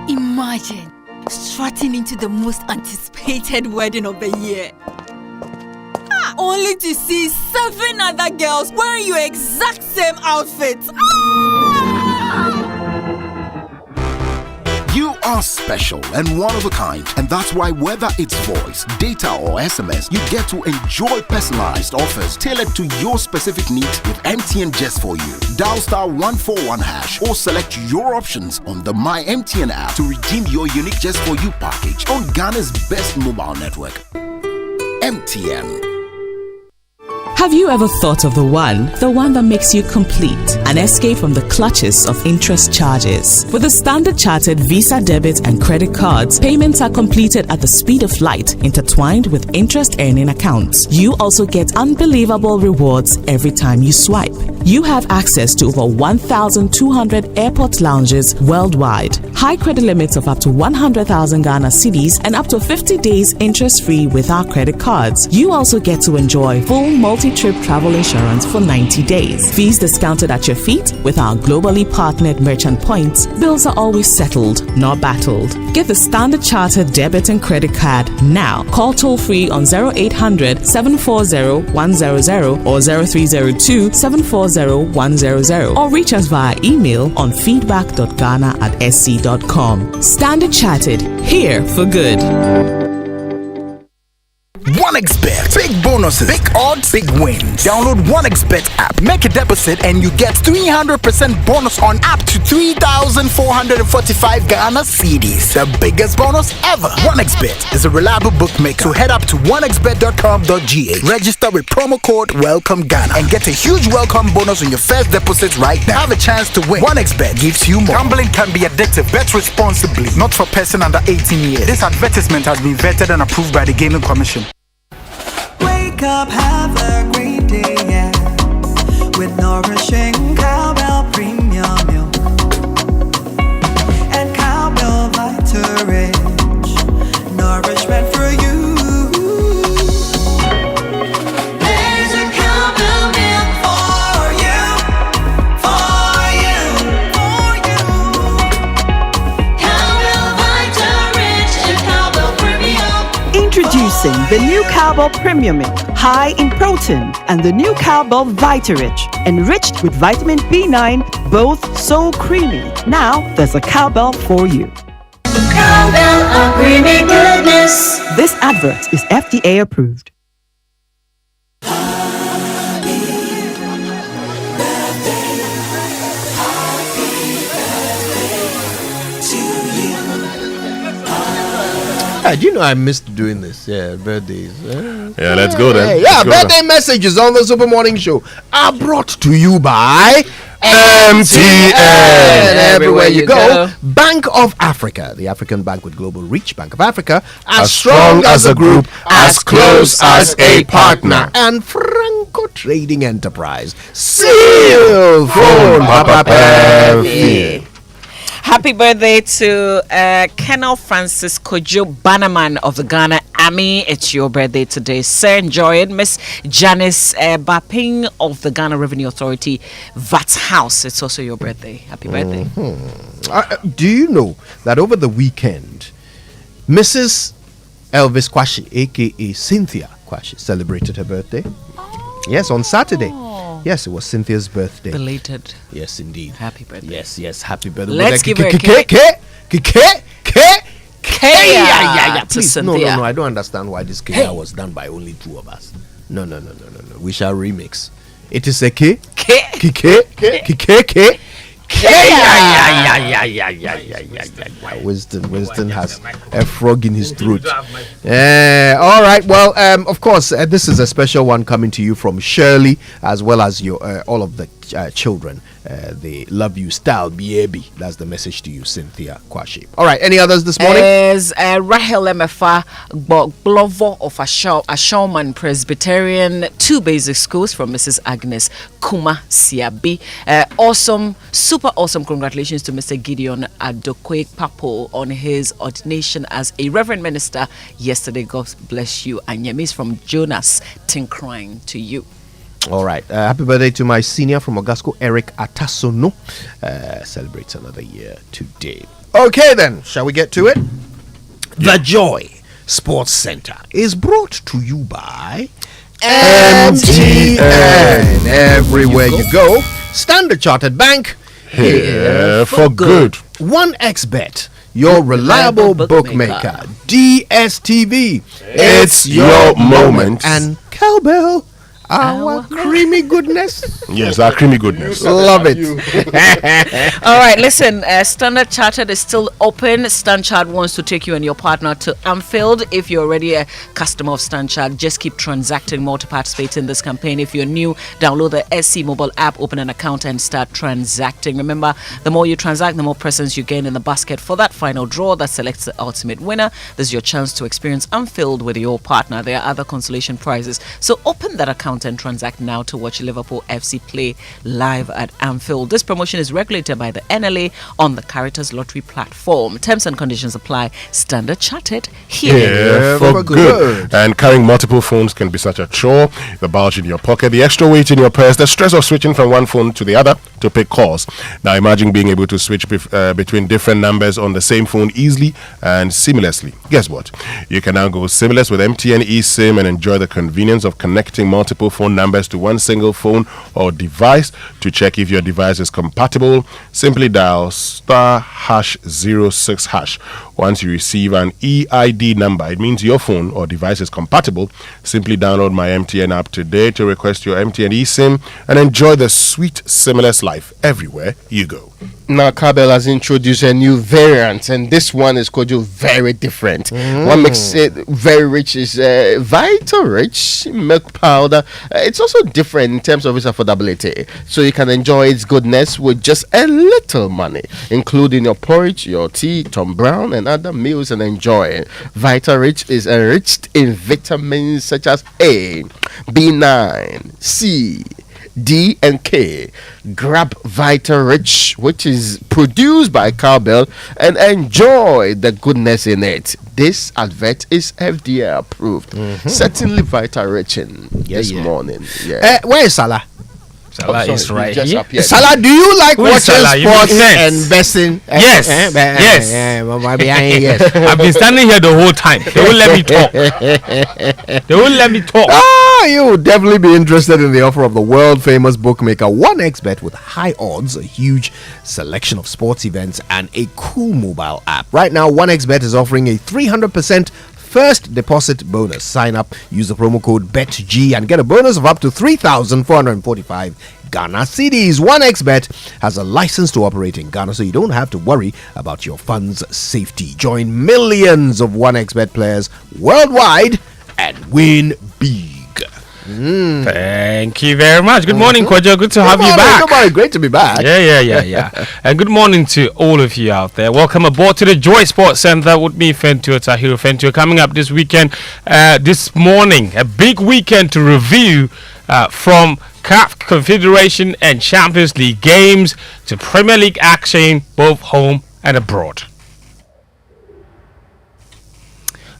Imagine strutting into the most anticipated wedding of the year. Only to see 7 other girls wearing your exact same outfits. You are special and one of a kind, and that's why whether it's voice, data or SMS, you get to enjoy personalized offers tailored to your specific needs with MTN just for you. Dial *141# or select your options on the My MTN app to redeem your unique just for you package on Ghana's best mobile network. MTN. Have you ever thought of the one that makes you complete? An escape from the clutches of interest charges. With the Standard Chartered Visa debit and credit cards, payments are completed at the speed of light, intertwined with interest earning accounts. You also get unbelievable rewards every time you swipe. You have access to over 1,200 airport lounges worldwide. high credit limits of up to 100,000 Ghana cedis and up to 50 days interest-free with our credit cards. You also get to enjoy full multi-trip travel insurance for 90 days. Fees discounted at your feet with our globally partnered merchant points. Bills are always settled, not battled. Get the Standard Chartered debit and credit card now. Call toll-free on 0800 740 100 or 0302 740 100 or reach us via email on feedback.ghana@sc.com. Standard Chartered, here for good. 1xBet. Big bonuses, big odds, big wins. Download 1xBet app, make a deposit, and you get 300% bonus on up to 3,445 Ghana cedis. The biggest bonus ever. 1xBet is a reliable bookmaker. So head up to 1xBet.com.gh. Register with promo code Welcome Ghana and get a huge welcome bonus on your first deposit right now. Have a chance to win. 1xBet gives you more. Gambling can be addictive. Bet responsibly. Not for person under 18 years. This advertisement has been vetted and approved by the Gaming Commission. Wake up, have a great day, yeah. With nourishing cowbell premium milk and cowbell Vita Rich, nourishment for you. There's a cowbell milk for you, for you, for you. Cowbell Vita Rich and cowbell premium. Introducing the new Cowbell Premium Milk, high in protein, and the new Cowbell Vita-Rich, enriched with vitamin B9, both so creamy. Now there's a Cowbell for you. Cowbell, a creamy goodness. This advert is FDA approved. Do you know I missed doing this? Yeah, birthdays. Yeah, let's go then. Yeah, Let's go birthday messages on the Super Morning Show are brought to you by MTN. Everywhere you go. Bank of Africa, the African bank with global reach. Bank of Africa, as strong as a group, as close as a partner. And Franco Trading Enterprise. Seal phone, Papa Pepe. Happy birthday to Colonel Francis Kojo Bannerman of the Ghana Army. It's your birthday today, sir. Enjoy it. Miss Janice Baping of the Ghana Revenue Authority, VAT House. It's also your birthday. Happy birthday. Do you know that over the weekend, Mrs. Elvis Kwashi, aka Cynthia Kwashi, celebrated her birthday? Yes, on Saturday. Yes, it was Cynthia's birthday. Belated. Yes, indeed. Happy birthday. Yes, happy birthday. Let's give her a cake. Please, no, I don't understand why this cake was done by only two of us. No. We shall remix. It is a cake. Winston has a frog in his throat. All right. Well, of course, this is a special one coming to you from Shirley, as well as your all of the children. They love you, style, baby. That's the message to you, Cynthia Kwashi. All right. Any others this morning? Is Rahel Emefa Glover of Ashauman Presbyterian, 2 basic schools, from Mrs. Agnes Kuma Siabi. Super awesome congratulations to Mr. Gideon Adokwe Papo on his ordination as a Reverend Minister yesterday. God bless you. And Yemis from Jonas Tinkrying to you. All right. Happy birthday to my senior from Ogasco, Eric Atasono. Celebrates another year today. Okay, then. Shall we get to it? The Joy Sports Center is brought to you by MTN. Everywhere you go. Standard Chartered Bank. Here for good. 1xBet, your reliable bookmaker. DSTV. It's your moment. And Cowbell, our creamy goodness. Yes, our creamy goodness. Love it. All right, listen, Standard Chartered is still open. Standard wants to take you and your partner to Anfield. If you're already a customer of Standard, just keep transacting more to participate in this campaign. If you're new, download the SC mobile app, open an account and start transacting. Remember, the more you transact, the more presents you gain in the basket for that final draw that selects the ultimate winner. This is your chance to experience Anfield with your partner. There are other consolation prizes. So open that account account and transact now to watch Liverpool FC play live at Anfield. This promotion is regulated by the NLA on the Caritas Lottery platform. Terms and conditions apply. Standard Chartered here for good. And carrying multiple phones can be such a chore. The bulge in your pocket, the extra weight in your purse, the stress of switching from one phone to the other to pick calls. Now imagine being able to switch between different numbers on the same phone easily and seamlessly. Guess what? You can now go seamless with MTN eSIM and enjoy the convenience of connecting multiple phone numbers to one single phone or device. To check if your device is compatible, simply dial *#06#. Once you receive an EID number, it means your phone or device is compatible. Simply download my MTN app today to request your MTN eSIM and enjoy the sweet seamless life everywhere you go. Now, Cowbell has introduced a new variant, and this one is called very different. What makes it very rich is Vital Rich milk powder. It's also different in terms of its affordability, so you can enjoy its goodness with just a little money, including your porridge, your tea, Tom Brown, and other meals, and enjoy. Vital Rich is enriched in vitamins such as A, B9, C, D and K. Grab Vital Rich, which is produced by Cowbell, and enjoy the goodness in it. This advert is FDA approved. Certainly Vital Rich in this morning. Yeah. Where is Salah? Salah is right here. here. Salah, do you like watching sports and betting? Yes. Yes. I've been standing here the whole time. They won't let me talk. You would definitely be interested in the offer of the world famous bookmaker 1xBet with high odds, a huge selection of sports events, and a cool mobile app. Right now, 1xBet is offering a 300% first deposit bonus. Sign up, use the promo code BETG and get a bonus of up to 3,445 Ghana cedis. 1xBet has a license to operate in Ghana, so you don't have to worry about your funds' safety. Join millions of 1xBet players worldwide and win big. Thank you very much. Good morning, Kwajo. Good to have you back. Good morning. Great to be back. Yeah. And good morning to all of you out there. Welcome aboard to the Joy Sports Center with me, Fentua Tahiru Fentua. Coming up this weekend, this morning, a big weekend to review from CAF Confederation and Champions League games to Premier League action, both home and abroad.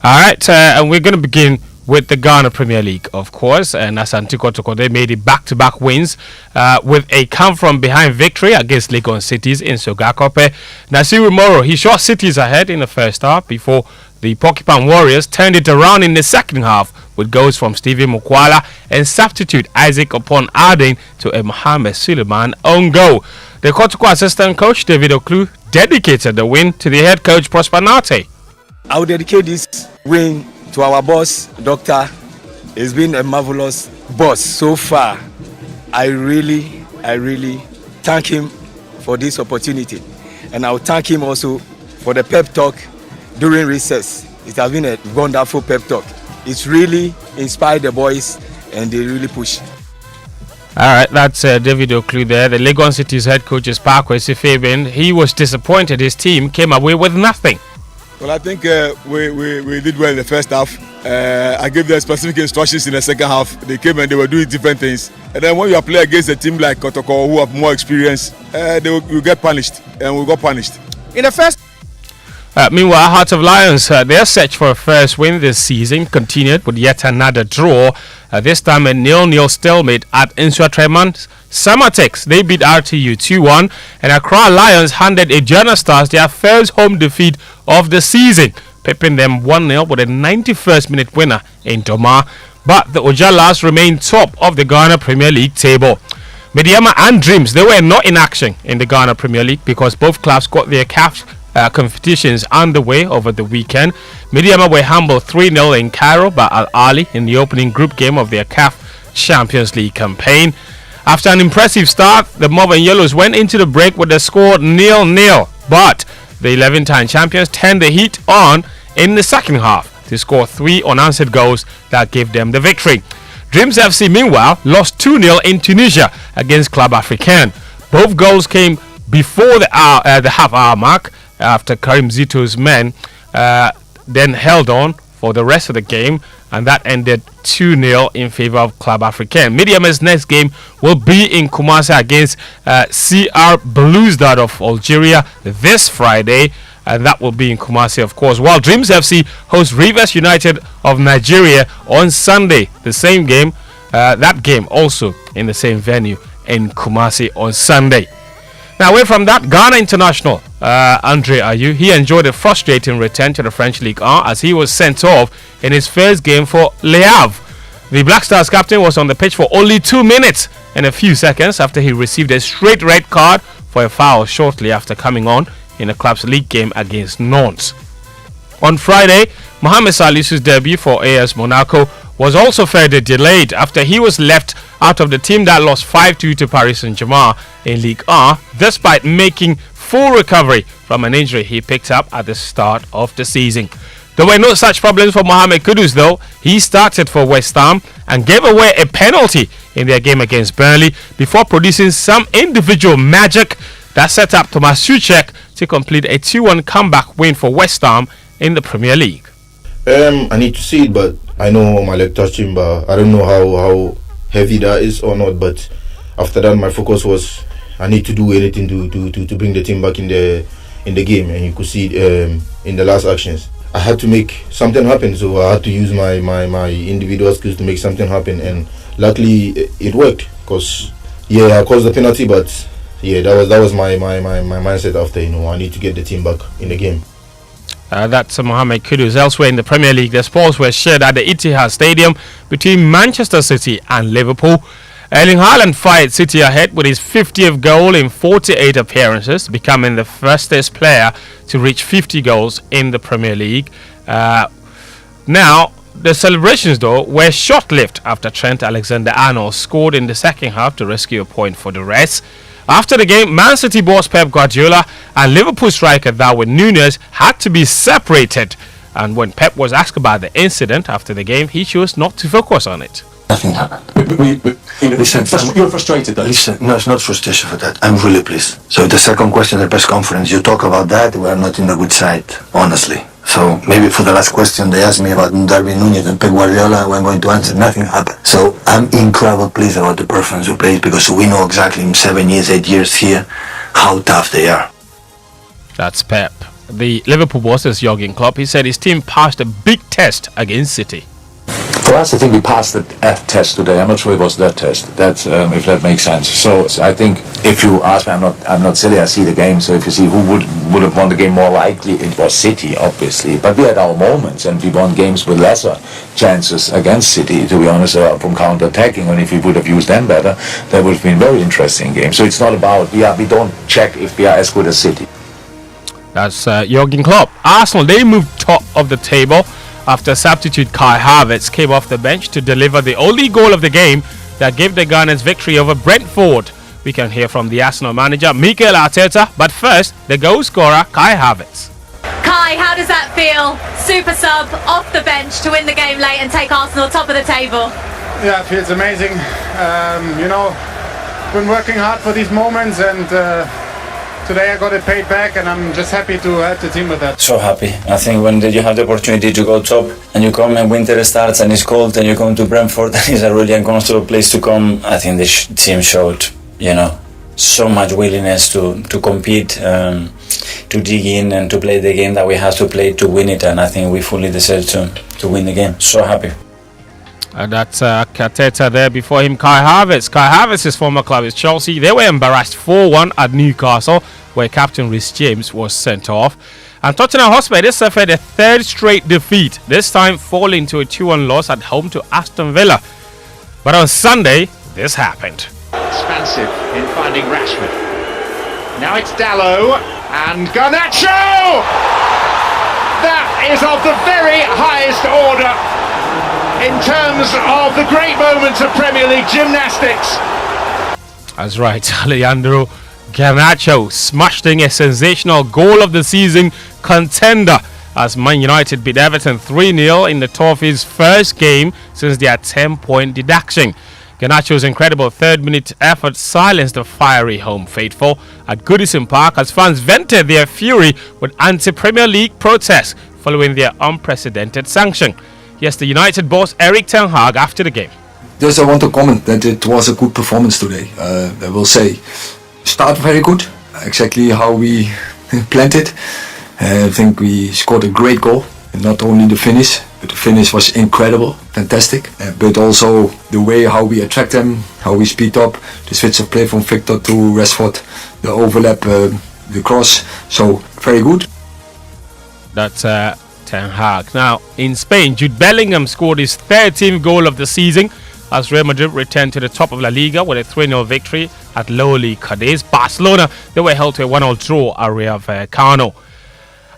All right, and we're going to begin with the Ghana Premier League, of course, and Asante Kotoko, they made it back-to-back wins with a come-from-behind victory against Legon Cities in Sogakope. Nasiru Moro, he shot Cities ahead in the first half before the Porcupine Warriors turned it around in the second half with goals from Stephen Mukwala and substitute Isaac upon adding to a Mohamed Suleiman own goal. The Kotoko assistant coach, David Oklu, dedicated the win to the head coach, Prosper Nate. I will dedicate this win to our boss, Doctor. It's been a marvelous boss so far. I really thank him for this opportunity. And I will thank him also for the pep talk during recess. It has been a wonderful pep talk. It's really inspired the boys and they really push. All right, that's David Oklu there. The Legon City's head coach is Parkway Sifebin. He was disappointed his team came away with nothing. Well, I think we did well in the first half. I gave them specific instructions in the second half. They came and they were doing different things. And then when you play against a team like Kotoko who have more experience, you get punished, and we got punished. In the first. Meanwhile, Hearts of Lions, their search for a first win this season continued with yet another draw. This time a 0-0 stalemate at Insua Tremont. Samatex, they beat RTU 2-1, and Accra Lions handed Ejana Stars their first home defeat of the season, pipping them 1-0 with a 91st minute winner in Doma. But the Ojalas remain top of the Ghana Premier League table. Mediama and Dreams, they were not in action in the Ghana Premier League because both clubs got their CAF competitions underway over the weekend. Mediama were humbled 3-0 in Cairo by Al Ali in the opening group game of their CAF Champions League campaign. After an impressive start, the Mauve and Yellows went into the break with a score 0-0, but the 11-time champions turned the heat on in the second half to score 3 unanswered goals that gave them the victory. Dreams FC, meanwhile, lost 2-0 in Tunisia against Club Africain. Both goals came before the half-hour mark after Karim Zito's men then held on for the rest of the game, and that ended 2-0 in favor of Club Africain. Media's next game will be in Kumasi against CR Belouizdad of Algeria this Friday, and that will be in Kumasi, of course, while Dreams FC hosts Rivers United of Nigeria on Sunday. The same game, that game also in the same venue in Kumasi on Sunday. Now, away from that, Ghana international Andre Ayew, he enjoyed a frustrating return to the French League 1 as he was sent off in his first game for Le Havre. The Black Stars captain was on the pitch for only 2 minutes and a few seconds after he received a straight red card for a foul shortly after coming on in the club's league game against Nantes. On Friday, Mohamed Salisu's debut for AS Monaco was also further delayed after he was left out of the team that lost 5-2 to Paris Saint-Germain in Ligue 1, despite making full recovery from an injury he picked up at the start of the season. There were no such problems for Mohamed Kudus though. He started for West Ham and gave away a penalty in their game against Burnley before producing some individual magic that set up Tomas Soucek to complete a 2-1 comeback win for West Ham in the Premier League. I need to see it, but I know my leg touched him, but I don't know how heavy that is or not. But after that, my focus was I need to do anything to bring the team back in the game, and you could see it, in the last actions. I had to make something happen, so I had to use my individual skills to make something happen, and luckily it worked. Because I caused the penalty, but that was my mindset after. I need to get the team back in the game. That's Mohamed Kudus. Elsewhere in the Premier League, the spoils were shared at the Etihad Stadium between Manchester City and Liverpool. Erling Haaland fired City ahead with his 50th goal in 48 appearances, becoming the fastest player to reach 50 goals in the Premier League. Now, the celebrations, though, were short-lived after Trent Alexander-Arnold scored in the second half to rescue a point for the Reds. After the game, Man City boss Pep Guardiola and Liverpool striker Darwin Núñez had to be separated. And when Pep was asked about the incident after the game, he chose not to focus on it. Nothing happened. Listen, you're frustrated though. Listen, no, it's not frustration for that. I'm really pleased. So the second question at the press conference, you talk about that, we are not in the good side, honestly. So maybe for the last question they asked me about Darwin Núñez and Pep Guardiola, I'm going to answer nothing happened. So I'm incredibly pleased about the performance we played because we know exactly in 7 years, 8 years here how tough they are. That's Pep. The Liverpool boss is Jurgen Klopp. He said his team passed a big test against City. For us, I think we passed the F test today. I'm not sure it was that test. That if that makes sense. So I think if you ask me, I'm not silly. I see the game. So if you see who would have won the game more likely, it was City, obviously. But we had our moments, and we won games with lesser chances against City. To be honest, from counter-attacking, and if we would have used them better, that would have been very interesting game. So it's not about we don't check if we are as good as City. That's Jurgen Klopp. Arsenal, they moved top of the table after substitute Kai Havertz came off the bench to deliver the only goal of the game that gave the Gunners victory over Brentford. We can hear from the Arsenal manager Mikel Arteta, but first, the goal scorer Kai Havertz. Kai, how does that feel? Super sub off the bench to win the game late and take Arsenal top of the table. Yeah, it feels amazing. Been working hard for these moments, and today I got it paid back, and I'm just happy to help the team with that. So happy. I think when you have the opportunity to go top and you come and winter starts and it's cold and you come to Brentford and it's a really uncomfortable place to come, I think the team showed, so much willingness to compete, to dig in and to play the game that we have to play to win it, and I think we fully deserve to win the game. So happy. And that's Arteta there. Before him, Kai Havertz. Kai Havertz's former club is Chelsea. They were embarrassed 4-1 at Newcastle, where captain Reece James was sent off. And Tottenham Hotspur, they suffered a third straight defeat, this time falling to a 2-1 loss at home to Aston Villa. But on Sunday, this happened. Expansive in finding Rashford. Now it's Dalot and Garnacho! That is of the very highest order in terms of the great moments of Premier League gymnastics. That's right, Alejandro Garnacho smashed in a sensational goal of the season contender as Man United beat Everton 3-0 in the Toffees' first game since their 10-point deduction. Garnacho's incredible third-minute effort silenced the fiery home faithful at Goodison Park as fans vented their fury with anti-Premier League protests following their unprecedented sanction. Here's the United boss Erik ten Hag after the game. Just I want to comment that it was a good performance today. I will say, start very good, exactly how we planned it. I think we scored a great goal, and not only the finish, but the finish was incredible, fantastic. But also the way how we attract them, how we speed up, the switch of play from Victor to Rashford, the overlap, the cross. So very good. That's Ten Hag. Now in Spain, Jude Bellingham scored his 13th goal of the season as Real Madrid returned to the top of La Liga with a 3-0 victory at lowly Cadiz. Barcelona, they were held to a 1-0 draw at Rayo Vallecano.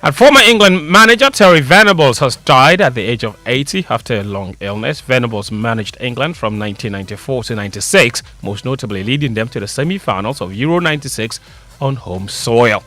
And former England manager Terry Venables has died at the age of 80 after a long illness. Venables managed England from 1994 to 96, most notably leading them to the semi-finals of Euro 96 on home soil.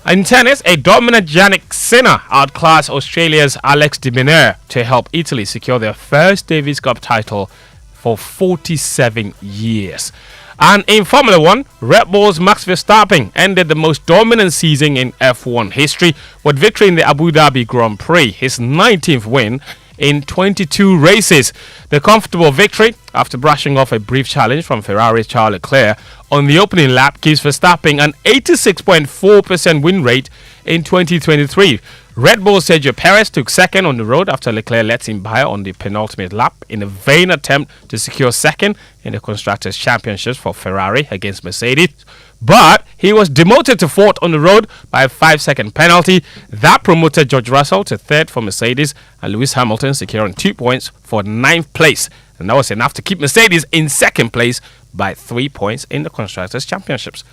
In tennis, a dominant Jannik Sinner outclassed Australia's Alex de Minaur to help Italy secure their first Davis Cup title for 47 years. And in Formula 1, Red Bull's Max Verstappen ended the most dominant season in F1 history with victory in the Abu Dhabi Grand Prix, his 19th win in 22 races. The comfortable victory, after brushing off a brief challenge from Ferrari's Charles Leclerc on the opening lap, gives Verstappen an 86.4% win rate in 2023. Red Bull Sergio Perez took second on the road after Leclerc let him by on the penultimate lap in a vain attempt to secure second in the Constructors' Championships for Ferrari against Mercedes. But he was demoted to fourth on the road by a 5-second penalty. That promoted George Russell to third for Mercedes and Lewis Hamilton securing 2 points for 9th place. And that was enough to keep Mercedes in second place by 3 points in the Constructors' Championships.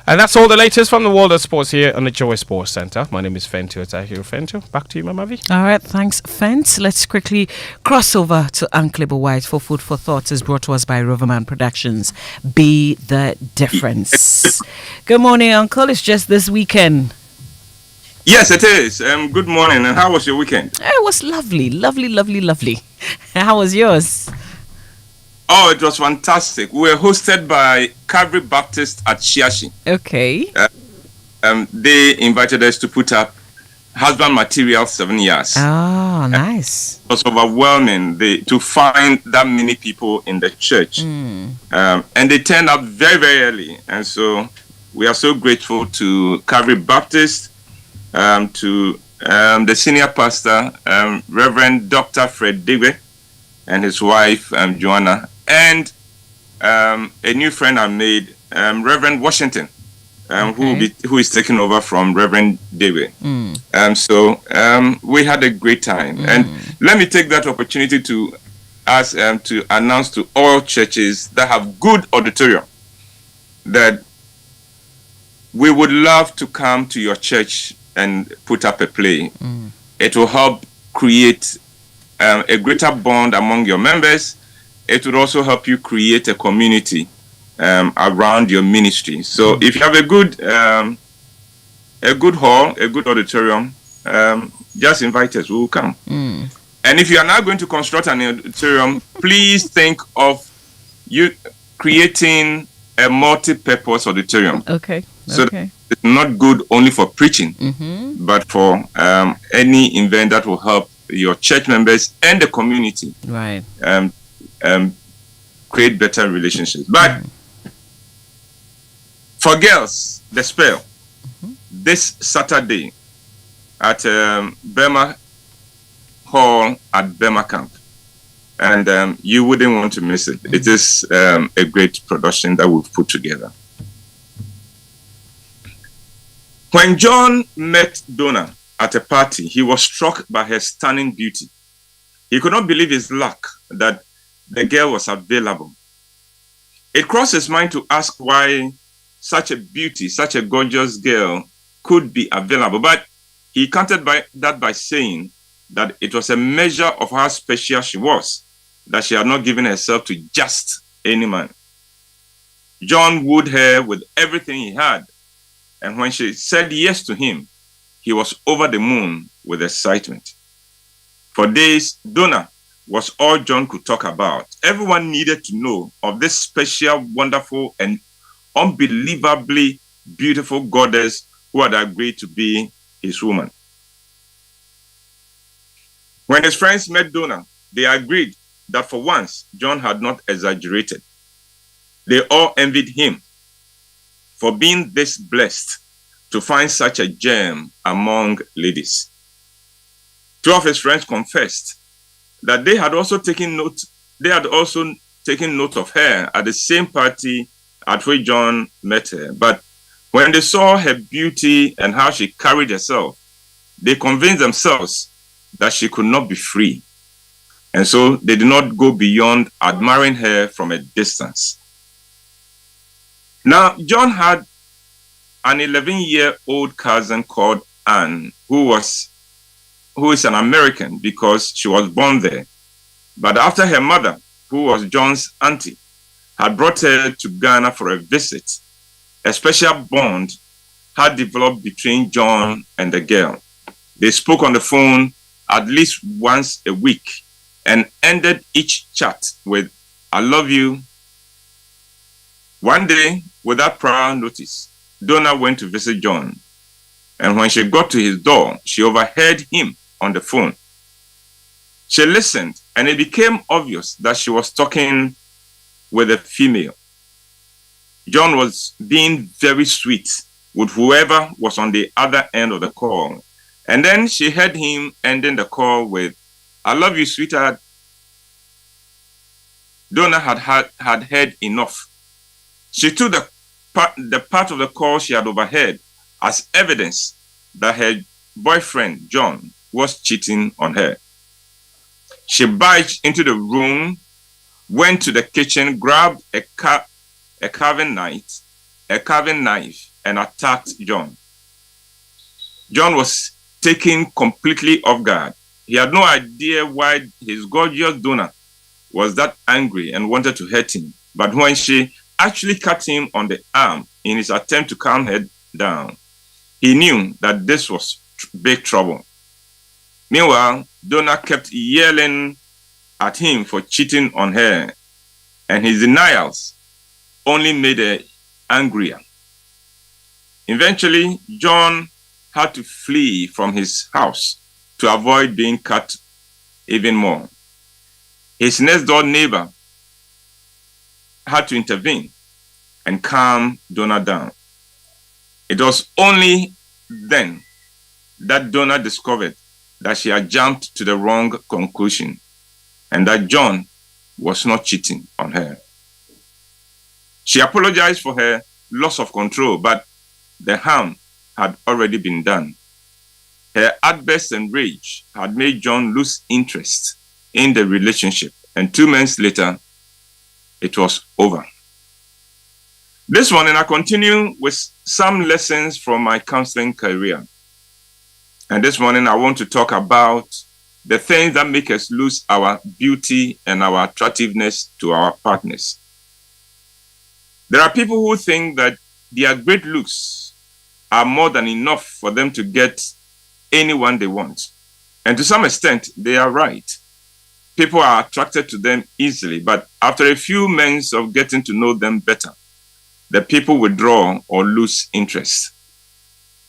And that's all the latest from the world of sports here on the Joy Sports Centre. My name is Fentu Otahiru Fentu. Back to you, Mamavi. All right, thanks, Fence. Let's quickly cross over to Uncle White for Food for Thought is brought to us by Riverman Productions. Be the difference. Good morning, Uncle. It's just this weekend. Yes, it is. Good morning. And how was your weekend? It was lovely, lovely, lovely, lovely. How was yours? Oh, it was fantastic. We were hosted by Calvary Baptist at Shiashi. Okay. They invited us to put up husband material 7 years. Oh, nice. It was overwhelming to find that many people in the church. And they turned up very, very early. And so we are so grateful to Calvary Baptist, to the senior pastor, Reverend Dr. Fred Digwe, and his wife, Joanna, and a new friend I made, Reverend Washington, who is taking over from Reverend Digwe. So we had a great time. And let me take that opportunity to ask to announce to all churches that have good auditorium that we would love to come to your church and put up a play. It will help create a greater bond among your members. It would also help you create a community around your ministry. So if you have a good hall, a good auditorium, just invite us. We will come. And if you are now going to construct an auditorium, please think of you creating a multi-purpose auditorium. Okay. So it's not good only for preaching, but for any event that will help your church members and the community. Right. Create better relationships. But for girls, the spell this Saturday at Burma Hall at Burma Camp. And you wouldn't want to miss it. It is a great production that we've put together. When John met Donna at a party, he was struck by her stunning beauty. He could not believe his luck that the girl was available. It crossed his mind to ask why such a beauty, such a gorgeous girl could be available. But he countered by saying that it was a measure of how special she was, that she had not given herself to just any man. John wooed her with everything he had. And when she said yes to him, he was over the moon with excitement. For days, Donna was all John could talk about. Everyone needed to know of this special, wonderful, and unbelievably beautiful goddess who had agreed to be his woman. When his friends met Donah, they agreed that for once, John had not exaggerated. They all envied him for being this blessed to find such a gem among ladies. Two of his friends confessed that they had also taken note of her at the same party at which John met her. But when they saw her beauty and how she carried herself, they convinced themselves that she could not be free. And so they did not go beyond admiring her from a distance. Now, John had an 11-year-old cousin called Anne, who is an American because she was born there. But after her mother, who was John's auntie, had brought her to Ghana for a visit, a special bond had developed between John and the girl. They spoke on the phone at least once a week and ended each chat with, "I love you." One day, without prior notice, Donna went to visit John. And when she got to his door, she overheard him on the phone. She listened, and it became obvious that she was talking with a female. John was being very sweet with whoever was on the other end of the call. And then she heard him ending the call with, "I love you, sweetheart." Donna had heard enough. She took the part of the call she had overheard as evidence that her boyfriend, John, was cheating on her. She barged into the room, went to the kitchen, grabbed a carving knife, and attacked John. John was taken completely off guard. He had no idea why his gorgeous Donna was that angry and wanted to hurt him. But when she actually cut him on the arm in his attempt to calm her down, he knew that this was big trouble. Meanwhile, Donna kept yelling at him for cheating on her, and his denials only made her angrier. Eventually, John had to flee from his house to avoid being cut even more. His next door neighbor had to intervene and calm Donna down. It was only then that Donna discovered that she had jumped to the wrong conclusion and that John was not cheating on her. She apologized for her loss of control, but the harm had already been done. Her outburst and rage had made John lose interest in the relationship, and 2 months later, it was over. This morning, I continue with some lessons from my counseling career. And this morning, I want to talk about the things that make us lose our beauty and our attractiveness to our partners. There are people who think that their great looks are more than enough for them to get anyone they want. And to some extent, they are right. People are attracted to them easily, but after a few months of getting to know them better, the people withdraw or lose interest.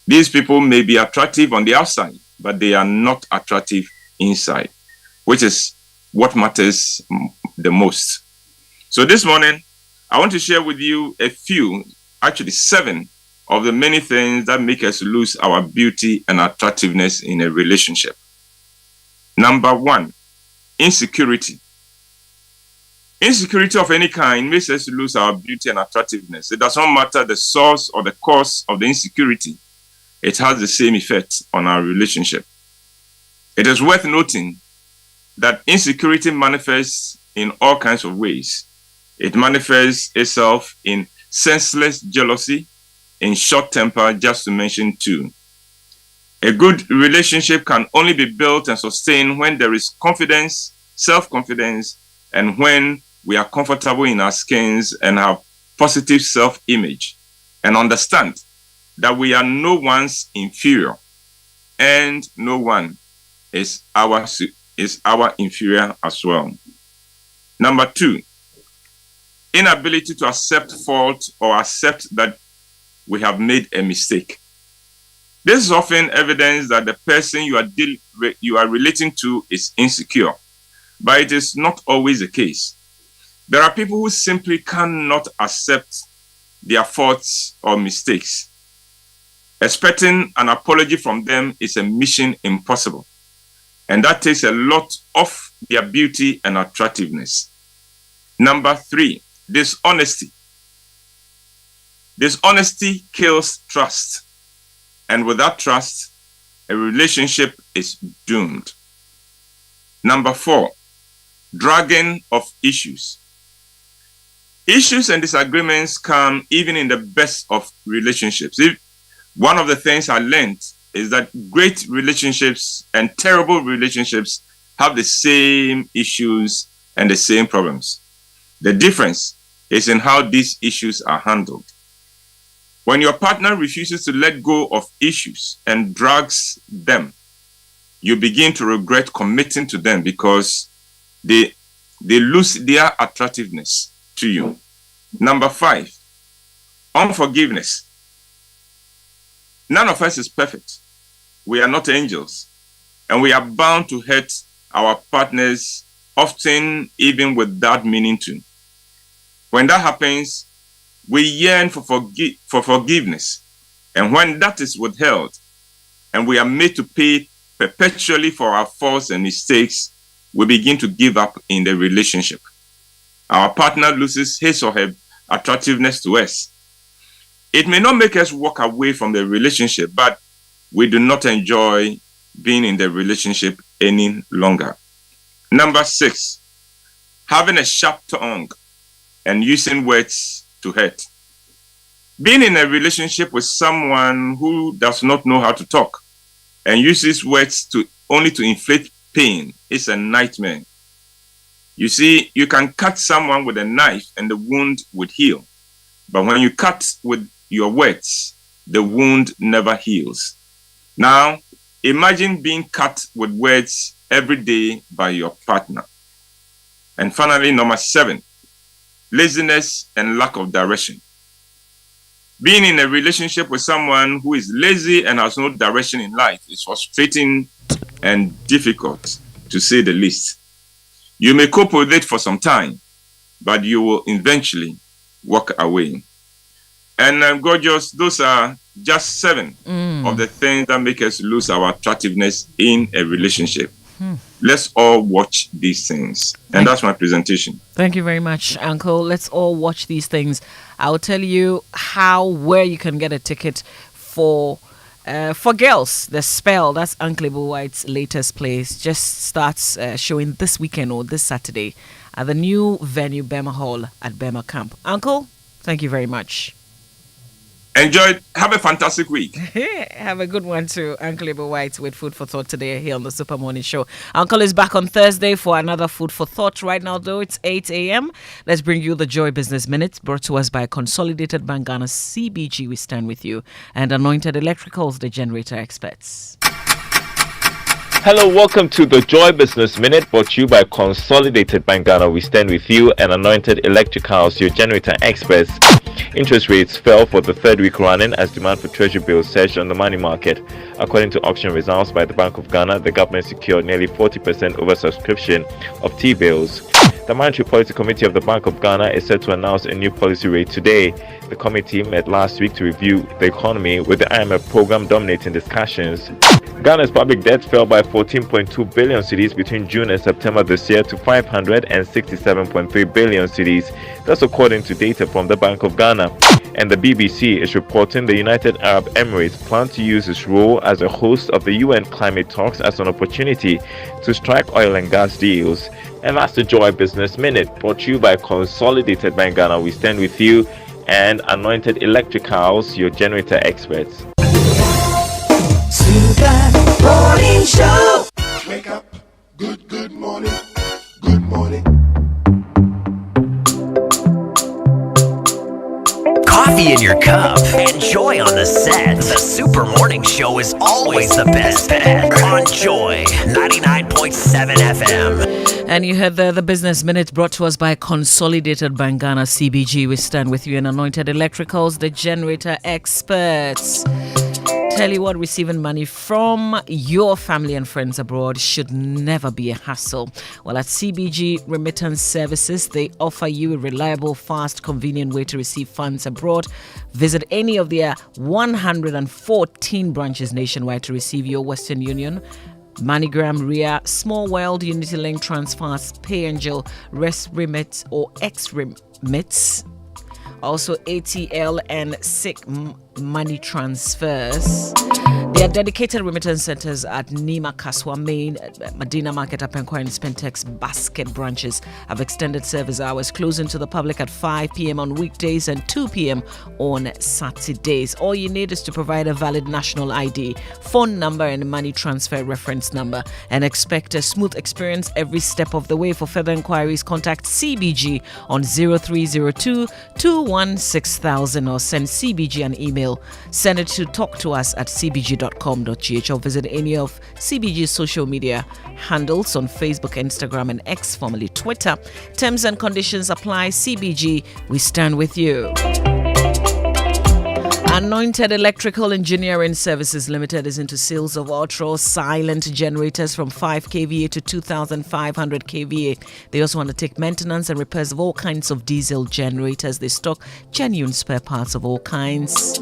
These people may be attractive on the outside, but they are not attractive inside, which is what matters the most. So this morning, I want to share with you a few, actually 7, of the many things that make us lose our beauty and attractiveness in a relationship. Number 1, insecurity. Insecurity of any kind makes us lose our beauty and attractiveness. It does not matter the source or the cause of the insecurity. It has the same effect on our relationship. It is worth noting that insecurity manifests in all kinds of ways. It manifests itself in senseless jealousy, in short temper, just to mention 2. A good relationship can only be built and sustained when there is confidence, self-confidence, and when we are comfortable in our skins and have positive self-image and understand that we are no one's inferior and no one is our inferior as well. Number 2, inability to accept fault or accept that we have made a mistake. This is often evidence that the person you are relating to is insecure, but it is not always the case. There are people who simply cannot accept their faults or mistakes. Expecting an apology from them is a mission impossible, and that takes a lot of their beauty and attractiveness. Number 3, dishonesty. Dishonesty kills trust, and without trust, a relationship is doomed. Number 4, dragging of issues. Issues and disagreements come even in the best of relationships. One of the things I learned is that great relationships and terrible relationships have the same issues and the same problems. The difference is in how these issues are handled. When your partner refuses to let go of issues and drags them, you begin to regret committing to them because they lose their attractiveness to you. Number 5, unforgiveness. None of us is perfect. We are not angels, and we are bound to hurt our partners, often even without meaning to. When that happens, we yearn for forgiveness, and when that is withheld, and we are made to pay perpetually for our faults and mistakes, we begin to give up in the relationship. Our partner loses his or her attractiveness to us. It may not make us walk away from the relationship, but we do not enjoy being in the relationship any longer. Number 6, having a sharp tongue and using words to hurt. Being in a relationship with someone who does not know how to talk and uses words only to inflict pain is a nightmare. You see, you can cut someone with a knife and the wound would heal. But when you cut with your words, the wound never heals. Now, imagine being cut with words every day by your partner. And finally, number 7, laziness and lack of direction. Being in a relationship with someone who is lazy and has no direction in life is frustrating and difficult, to say the least. You may cope with it for some time, but you will eventually walk away. And gorgeous, those are just 7 of the things that make us lose our attractiveness in a relationship. Let's all watch these things. And that's my presentation. Thank you very much, Uncle. Let's all watch these things. I'll tell you where you can get a ticket for girls. The Spell, that's Uncle White's latest plays, just starts showing this weekend or this Saturday at the new venue, Bema Hall at Bema Camp. Uncle, thank you very much. Enjoy. Have a fantastic week. Have a good one too. Uncle White with Food for Thought today here on the Super Morning Show. Uncle is back on Thursday for another Food for Thought. Right now, though, it's 8 a.m. Let's bring you the Joy Business Minute, brought to us by Consolidated Bank Ghana CBG. We stand with you. And Anointed Electricals, the generator experts. Hello, welcome to the Joy Business Minute, brought to you by Consolidated Bank Ghana. We stand with you, and Anointed Electricals, your generator experts. Interest rates fell for the third week running as demand for treasury bills surged on the money market. According to auction results by the Bank of Ghana, the government secured nearly 40% oversubscription of T-bills. The Monetary Policy Committee of the Bank of Ghana is set to announce a new policy rate today. The committee met last week to review the economy, with the IMF program dominating discussions. Ghana's public debt fell by 14.2 billion cedis between June and September this year to 567.3 billion cedis. That's according to data from the Bank of Ghana. And the BBC is reporting the United Arab Emirates plan to use its role as a host of the UN climate talks as an opportunity to strike oil and gas deals. And that's the Joy Business Minute, brought to you by Consolidated Bank Ghana. We stand with you, and Anointed Electricals, your generator experts. Super Morning Show. Wake up. Good morning. Good morning. Coffee in your cup and Joy on the set. The Super Morning Show is always the best bet on Joy 99.7 FM. And you heard the Business Minute, brought to us by Consolidated Bank Ghana CBG. We stand with you, and Anointed Electricals, the generator experts. Tell you what, receiving money from your family and friends abroad should never be a hassle. Well, at CBG Remittance Services, they offer you a reliable, fast, convenient way to receive funds abroad. Visit any of their 114 branches nationwide to receive your Western Union, MoneyGram, RIA, Small World, UnityLink, Transfast, PayAngel, Remit or X-Remits. Also ATL and SIC money transfers. There are dedicated remittance centers at Nima Kaswa Main, Medina Market, Apenkwa, and Spentex Basket branches have extended service hours, closing to the public at 5 p.m. on weekdays and 2 p.m. on Saturdays. All you need is to provide a valid national ID, phone number, and money transfer reference number, and expect a smooth experience every step of the way. For further inquiries, contact CBG on 0302 216,000 or send CBG an email. Send it to talktous@cbg.com.gh or visit any of CBG's social media handles on Facebook, Instagram, and X, formerly Twitter. Terms and conditions apply. CBG, we stand with you. Anointed Electrical Engineering Services Limited is into sales of ultra silent generators from 5 kVA to 2,500 kVA. They also undertake maintenance and repairs of all kinds of diesel generators. They stock genuine spare parts of all kinds.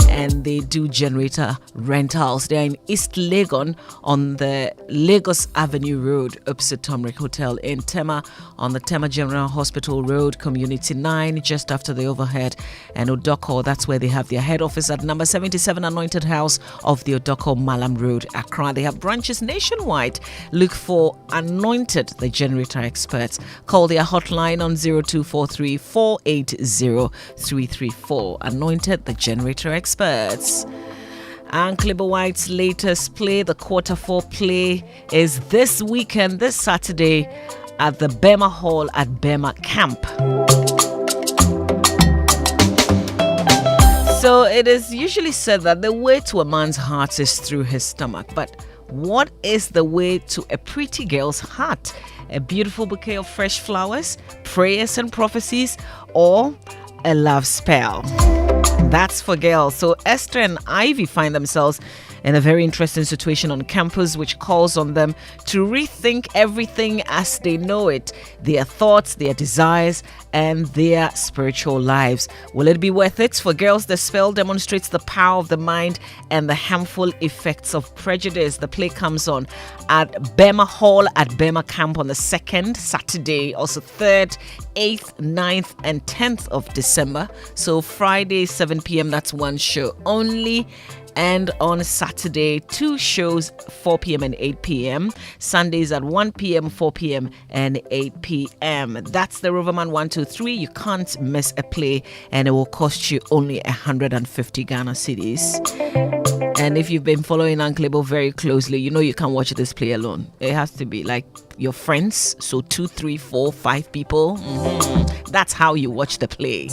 And they do generator rentals. They are in East Legon on the Lagos Avenue Road, opposite Tomrick Hotel, in Tema, on the Tema General Hospital Road, Community 9, just after the overhead, and Odoko. That's where they have their head office at number 77 Anointed House of the Odoko Malam Road, Accra. They have branches nationwide. Look for Anointed, the generator experts. Call their hotline on 0243 480 334. Anointed, the generator experts. And Clipper White's latest play, the quarter four play, is this weekend, this Saturday, at the Bema Hall at Bema Camp. So it is usually said that the way to a man's heart is through his stomach. But what is the way to a pretty girl's heart? A beautiful bouquet of fresh flowers, prayers and prophecies, or a love spell? That's for girls. So Esther and Ivy find themselves in a very interesting situation on campus, which calls on them to rethink everything as they know it, their thoughts, their desires, and their spiritual lives. Will it be worth it? For girls, the spell demonstrates the power of the mind and the harmful effects of prejudice. The play comes on at Bema Hall at Bema Camp on the 2nd Saturday, also 3rd, 8th, 9th, and 10th of December. So Friday, 7 p.m., that's one show only. And on Saturday, 2 shows, 4 p.m. and 8 p.m. Sundays at 1 p.m., 4 p.m. and 8 p.m. That's the Roverman 123. You can't miss a play, and it will cost you only 150 Ghana cedis. And if you've been following Uncle Ebo very closely, you know you can't watch this play alone. It has to be like your friends. So 2, 3, 4, 5 people. That's how you watch the play.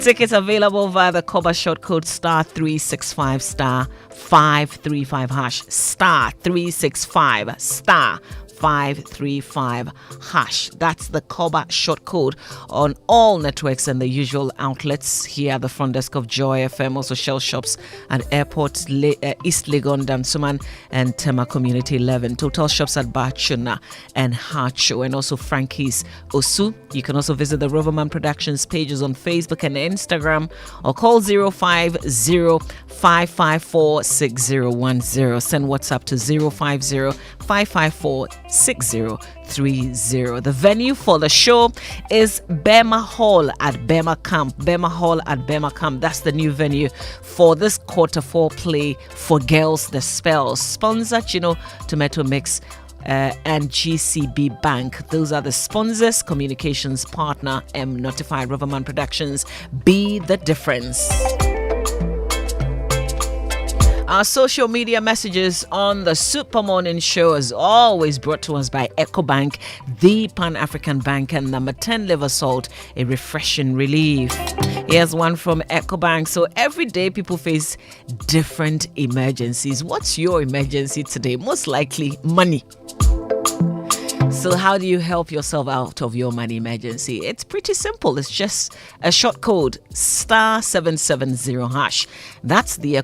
Tickets available via the Koba short code *365 *535 hash *365 *535 hash. That's the Koba short code on all networks and the usual outlets. Here at the front desk of Joy FM, also Shell shops at airports, East Legon, Dansuman, and Tema Community 11. Total shops at Bachuna and Hacho, and also Frankie's Osu. You can also visit the Roverman Productions pages on Facebook and Instagram, or call 050-554-6010. Send WhatsApp to 050-554-6030. The venue for the show is Bema Hall at Bema Camp. Bema Hall at Bema Camp. That's the new venue for this quarter four play for Girls the Spell. Sponsored, Tomato Mix and GCB Bank. Those are the sponsors. Communications partner M Notified Roverman Productions. Be the difference. Our social media messages on the Super Morning Show is always brought to us by EcoBank, the Pan-African Bank, and number 10 liver salt, a refreshing relief. Here's one from EcoBank. So every day people face different emergencies. What's your emergency today? Most likely money. So how do you help yourself out of your money emergency? It's pretty simple. It's just a short code, *770 hash. That's the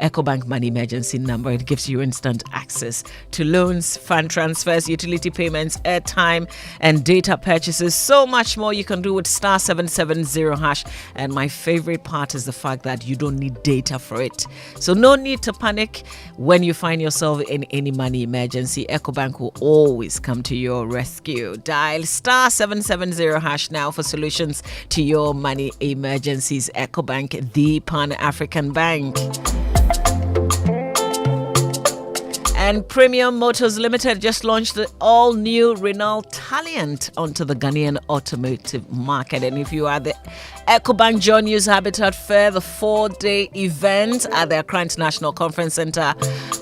EcoBank Money Emergency Number. It gives you instant access to loans, fund transfers, utility payments, airtime, and data purchases. So much more you can do with star 770 hash. And my favorite part is the fact that you don't need data for it. So no need to panic when you find yourself in any money emergency. EcoBank will always come to your rescue. Dial star 770 hash now for solutions to your money emergencies. EcoBank, the Pan-African Bank. And Premium Motors Limited just launched the all-new Renault Taliant onto the Ghanaian automotive market. And if you are the EcoBank John News Habitat Fair, the 4-day event at the Accra International Conference Center,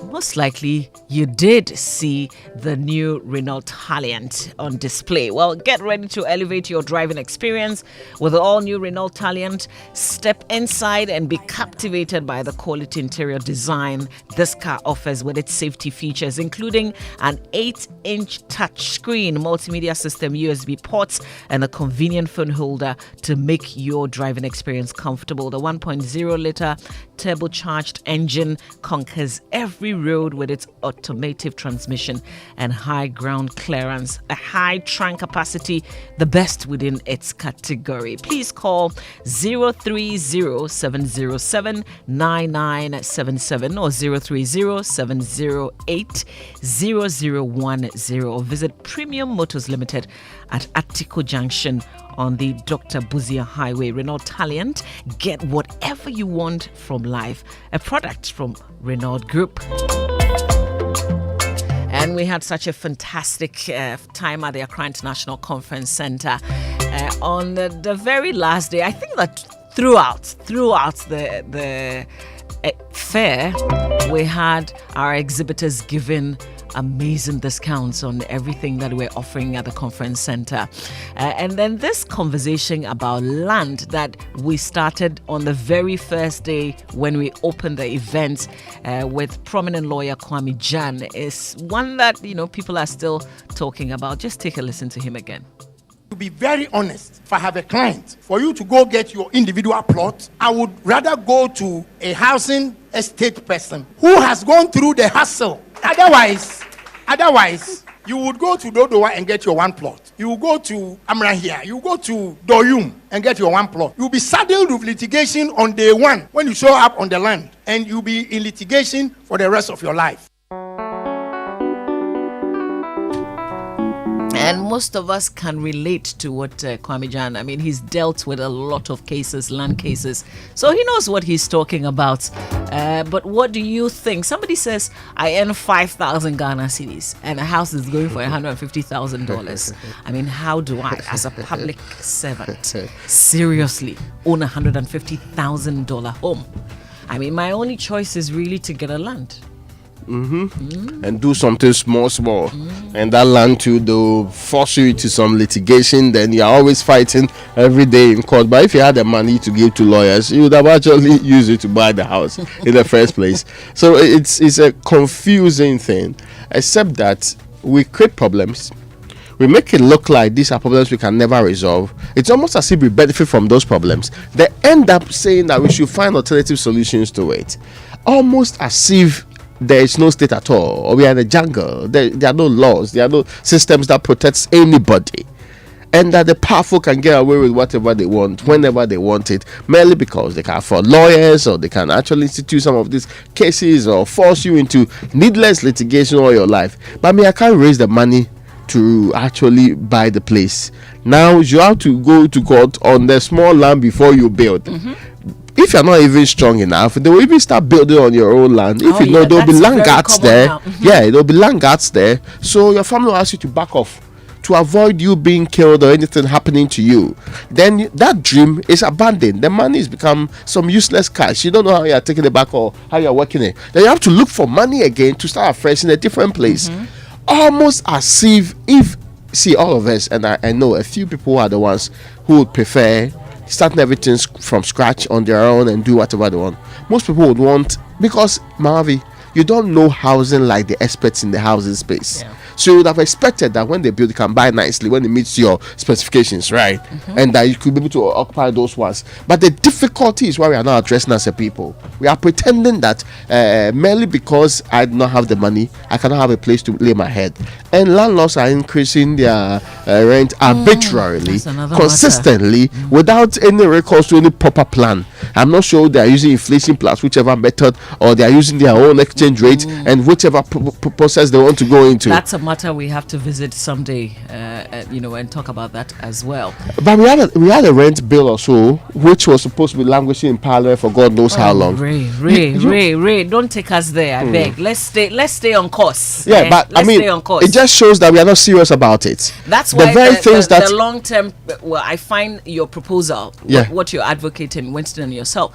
most likely you did see the new Renault Taliant on display. Well, get ready to elevate your driving experience with the all-new Renault Taliant. Step inside and be captivated by the quality interior design this car offers with its safety features, including an 8-inch touchscreen, multimedia system, USB ports, and a convenient phone holder to make your driving experience comfortable. The 1.0-liter turbocharged engine conquers every road with its automatic transmission and high ground clearance, a high trunk capacity, the best within its category. Please call 030-707-9977 or 030-708-0010 or visit Premium Motors Limited at Atiko Junction on the Dr. Buzia Highway. Renault Taliant, get whatever you want from life. A product from Renault Group. And we had such a fantastic time at the Accra International Conference Center on the very last day. I think that throughout the fair, we had our exhibitors giving amazing discounts on everything that we're offering at the conference center. And then this conversation about land that we started on the very first day when we opened the event with prominent lawyer Kwame Gyan is one that, people are still talking about. Just take a listen to him again. To be very honest, if I have a client, for you to go get your individual plot, I would rather go to a housing estate person who has gone through the hassle. Otherwise, you would go to Dodowa and get your one plot. You will go to Amrahia. You will go to Doyum and get your one plot. You'll be saddled with litigation on day one when you show up on the land, and you'll be in litigation for the rest of your life. And most of us can relate to what Kwame Gyan, he's dealt with a lot of cases, land cases. So he knows what he's talking about. But what do you think? Somebody says, I earn 5,000 Ghana cedis and a house is going for $150,000. How do I, as a public servant, seriously own $150,000 home? My only choice is really to get a land. And do something small, and that land too, they'll force you to some litigation. Then you're always fighting every day in court. But if you had the money to give to lawyers, you would have actually used it to buy the house in the first place. So it's a confusing thing, except that we create problems. We make it look like these are problems we can never resolve. It's almost as if we benefit from those problems. They end up saying that we should find alternative solutions to it, almost as if there is no state at all, or we are in the jungle. There are no laws, there are no systems that protects anybody, and that the powerful can get away with whatever they want whenever they want it, merely because they can afford lawyers, or they can actually institute some of these cases or force you into needless litigation all your life. But I can't raise the money to actually buy the place. Now you have to go to court on the small land before you build. If you're not even strong enough, they will even start building on your own land. If there'll be land guards there. There'll be land guards there. So your family will ask you to back off to avoid you being killed or anything happening to you. Then that dream is abandoned. The money has become some useless cash. You don't know how you're taking it back or how you're working it. Then you have to look for money again to start afresh in a different place. Almost as if all of us, and I know a few people are the ones who would prefer starting everything from scratch on their own and do whatever they want. Most people would want, because Marvi, you don't know housing like the experts in the housing space. So you would have expected that when they build, it can buy nicely when it meets your specifications, right? And that you could be able to occupy those ones. But the difficulty is why we are not addressing as a people. We are pretending that merely because I do not have the money, I cannot have a place to lay my head. And landlords are increasing their rent arbitrarily, consistently, without any recourse to any proper plan. I'm not sure they are using inflation plus whichever method, or they are using their own exchange rate and whichever process they want to go into. That's a matter we have to visit someday, and talk about that as well. But we had a rent bill or so, which was supposed to be languishing in Parliament for God knows how long. Ray, don't take us there, I beg. Let's stay on course. Yeah, but let's stay on course. It just shows that we are not serious about it. That's why the long term. Well, I find your proposal, what you're advocating, Winston and yourself,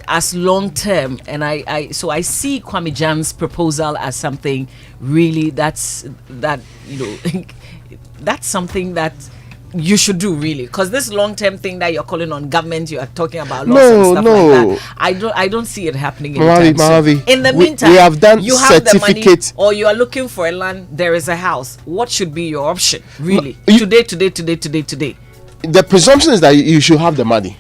as long term, and I see Kwame Gyan's proposal as something really that's something that you should do, really, because this long-term thing that you're calling on government, you are talking about laws and stuff like that. I don't see it happening anytime soon. In the meantime, we have done you have the money, or you are looking for a land. There is a house. What should be your option, really? Today. The presumption is that you should have the money.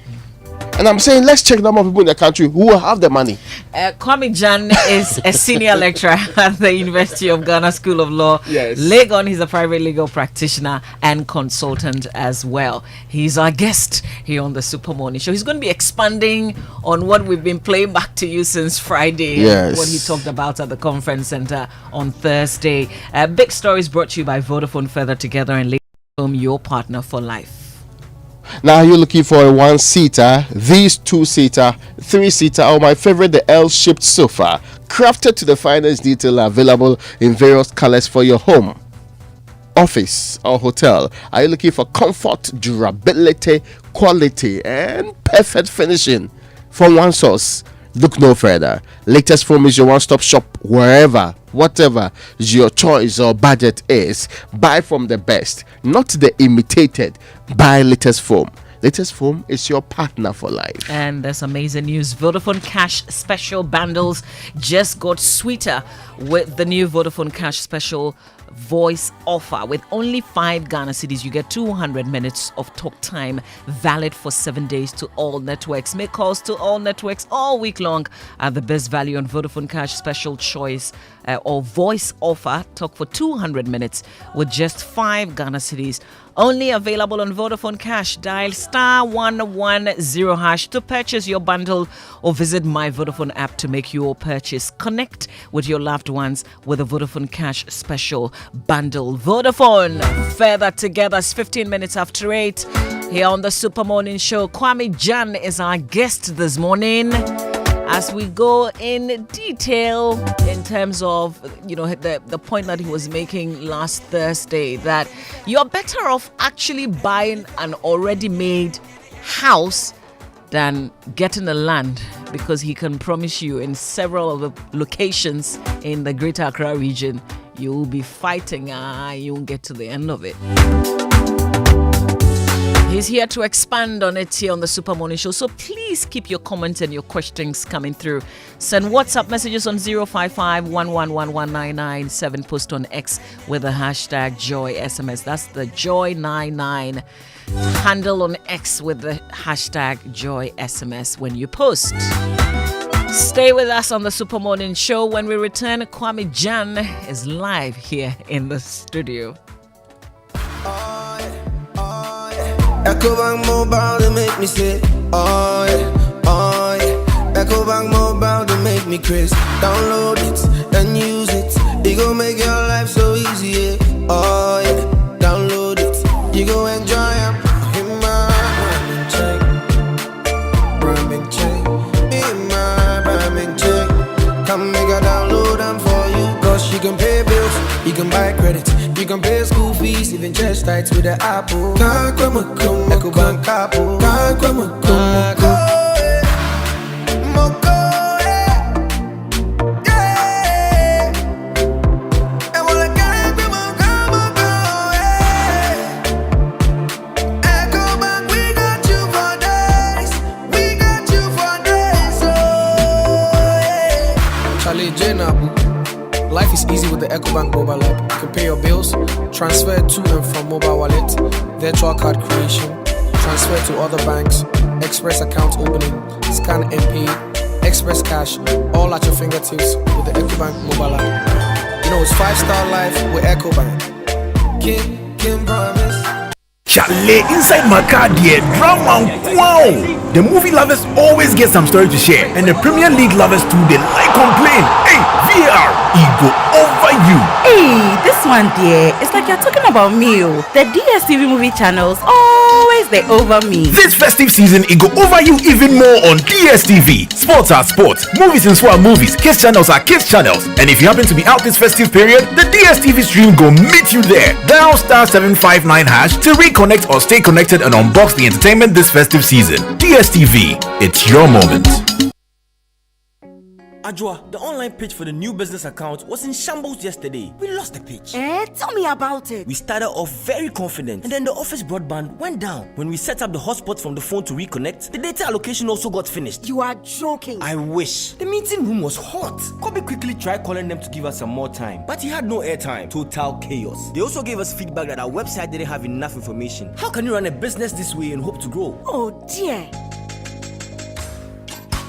And I'm saying, let's check the number of people in the country who have the money. Kwame Gyan is a senior lecturer at the University of Ghana School of Law. Yes. Legon, he's a private legal practitioner and consultant as well. He's our guest here on the Super Morning Show. He's going to be expanding on what we've been playing back to you since Friday. Yes. What he talked about at the conference center on Thursday. Big Stories brought to you by Vodafone. Further together and later home, your partner for life. Now you're looking for a one-seater, these two-seater, three-seater, or my favorite, the L-shaped sofa, crafted to the finest detail, available in various colors for your home, office, or hotel. Are you looking for comfort, durability, quality, and perfect finishing from one source? Look no further. Latest Foam is your one-stop shop wherever, whatever your choice or budget is. Buy from the best, not the imitated. Buy Latest Foam. Latest Foam is your partner for life. And there's amazing news. Vodafone Cash Special Bundles just got sweeter with the new Vodafone Cash Special voice offer. With only 5 Ghana cedis, you get 200 minutes of talk time, valid for 7 days to all networks. Make calls to all networks all week long at the best value on Vodafone Cash Special Choice or voice offer. Talk for 200 minutes with just 5 Ghana cedis. Only available on Vodafone Cash. Dial *110# to purchase your bundle, or visit My Vodafone app to make your purchase. Connect with your loved ones with a Vodafone Cash Special Bundle. Vodafone, further together. It's 15 minutes after 8 here on the Super Morning Show. Kwame Gyan is our guest this morning, as we go in detail in terms of, the point that he was making last Thursday, that you're better off actually buying an already made house than getting a land, because he can promise you in several of the locations in the Greater Accra region, you will be fighting, you won't get to the end of it. He's here to expand on it here on the Super Morning Show. So please keep your comments and your questions coming through. Send WhatsApp messages on 055-111-1997. Post on X with the hashtag JoySMS. That's the Joy99 handle on X with the hashtag JoySMS when you post. Stay with us on the Super Morning Show. When we return, Kwame Gyan is live here in the studio. EcoBank Mobile, they make me say, oh yeah. EcoBank Mobile, they make me crazy. Download it and use it. It gon' make your life so easy, yeah. Oh yeah. Download it, you gon' enjoy it. In my rhyming check. In my rhyming check. Come make a download them for you. Cause you can pay bills, you can buy credit, you can pay school fees, even church tights with the Apple. EcoBank Apple. Life is easy with the EcoBank mobile app. You can pay your bills, transfer to and from mobile wallet, virtual card creation, transfer to other banks, express account opening, scan and pay, express cash, all at your fingertips with the EcoBank mobile app. You know, it's 5-star life with EcoBank. Kim promise. Chalet inside my car, dear drama. Wow! The movie lovers always get some story to share, and the Premier League lovers too, they like complain. Hey, VAR, it go over you. Hey, this one, dear, it's like you're talking about me. The DSTV movie channels always they over me. This festive season, it go over you even more on DSTV. Sports are sports, movies and swap movies, kids channels are kids channels. And if you happen to be out this festive period, the DSTV stream go meet you there. Dial *759# to reconnect or stay connected and unbox the entertainment this festive season. DSTV, it's your moment. Ajwa, the online page for the new business account was in shambles yesterday. We lost the page. Tell me about it. We started off very confident, and then the office broadband went down. When we set up the hotspot from the phone to reconnect, the data allocation also got finished. You are joking. I wish. The meeting room was hot. Kobe quickly tried calling them to give us some more time, but he had no airtime. Total chaos. They also gave us feedback that our website didn't have enough information. How can you run a business this way and hope to grow? Oh dear.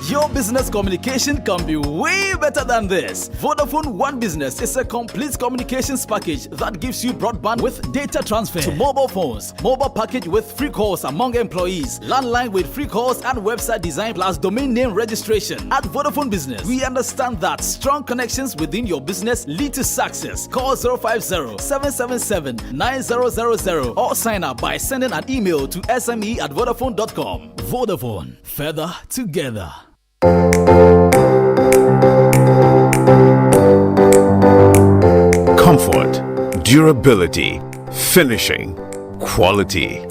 Your business communication can be way better than this. Vodafone One Business is a complete communications package that gives you broadband with data transfer to mobile phones, mobile package with free calls among employees, landline with free calls and website design plus domain name registration. At Vodafone Business, we understand that strong connections within your business lead to success. Call 050-777-9000 or sign up by sending an email to sme@vodafone.com. Vodafone, further together. Comfort, durability, finishing, quality.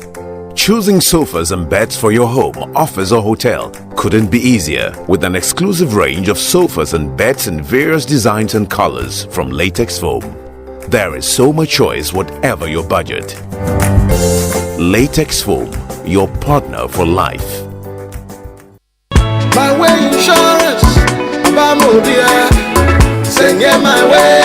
Choosing sofas and beds for your home, office or hotel couldn't be easier with an exclusive range of sofas and beds in various designs and colors from Latex Foam. There is so much choice whatever your budget. Latex Foam, your partner for life. My way insurance, send my way,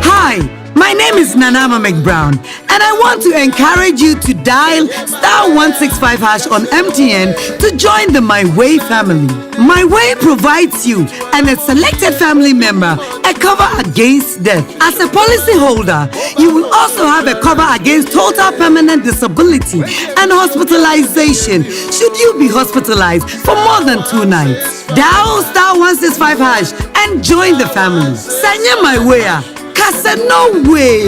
Hi, my name is Nanama McBrown, and I want to encourage you to dial *165# on MTN to join the My Way family. My Way provides you and a selected family member a cover against death. As a policy holder, you will also have a cover against total permanent disability and hospitalization should you be hospitalized for more than 2 nights. Dial *165# and join the family. Sanya My Way. No way.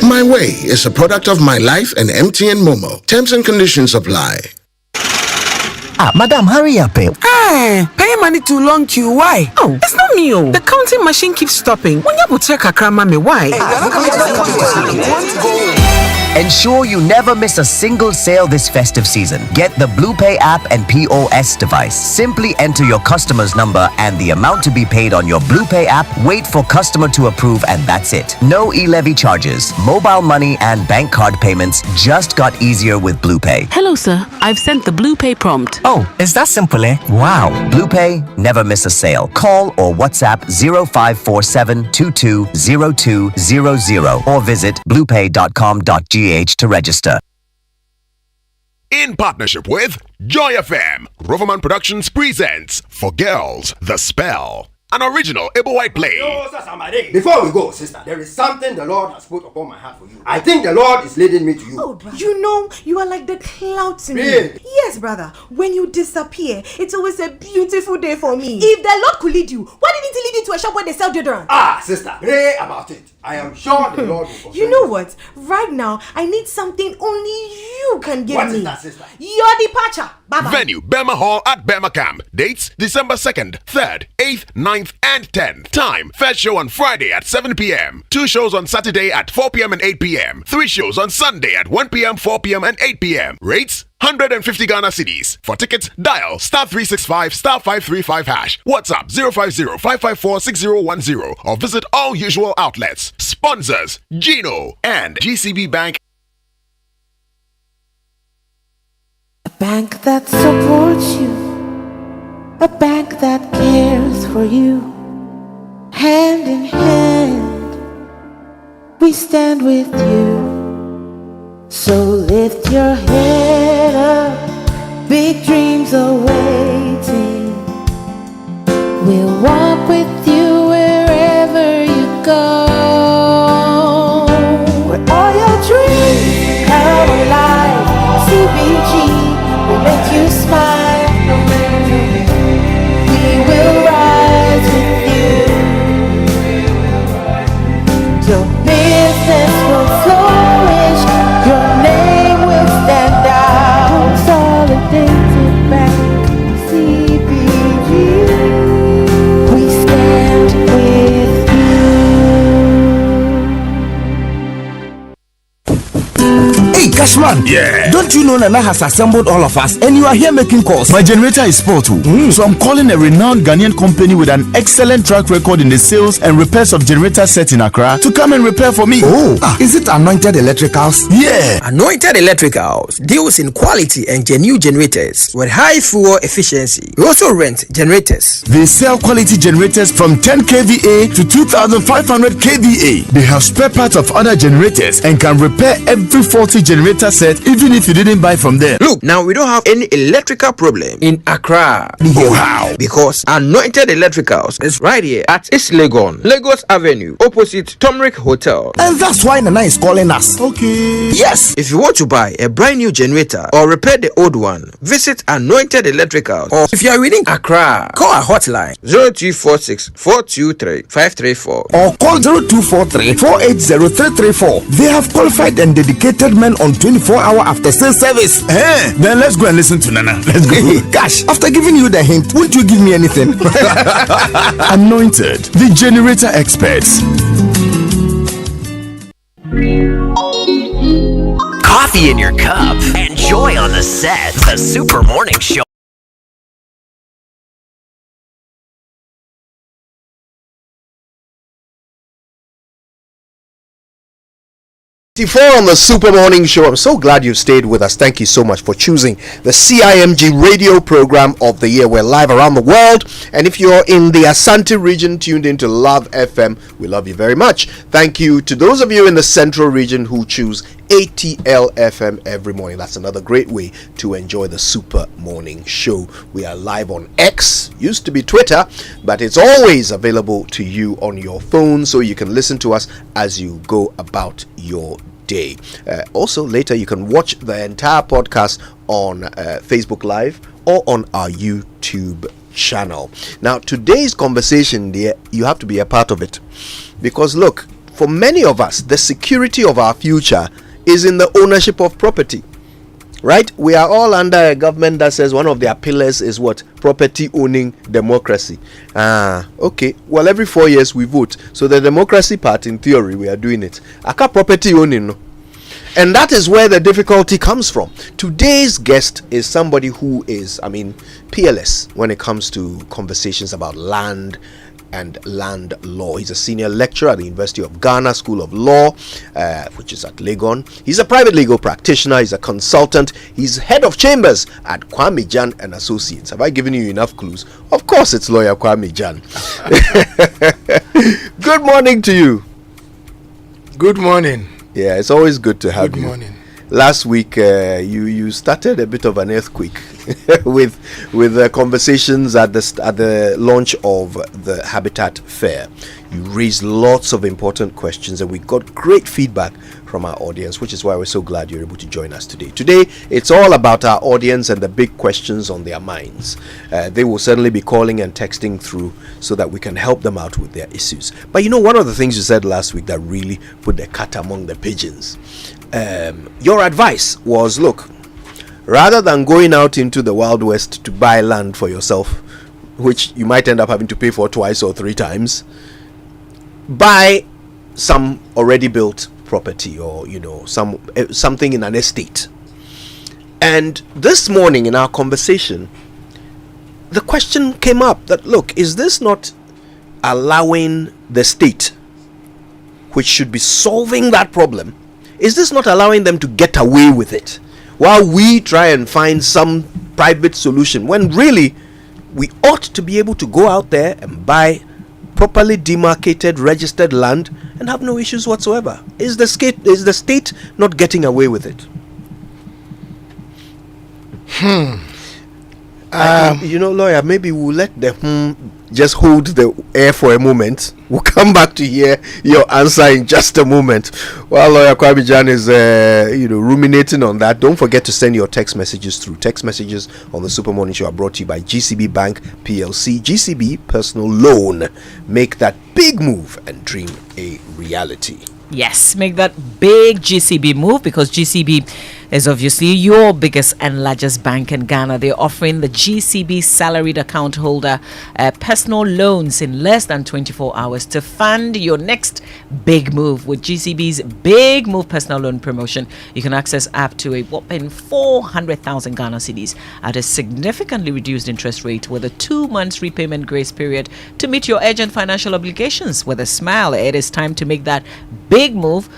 My Way is a product of My Life and MTN Momo. Terms and conditions apply. Madam, hurry up. Pay money too long queue. Why? Oh, it's not me. The counting machine keeps stopping. When you check me, why? Ensure you never miss a single sale this festive season. Get the BluePay app and POS device. Simply enter your customer's number and the amount to be paid on your BluePay app. Wait for customer to approve and that's it. No e-levy charges. Mobile money and bank card payments just got easier with BluePay. Hello, sir. I've sent the BluePay prompt. Oh, is that simple, eh? Wow. BluePay, never miss a sale. Call or WhatsApp 0547220200 or visit bluepay.com.gh to register. In partnership with Joy FM, Roverman Productions presents For Girls, The Spell, an original Ebo White play. Before we go, sister, there is something the Lord has put upon my heart for you. I think the Lord is leading me to you. Oh, you know, you are like the clouds to me. Really? Yes, brother. When you disappear, it's always a beautiful day for me. If the Lord could lead you, why didn't he lead you to a shop where they sell deodorant? Sister, pray about it. I am sure the Lord will. You know what? Right now, I need something only you can give me. What is that, sister? Your departure. Bye-bye. Venue, Burma Hall at Burma Camp. Dates, December 2nd, 3rd, 8th, 9th, and 10th. Time, first show on Friday at 7 p.m. 2 shows on Saturday at 4 p.m. and 8 p.m. 3 shows on Sunday at 1 p.m., 4 p.m. and 8 p.m. Rates, 150 Ghana cedis. For tickets, dial *365 *535#. WhatsApp 050-554-6010 or visit all usual outlets. Sponsors, Gino and GCB Bank. A bank that supports you a bank that cares for you. Hand in hand, we stand with you. So lift your head up, big dreams are waiting. We'll walk with you wherever you go. Where all your dreams come alive. CBG will make you smile. We will rise with you. Your business will flourish. Your name will stand out. Consolidated Bank, CBG. We stand with you. Hey, Cashman. Yeah. Don't you know Nana has assembled all of us and you are here making calls? My generator is spoiled too. So I'm calling a renowned Ghanaian company with an excellent track record in the sales and repairs of generator sets in Accra to come and repair for me. Is it Anointed Electricals? Yeah. Anointed Electricals deals in quality and genuine generators with high fuel efficiency. We also rent generators. They sell quality generators from 10 kVA to 2500 kVA. They have spare parts of other generators and can repair every faulty generator set even if you didn't buy from them. Look, now we don't have any electrical problem in Accra. Wow. Because Anointed Electricals is right here at East Legon, Lagos Avenue, opposite Tomric Hotel. And that's why Nana is calling us. Okay. Yes. If you want to buy a brand new generator or repair the old one, visit Anointed Electricals. Or if you are within Accra, call our hotline 0246 423 534 or call 0243 480 334. They have qualified and dedicated men on 24-hour after sales service. Then let's go and listen to Nana. Let's go. Gosh, after giving you the hint, won't you give me anything? Anointed, the generator experts. Coffee in your cup and joy on the set. The Super Morning Show. On the Super Morning Show. I'm so glad you stayed with us. Thank you so much for choosing the CIMG radio program of the year. We're live around the world, and if you're in the Asante region tuned into Love FM, we love you very much. Thank you to those of you in the Central region who choose ATL FM every morning. That's another great way to enjoy the Super Morning Show. We are live on X, used to be Twitter, but it's always available to you on your phone, so you can listen to us as you go about your day. Also, later you can watch the entire podcast on Facebook Live or on our YouTube channel. Now, today's conversation, dear, you have to be a part of it, because look, for many of us, the security of our future is in the ownership of property, right? We are all under a government that says one of their pillars is what? Property owning democracy. Okay, well, every 4 years we vote, so the democracy part, in theory, we are doing it. Aka property owning, no? And that is where the difficulty comes from. Today's guest is somebody who is, peerless when it comes to conversations about land and land law. He's a senior lecturer at the University of Ghana School of Law, which is at Legon. He's a private legal practitioner. He's a consultant. He's head of chambers at Kwame Gyan and Associates. Have I given you enough clues? Of course, it's Lawyer Kwame Gyan. Good morning to you. Good morning. Yeah, it's always good to have you. Good morning. Last week, you started a bit of an earthquake with conversations at the launch of the Habitat Fair. You raised lots of important questions, and we got great feedback from our audience, which is why we're so glad you're able to join us today. Today, it's all about our audience and the big questions on their minds. They will certainly be calling and texting through so that we can help them out with their issues. But you know, one of the things you said last week that really put the cat among the pigeons, your advice was, look, rather than going out into the Wild West to buy land for yourself, which you might end up having to pay for twice or three times, buy some already built property, or something in an estate. And this morning in our conversation, the question came up that, look, is this not allowing the state, which should be solving that problem, is this not allowing them to get away with it while we try and find some private solution, when really we ought to be able to go out there and buy properly demarcated, registered land and have no issues whatsoever. Is the state not getting away with it? Lawyer, maybe we'll let the just hold the air for a moment. We'll come back to hear your answer in just a moment. While Lawyer Kwame Gyan is ruminating on that, don't forget to send your text messages through. Text messages on the Super Morning Show are brought to you by GCB Bank PLC. GCB Personal Loan. Make that big move and dream a reality. Yes, make that big GCB move, because GCB is obviously your biggest and largest bank in Ghana. They're offering the GCB salaried account holder personal loans in less than 24 hours to fund your next big move. With GCB's big move personal loan promotion, you can access up to a whopping 400,000 Ghana cedis at a significantly reduced interest rate with a 2 months repayment grace period to meet your urgent financial obligations with a smile. It is time to make that big move.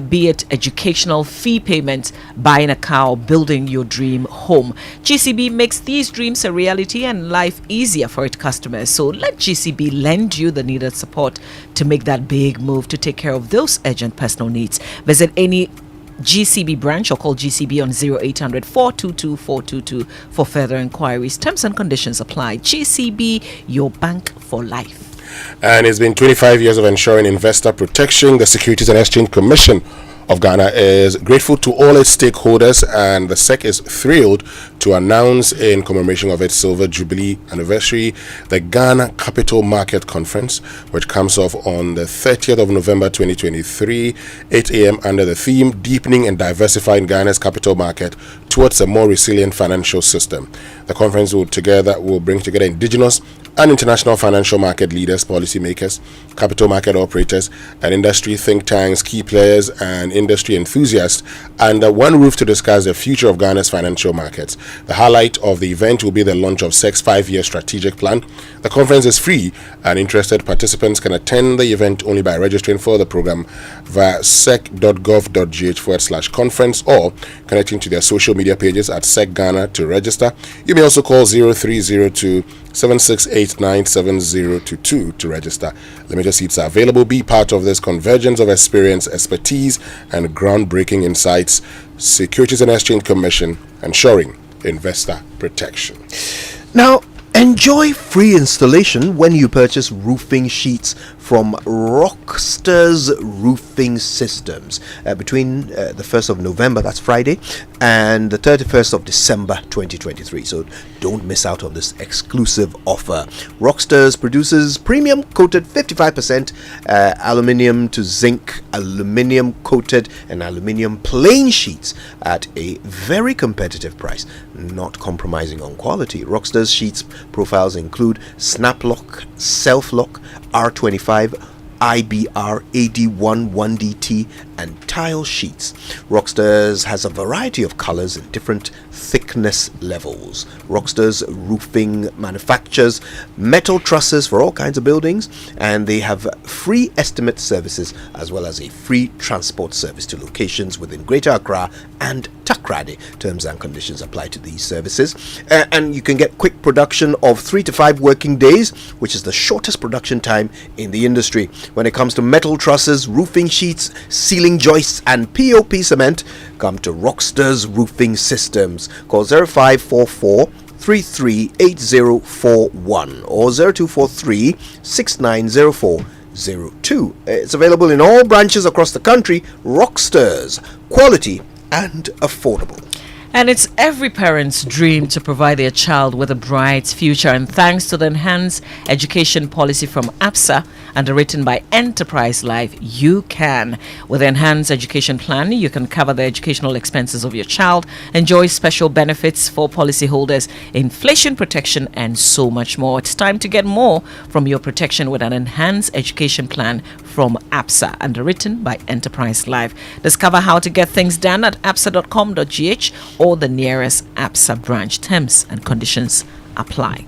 Be it educational fee payments, buying a car, or building your dream home. GCB makes these dreams a reality and life easier for its customers. So let GCB lend you the needed support to make that big move to take care of those urgent personal needs. Visit any GCB branch or call GCB on 0800 422 422 for further inquiries. Terms and conditions apply. GCB, your bank for life. And it's been 25 years of ensuring investor protection. The Securities and Exchange Commission of Ghana is grateful to all its stakeholders, and the SEC is thrilled to announce, in commemoration of its Silver Jubilee anniversary, the Ghana Capital Market Conference, which comes off on the 30th of November 2023, 8 a.m. under the theme Deepening and Diversifying Ghana's Capital Market Towards a More Resilient Financial System. The conference will bring together indigenous and international financial market leaders, policymakers, capital market operators, and industry think tanks, key players, and industry enthusiasts under one roof to discuss the future of Ghana's financial markets. The highlight of the event will be the launch of SEC's 5-year strategic plan. The conference is free, and interested participants can attend the event only by registering for the program via sec.gov.gh/conference or connecting to their social media pages at SEC Ghana to register. You may also call 0302 76897022 to register. Limited seats are available. Be part of this convergence of experience, expertise, and groundbreaking insights. Securities and Exchange Commission, ensuring investor protection. Now, enjoy free installation when you purchase roofing sheets from Rockstars Roofing Systems between the 1st of November, that's Friday, and the 31st of December 2023. So don't miss out on this exclusive offer. Rockstars produces premium coated 55% aluminium to zinc, aluminium coated, and aluminium plain sheets at a very competitive price, not compromising on quality. Rockstars sheets profiles include snap lock, self lock, R25, IBR, AD1, 1DT, and tile sheets. Rockstars has a variety of colors and different thickness levels. Rockstars Roofing manufactures metal trusses for all kinds of buildings, and they have free estimate services as well as a free transport service to locations within Greater Accra and Takrady. Terms and conditions apply to these services, and you can get quick production of 3 to 5 working days, which is the shortest production time in the industry. When it comes to metal trusses, roofing sheets, ceiling joists, and POP cement, come to Rockstars Roofing Systems. Call 0544 338041 or 0243 690402. It's available in all branches across the country. Rockstars, quality and affordable. And it's every parent's dream to provide their child with a bright future. And thanks to the enhanced education policy from APSA, underwritten by Enterprise Life, you can. With the enhanced education plan, you can cover the educational expenses of your child, enjoy special benefits for policyholders, inflation protection, and so much more. It's time to get more from your protection with an enhanced education plan from APSA, underwritten by Enterprise Life. Discover how to get things done at apsa.com.gh or the nearest APSA branch. Terms and conditions apply.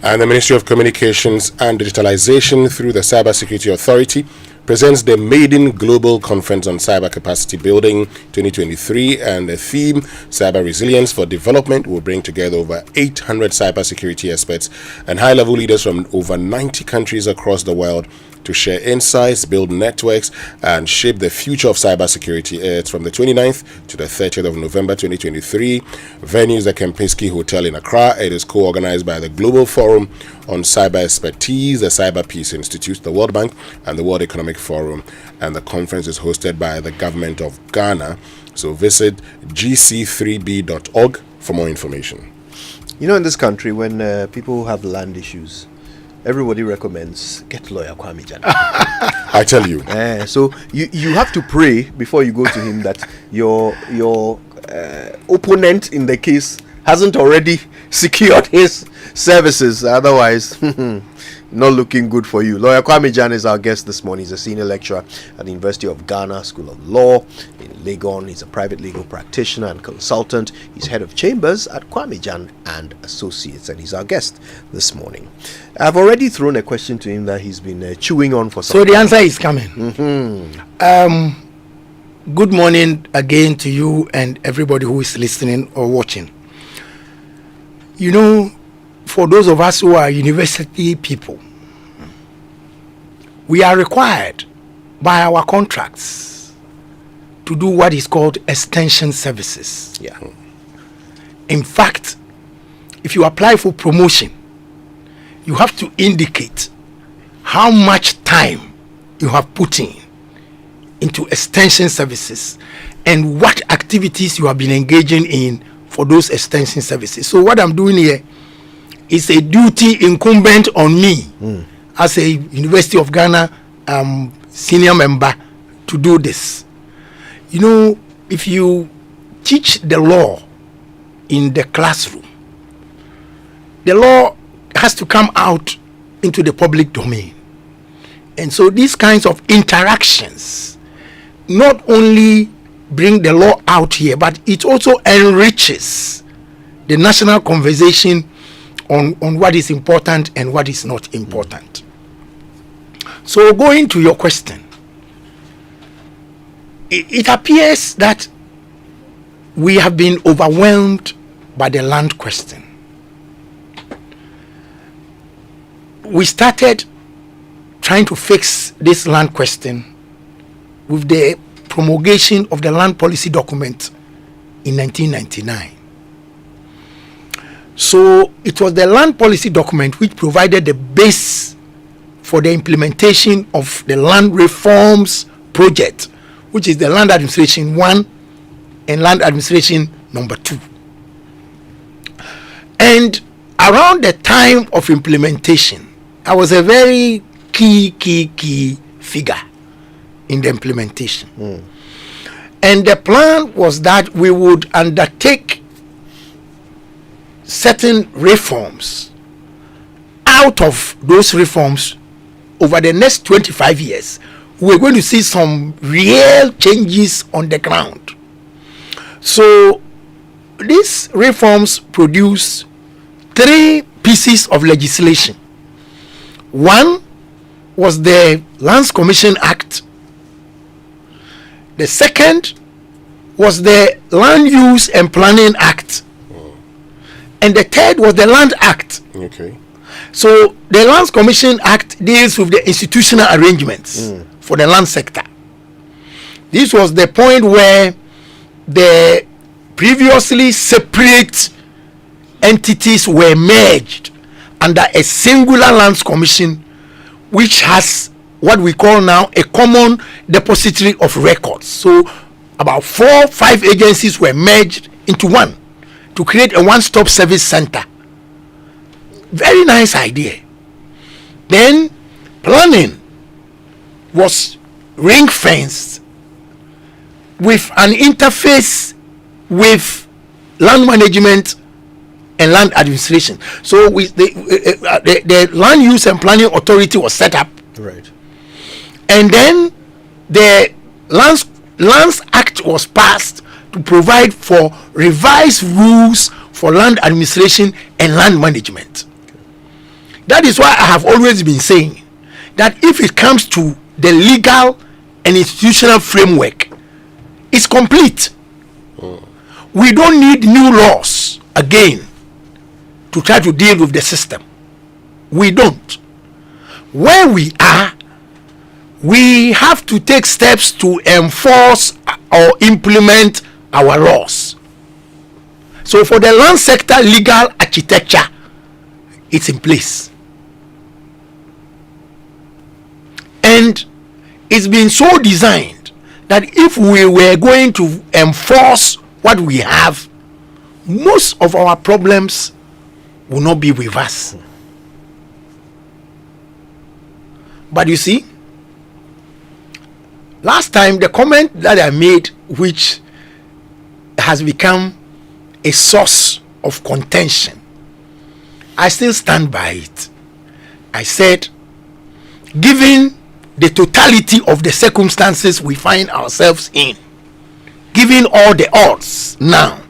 And the Ministry of Communications and Digitalization, through the Cybersecurity Authority, presents the Maiden Global Conference on Cyber Capacity Building 2023, and the theme, Cyber Resilience for Development, will bring together over 800 cybersecurity experts and high-level leaders from over 90 countries across the world to share insights, build networks, and shape the future of cybersecurity. It's from the 29th to the 30th of November 2023. Venue is the Kempinski Hotel in Accra. It is co-organized by the Global Forum on Cyber Expertise, the Cyber Peace Institute, the World Bank, and the World Economic Forum. And the conference is hosted by the government of Ghana. So visit gc3b.org for more information. You know, in this country, when people have land issues, everybody recommends get Lawyer Kwame Gyan. I tell you. So you have to pray before you go to him that your opponent in the case hasn't already secured his services. Otherwise, not looking good for you. Lawyer Kwame Gyan is our guest this morning. He's a senior lecturer at the University of Ghana School of Law in Legon. He's a private legal practitioner and consultant. He's head of chambers at Kwame Gyan and Associates, and he's our guest this morning. I've already thrown a question to him that he's been chewing on for some So time. the answer is coming. Good morning again to you and everybody who is listening or watching. You know, for those of us who are university people, we are required by our contracts to do what is called extension services. Yeah. In fact, if you apply for promotion, you have to indicate how much time you have put into extension services and what activities you have been engaging in for those extension services. So what I'm doing here is a duty incumbent on me as a University of Ghana senior member to do this. You know, if you teach the law in the classroom, the law has to come out into the public domain. And so these kinds of interactions not only bring the law out here, but it also enriches the national conversation on what is important and what is not important. So going to your question, it appears that we have been overwhelmed by the land question. We started trying to fix this land question with the promulgation of the land policy document in 1999. So it was the land policy document which provided the base for the implementation of the land reforms project, which is the Land Administration 1 and Land Administration number 2. And around the time of implementation, I was a very key figure in the implementation. And the plan was that we would undertake certain reforms. Out of those reforms, over the next 25 years, we're going to see some real changes on the ground. So these reforms produce 3 pieces of legislation. One was the Lands Commission Act. The second was the Land Use and Planning Act. And the third was the Land Act. Okay. So the Lands Commission Act deals with the institutional arrangements for the land sector. This was the point where the previously separate entities were merged under a singular Lands Commission, which has what we call now a common depository of records. So about 4 or 5 agencies were merged into one to create a one-stop service center. Very nice idea. Then planning was ring-fenced with an interface with land management and land administration. So the Land Use and Planning Authority was set up. Right. And then the Lands Act was passed to provide for revised rules for land administration and land management. That is why I have always been saying that if it comes to the legal and institutional framework is complete. We don't need new laws again to try to deal with the system. We don't. Where we are, we have to take steps to enforce or implement our laws. So for the land sector legal architecture, it's in place. And it's been so designed that if we were going to enforce what we have, most of our problems will not be with us. But you see, last time the comment that I made, which has become a source of contention, I still stand by it. I said, given the totality of the circumstances we find ourselves in, given all the odds now,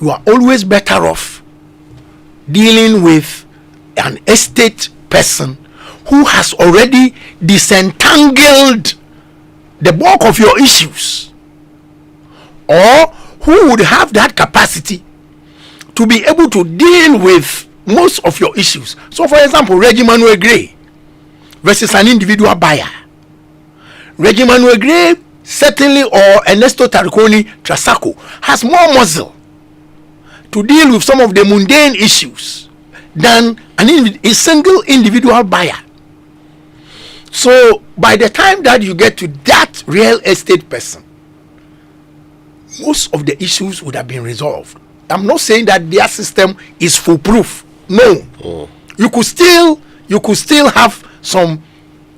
you are always better off dealing with an estate person who has already disentangled the bulk of your issues, or who would have that capacity to be able to deal with most of your issues. So for example, Reggie Manuel Gray versus an individual buyer. Reggie Manuel Gray certainly, or Ernesto Tariconi Trasaco, has more muscle to deal with some of the mundane issues than a single individual buyer. So by the time that you get to that real estate person, most of the issues would have been resolved. I'm not saying that their system is foolproof. No. You could still have some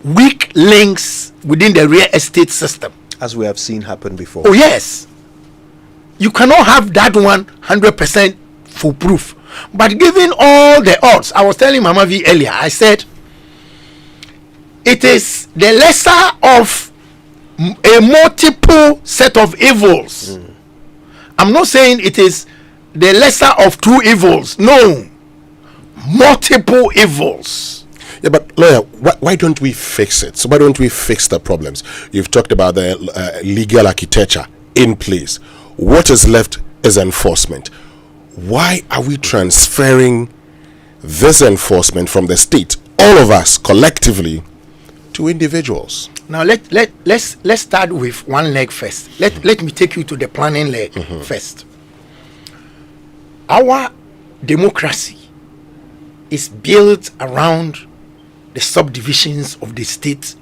weak links within the real estate system, as we have seen happen before. Oh yes. You cannot have that 100% foolproof. But given all the odds, I was telling Mama V earlier, I said, it is the lesser of a multiple set of evils. I'm not saying it is the lesser of two evils. No. Multiple evils. Yeah, but lawyer, why don't we fix it? So why don't we fix the problems? You've talked about the legal architecture in place. What is left is enforcement. Why are we transferring this enforcement from the state, all of us collectively, to individuals? Now let's start with one leg first. Let me take you to the planning leg first. Our democracy is built around the subdivisions of the state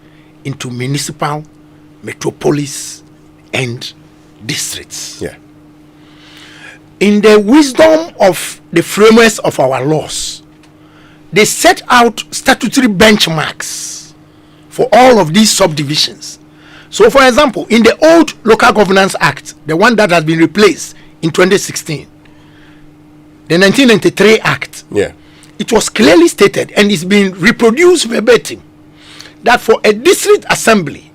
into municipal, metropolis, and districts. Yeah. In the wisdom of the framers of our laws, they set out statutory benchmarks for all of these subdivisions. So for example, in the old Local Governance Act, the one that has been replaced in 2016, the 1993 Act, it was clearly stated, and it's been reproduced verbatim, that for a district assembly,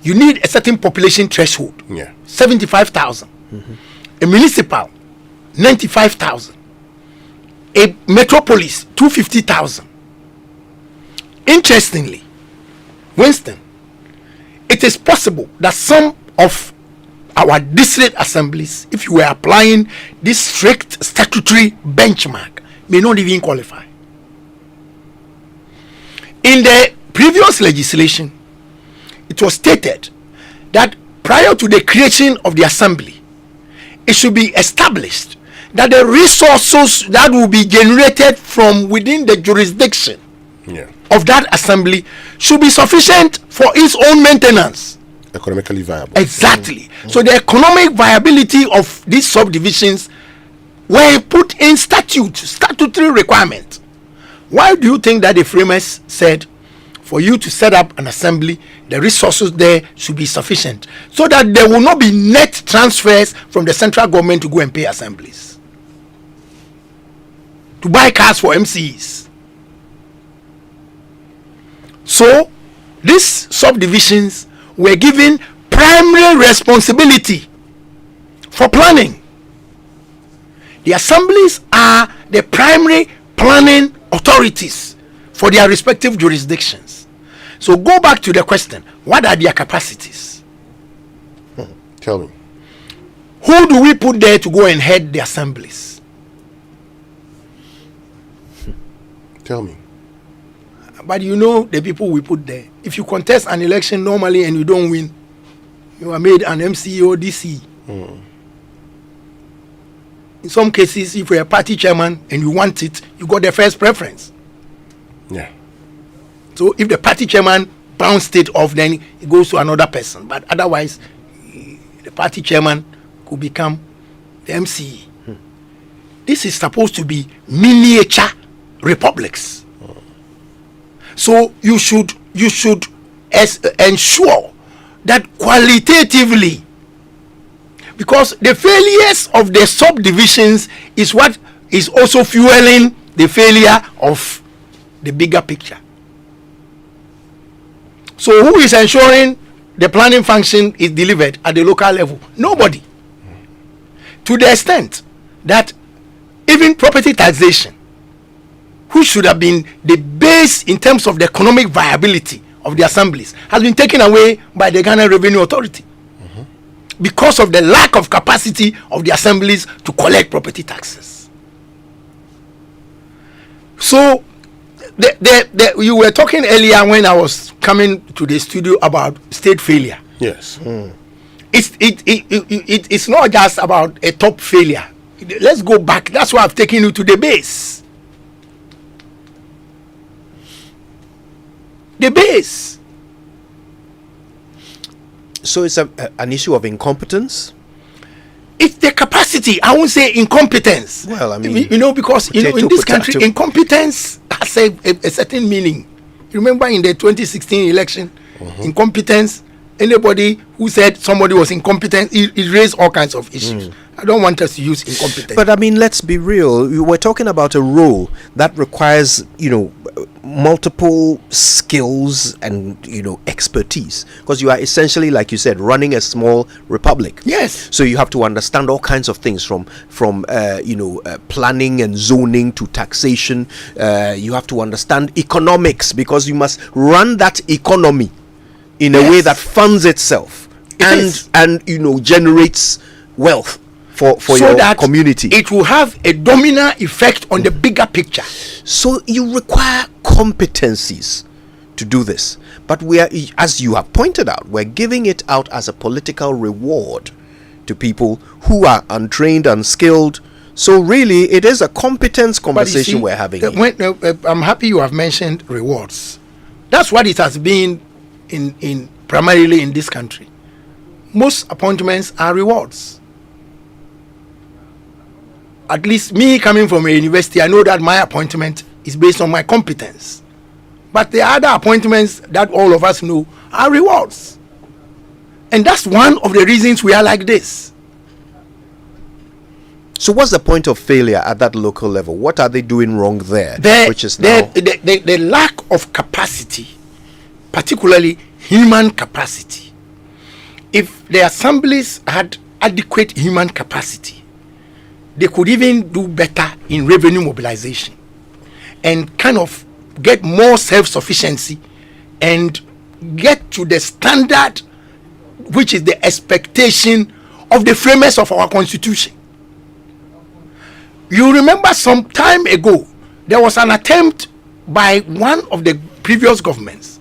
you need a certain population threshold, 75,000. A municipal, 95,000. A metropolis, 250,000. Interestingly, Winston, it is possible that some of our district assemblies, if you were applying this strict statutory benchmark, may not even qualify. In the previous legislation, it was stated that prior to the creation of the assembly, it should be established that the resources that will be generated from within the jurisdiction of that assembly should be sufficient for its own maintenance. Economically viable. Exactly. So the economic viability of these subdivisions were put in statutory requirement. Why do you think that the framers said for you to set up an assembly, the resources there should be sufficient, so that there will not be net transfers from the central government to go and pay assemblies, to buy cars for MCs? So these subdivisions were given primary responsibility for planning. The assemblies are the primary planning authorities for their respective jurisdictions. So go back to the question: what are their capacities? Tell me. Who do we put there to go and head the assemblies? Tell me. But you know the people we put there. If you contest an election normally and you don't win, you are made an MC or DC. In some cases, if you're a party chairman and you want it, you got the first preference. Yeah. So if the party chairman bounced it off, then it goes to another person. But otherwise, the party chairman could become the MC. This is supposed to be miniature republics. So you should ensure that qualitatively, because the failures of the subdivisions is what is also fueling the failure of the bigger picture. So who is ensuring the planning function is delivered at the local level? Nobody. To the extent that even property taxation, who should have been the base in terms of the economic viability of the assemblies, has been taken away by the Ghana Revenue Authority because of the lack of capacity of the assemblies to collect property taxes. So you were talking earlier when I was coming to the studio about state failure. Yes. It's not just about a top failure. Let's go back. That's why I've taken you to the base. The base. So it's an issue of incompetence? It's the capacity. I won't say incompetence. Well, I mean, because in this country, incompetence has a certain meaning. Remember in the 2016 election, incompetence, anybody who said somebody was incompetent, it raised all kinds of issues. I don't want us to use incompetence. But I mean, let's be real. We're talking about a role that requires, multiple skills and, expertise. Because you are essentially, like you said, running a small republic. Yes. So you have to understand all kinds of things from planning and zoning to taxation. You have to understand economics because you must run that economy in a way that funds itself and generates wealth for so your that community. It will have a domino effect on the bigger picture. So you require competencies to do this. But we are, as you have pointed out, we're giving it out as a political reward to people who are untrained, unskilled. So really, it is a competence conversation we're having. I'm happy you have mentioned rewards. That's what it has been in primarily in this country. Most appointments are rewards. At least me coming from a university, I know that my appointment is based on my competence. But the other appointments that all of us know are rewards. And that's one of the reasons we are like this. So what's the point of failure at that local level? What are they doing wrong there? The lack of capacity, particularly human capacity. If the assemblies had adequate human capacity, they could even do better in revenue mobilization and kind of get more self-sufficiency and get to the standard which is the expectation of the framers of our constitution. You remember some time ago there was an attempt by one of the previous governments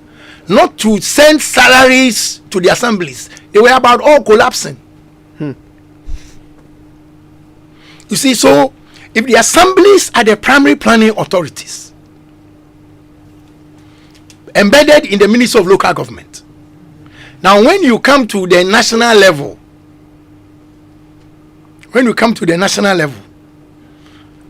not to send salaries to the assemblies. They were about all collapsing. You see, so if the assemblies are the primary planning authorities embedded in the Ministry of Local Government, now when you come to the national level,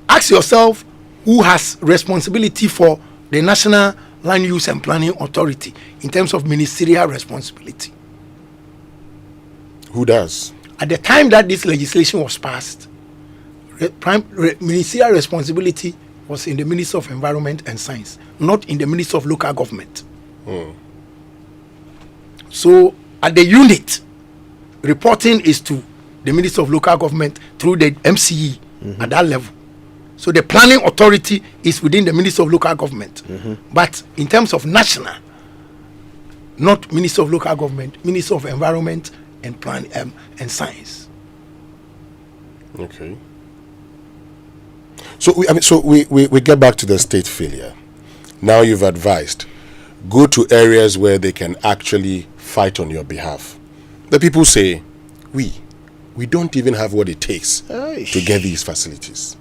ask yourself who has responsibility for the National Land Use and Planning Authority in terms of ministerial responsibility. Who does? At the time that this legislation was passed, ministerial responsibility was in the Ministry of Environment and Science, not in the Ministry of Local Government. So at the unit, reporting is to the Ministry of Local Government through the MCE at that level. So the planning authority is within the Ministry of Local Government. But in terms of national, not Minister of Local Government, Minister of Environment and Plan and Science. Okay. So we get back to the state failure. Now you've advised, go to areas where they can actually fight on your behalf. The people say, we don't even have what it takes to get these facilities.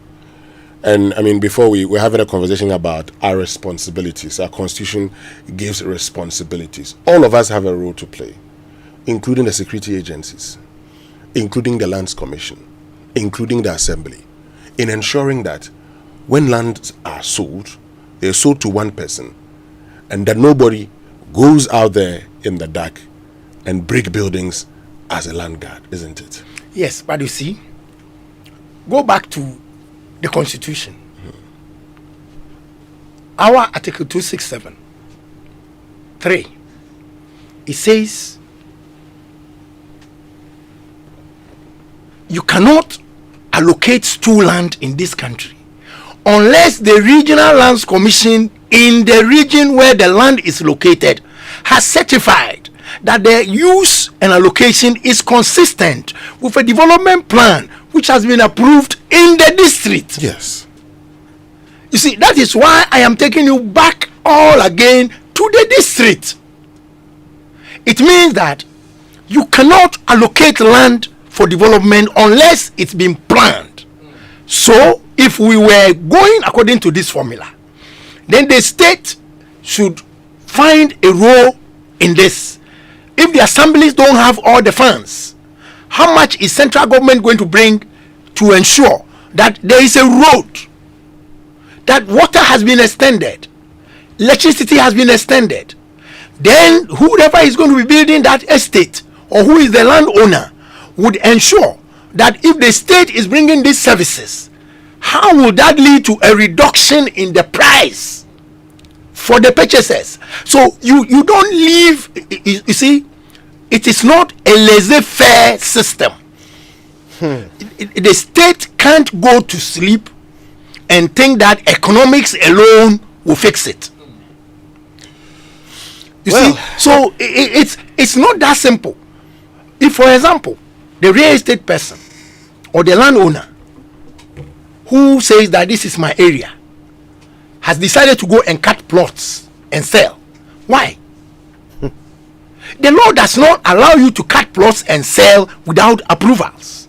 And I mean, before we're having a conversation about our responsibilities. Our constitution gives responsibilities. All of us have a role to play, including the security agencies, including the Lands Commission, including the Assembly, in ensuring that when lands are sold, they're sold to one person, and that nobody goes out there in the dark and break buildings as a land guard, isn't it? Yes, but you see, go back to the Constitution. Our Article 267(3), it says you cannot allocate stool land in this country unless the Regional Lands Commission in the region where the land is located has certified that the use and allocation is consistent with a development plan which has been approved in the district. Yes. You see, that is why I am taking you back all again to the district. It means that you cannot allocate land for development unless it's been planned. So, if we were going according to this formula, then the state should find a role in this. If the assemblies don't have all the funds, how much is central government going to bring to ensure that there is a road, that water has been extended, electricity has been extended? Then whoever is going to be building that estate or who is the landowner would ensure that if the state is bringing these services, how will that lead to a reduction in the price for the purchasers? So you don't leave, you see, it is not a laissez-faire system. The state can't go to sleep and think that economics alone will fix it. You see, so it's not that simple. If, for example, the real estate person or the landowner who says that this is my area has decided to go and cut plots and sell, why? The law does not allow you to cut plots and sell without approvals.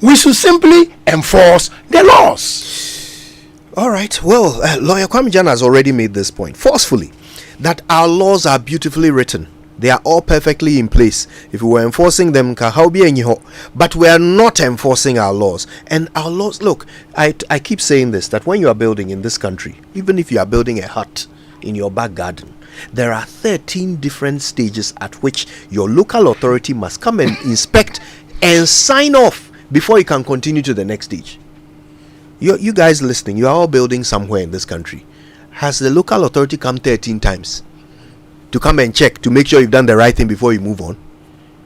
We should simply enforce the laws. All right. Well, Lawyer Kwame Gyan has already made this point forcefully, that our laws are beautifully written. They are all perfectly in place. If we were enforcing them, but we are not enforcing our laws. And our laws, look, I keep saying this, that when you are building in this country, even if you are building a hut in your back garden, there are 13 different stages at which your local authority must come and inspect and sign off before you can continue to the next stage. You guys listening, you are all building somewhere in this country. Has the local authority come 13 times to come and check to make sure you've done the right thing before you move on?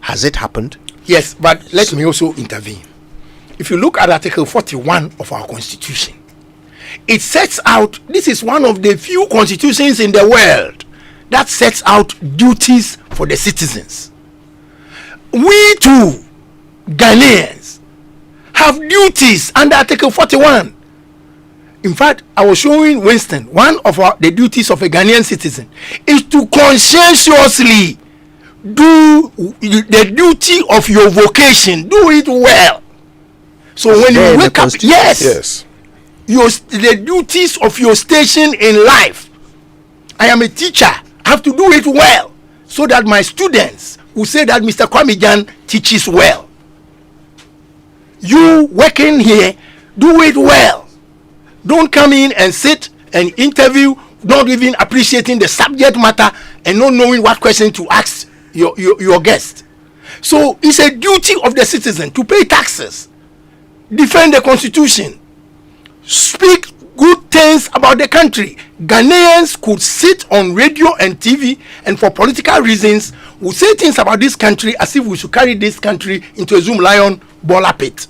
Has it happened? Yes, but let me also intervene. If you look at Article 41 of our Constitution, it sets out, this is one of the few constitutions in the world that sets out duties for the citizens. We too, Ghanaians, have duties under Article 41. In fact, I was showing Winston, one of the duties of a Ghanaian citizen is to conscientiously do the duty of your vocation. Do it well. So when you wake up, yes, the duties of your station in life. I am a teacher. I have to do it well so that my students will say that Mr. Kwame Gyan teaches well. You working here, do it well. Don't come in and sit and interview, not even appreciating the subject matter and not knowing what question to ask your guest. So it's a duty of the citizen to pay taxes, defend the constitution, speak good things about the country. Ghanaians could sit on radio and TV and for political reasons will say things about this country as if we should carry this country into a Zoom Lion baller pit.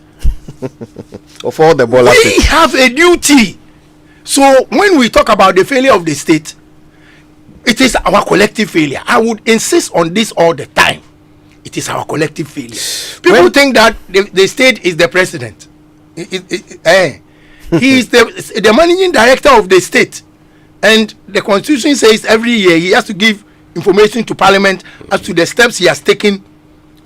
Of all the baller pit. We have a duty. So when we talk about the failure of the state, It is our collective failure. I would insist on this all the time. It is our collective failure. People think that the state is the president. He is the managing director of the state, and the constitution says every year he has to give information to parliament as to the steps he has taken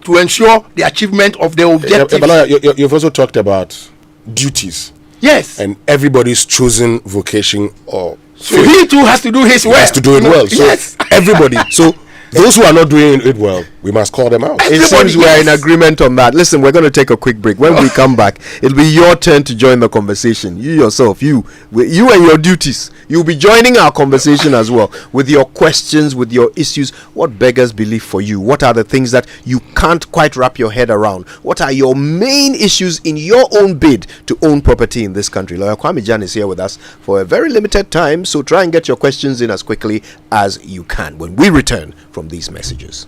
to ensure the achievement of the objectives. You've also talked about duties. Yes. And everybody's chosen vocation or so he too has to do his work. Has to do it well. So yes. Everybody. So those who are not doing it well, we must call them out. It seems we are in agreement on that. Listen, we're going to take a quick break. When we come back, it'll be your turn to join the conversation. You yourself, you and your duties. You'll be joining our conversation as well with your questions, with your issues. What beggars belief for you? What are the things that you can't quite wrap your head around? What are your main issues in your own bid to own property in this country? Lawyer Kwame Gyan is here with us for a very limited time, so try and get your questions in as quickly as you can when we return from these messages.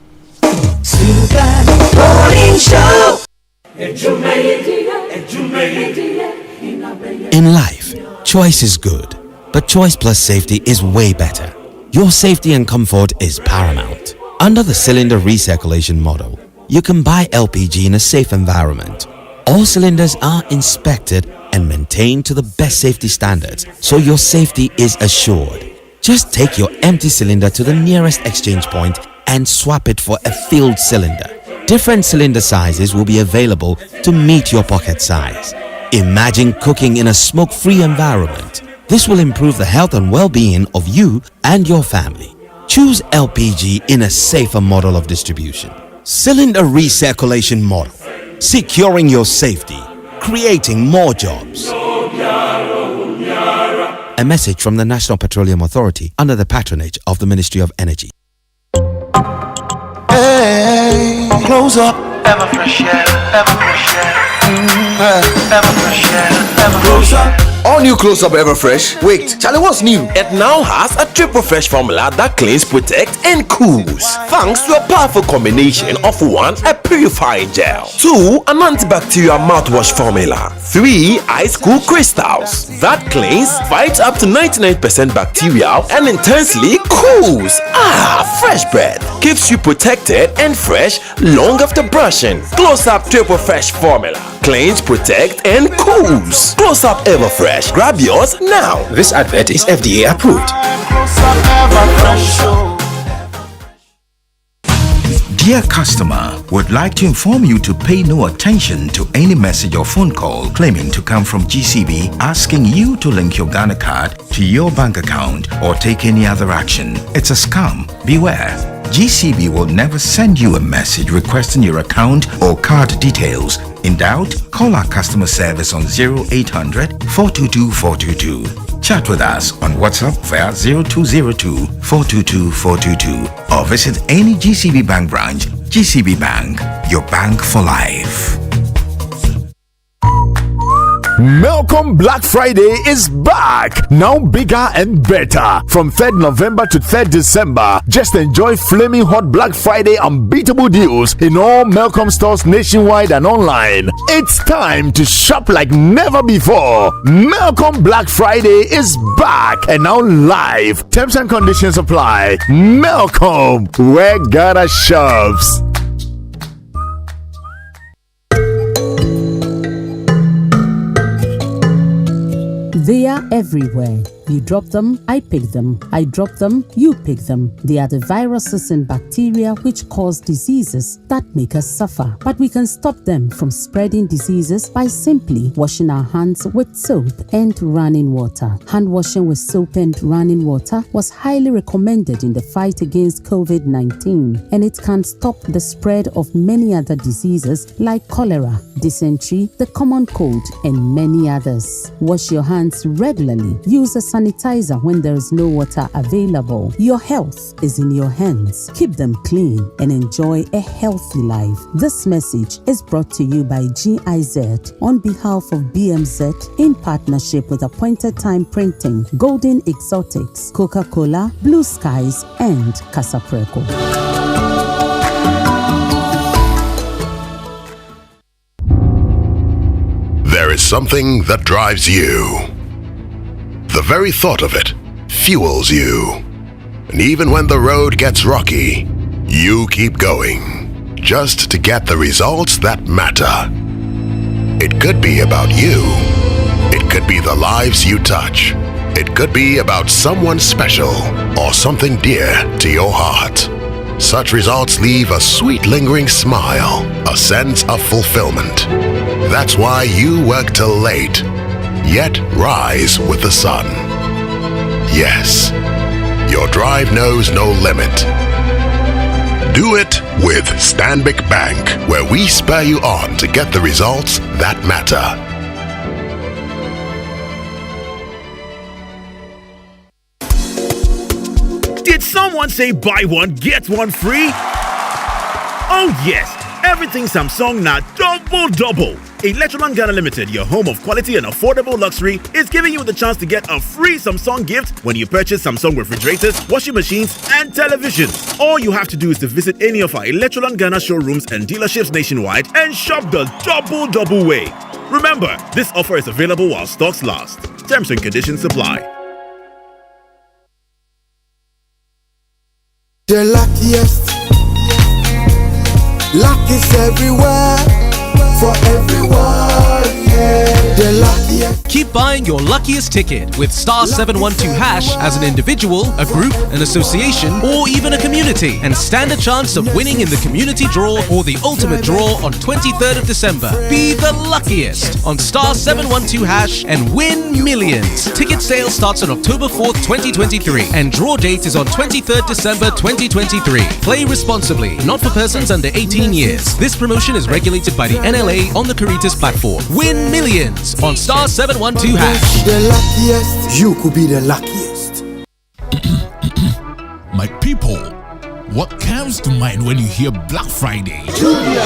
In life, choice is good, but choice plus safety is way better. Your safety and comfort is paramount. Under the cylinder recirculation model, you can buy LPG in a safe environment. All cylinders are inspected and maintained to the best safety standards, so your safety is assured. Just take your empty cylinder to the nearest exchange point and swap it for a filled cylinder. Different cylinder sizes will be available to meet your pocket size. Imagine cooking in a smoke-free environment. This will improve the health and well-being of you and your family. Choose LPG in a safer model of distribution. Cylinder recirculation model. Securing your safety. Creating more jobs. A message from the National Petroleum Authority under the patronage of the Ministry of Energy. Hey, close up. Ever fresh air, ever fresh air. Ever fresh air, ever close up. All new Close Up Everfresh. Wait, Charlie, what's new? It now has a triple fresh formula that cleans, protects, and cools. Thanks to a powerful combination of 1, a purifying gel, 2, an antibacterial mouthwash formula, 3, ice cool crystals that cleans, fights up to 99% bacteria, and intensely cools. Fresh breath keeps you protected and fresh long after brushing. Close Up Triple Fresh formula cleans, protects, and cools. Close Up Everfresh. Grab yours now. This advert is FDA approved. Dear customer, would like to inform you to pay no attention to any message or phone call claiming to come from GCB asking you to link your Ghana card to your bank account or take any other action. It's a scam. Beware. GCB will never send you a message requesting your account or card details. In doubt, call our customer service on 0800 422 422. Chat with us on WhatsApp via 0202 422 422 or visit any GCB Bank branch. GCB Bank, your bank for life. Melcom Black Friday is back, now bigger and better. From 3rd November to 3rd December, just enjoy flaming hot Black Friday unbeatable deals in all Melcom stores nationwide and online. It's time to shop like never before. Melcom Black Friday is back and now live. Terms and conditions apply. Melcom, where Ghana shops. They are everywhere. You drop them, I pick them. I drop them, you pick them. They are the viruses and bacteria which cause diseases that make us suffer. But we can stop them from spreading diseases by simply washing our hands with soap and running water. Hand washing with soap and running water was highly recommended in the fight against COVID-19, and it can stop the spread of many other diseases like cholera, dysentery, the common cold, and many others. Wash your hands regularly. Use a sanitizer when there is no water available. Your health is in your hands. Keep them clean and enjoy a healthy life. This message is brought to you by GIZ on behalf of BMZ in partnership with Appointed Time Printing, Golden Exotics, Coca-Cola, Blue Skies, and Casapreco. There is something that drives you. The very thought of it fuels you. And even when the road gets rocky, you keep going, just to get the results that matter. It could be about you. It could be the lives you touch. It could be about someone special or something dear to your heart. Such results leave a sweet lingering smile, a sense of fulfillment. That's why you work till late, yet rise with the sun. Yes, your drive knows no limit. Do it with Stanbic Bank, where we spur you on to get the results that matter. Did someone say buy one, get one free? Oh yes, everything Samsung now double. Electroland Ghana Limited, your home of quality and affordable luxury, is giving you the chance to get a free Samsung gift when you purchase Samsung refrigerators, washing machines, and televisions. All you have to do is to visit any of our Electroland Ghana showrooms and dealerships nationwide and shop the double way. Remember, this offer is available while stocks last. Terms and conditions apply. The luckiest, luck is everywhere, for everyone, yeah. The luckiest. Keep buying your luckiest ticket with star 712 hash as an individual, a group, an association, or even a community, and stand a chance of winning in the community draw or the ultimate draw on 23rd of December. Be the luckiest on star 712 hash and win millions. Ticket sale starts on October 4th, 2023, and draw date is on 23rd December 2023. Play responsibly, not for persons under 18 years. This promotion is regulated by the NLA on the Caritas platform. Win millions on star 712 hash. The luckiest, you could be the luckiest. My people, what comes to mind when you hear Black Friday? Jumia.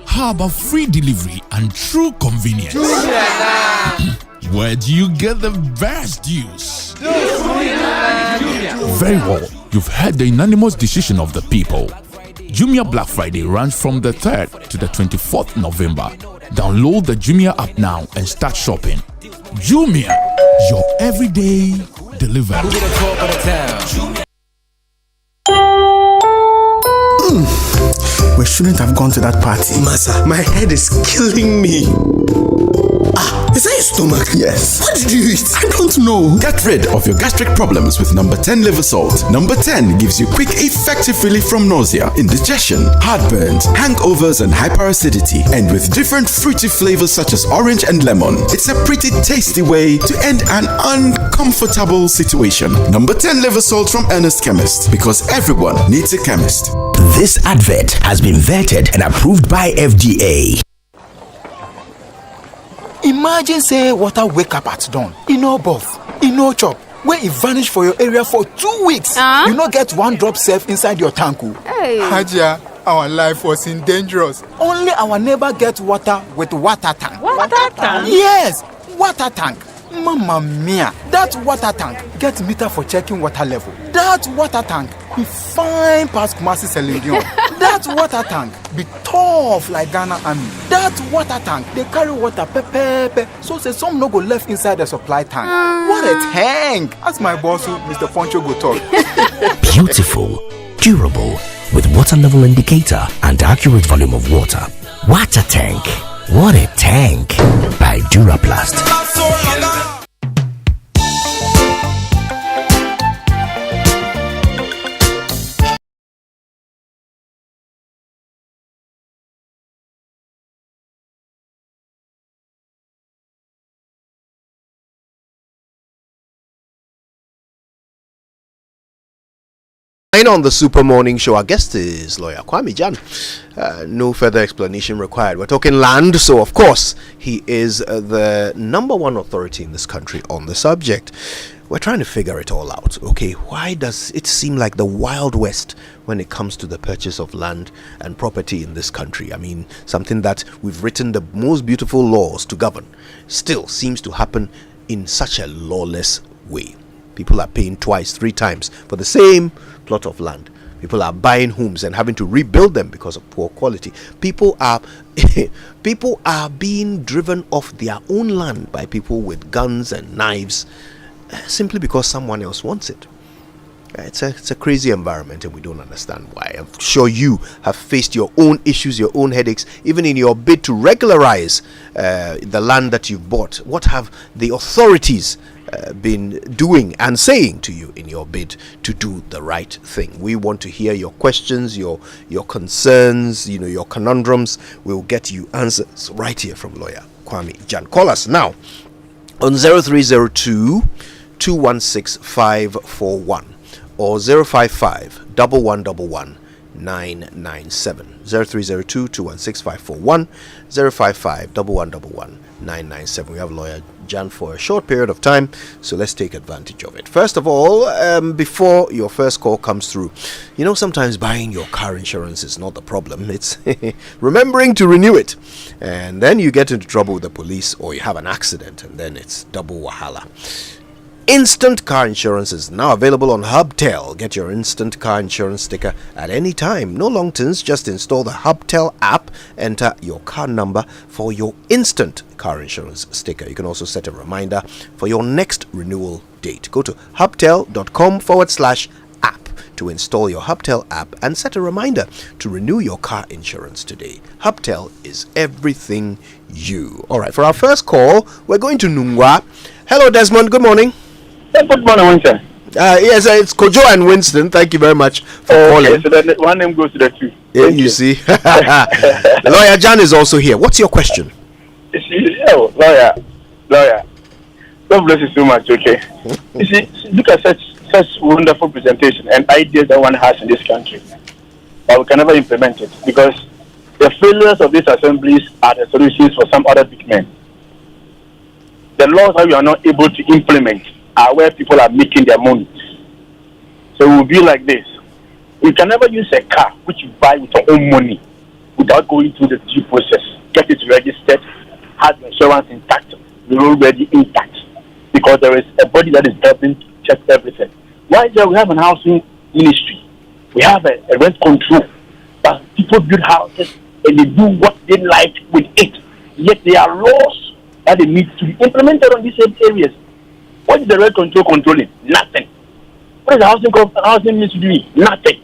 How about free delivery and true convenience? Where do you get the best deals? Very well, you've heard the unanimous decision of the people. Jumia Black Friday runs from the 3rd to the 24th November. Download the Jumia app now and start shopping. Jumia, your everyday delivery. We shouldn't have gone to that party. Masa, my head is killing me. Is that your stomach? Yes. What did you eat? I don't know. Get rid of your gastric problems with number 10 liver salt. Number 10 gives you quick, effective relief from nausea, indigestion, heartburns, hangovers, and hyperacidity. And with different fruity flavors such as orange and lemon, it's a pretty tasty way to end an uncomfortable situation. Number 10 liver salt from Ernest Chemist, because everyone needs a chemist. This advert has been vetted and approved by FDA. Imagine say water wake up at dawn, e no bath, e no chop, when e vanish for your area for 2 weeks. You no get one drop safe inside your tank. Hey. Hajia, our life was in dangerous. Only our neighbor get water with water tank. Water tank? Yes, water tank. Mamma mia, that water tank get meter for checking water level. That water tank be fine past Kumasi Selenium. That water tank be tough like Ghana Army. That water tank, they carry water pepe, so say some no go left inside the supply tank. What a tank! As my boss, Mr. Poncho, go talk. Beautiful, durable, with water level indicator and accurate volume of water. Water tank. What a tank! By Duraplast. On the Super Morning Show, our guest is Lawyer Kwame Gyan. No further explanation required. We're talking land, so of course he is the #1 authority in this country on the subject. We're trying to figure it all out. Okay, why does it seem like the Wild West when it comes to the purchase of land and property in this country? I mean, something that we've written the most beautiful laws to govern still seems to happen in such a lawless way. People are paying twice, 3 times for the same plot of land. People are buying homes and having to rebuild them because of poor quality. People are being driven off their own land by people with guns and knives simply because someone else wants it. It's a crazy environment, and we don't understand why. I'm sure you have faced your own issues, your own headaches, even in your bid to regularize the land that you've bought. What have the authorities been doing and saying to you in your bid to do the right thing? We want to hear your questions, your concerns, your conundrums. We'll get you answers right here from Lawyer Kwame Gyan. Call us now on 0302 216 541 or 055 1111 997. 0302 216 541 055 1111 997. We have Lawyer Gyan for a short period of time, so let's take advantage of it. First of all, before your first call comes through, sometimes buying your car insurance is not the problem. It's remembering to renew it, and then you get into trouble with the police or you have an accident, and then it's double wahala. Instant car insurance is now available on Hubtel. Get your instant car insurance sticker at any time. No long terms, just install the Hubtel app, enter your car number for your instant car insurance sticker. You can also set a reminder for your next renewal date. Go to hubtel.com/app to install your Hubtel app and set a reminder to renew your car insurance today. Hubtel is everything you. All right, for our first call, we're going to Nungwa. Hello, Desmond. Good morning. Good morning, Winston. Yes, it's Kojo and Winston. Thank you very much for calling. So then one name goes to the two. Yeah, you see. Lawyer Gyan is also here. What's your question? Lawyer. God bless you so much, okay? You see, look at such wonderful presentation and ideas that one has in this country. But we can never implement it because the failures of these assemblies are the solutions for some other big men. The laws that we are not able to implement are where people are making their money. So it will be like this. We can never use a car which you buy with your own money without going through the due process. Get it registered, have the insurance intact, you're already intact. Because there is a body that is helping to check everything. Why is there? We have an housing ministry. We have a rent control. But people build houses and they do what they like with it. Yet there are laws that they need to be implemented on these same areas. What is the rent control controlling? Nothing. What is the housing ministry doing? Nothing.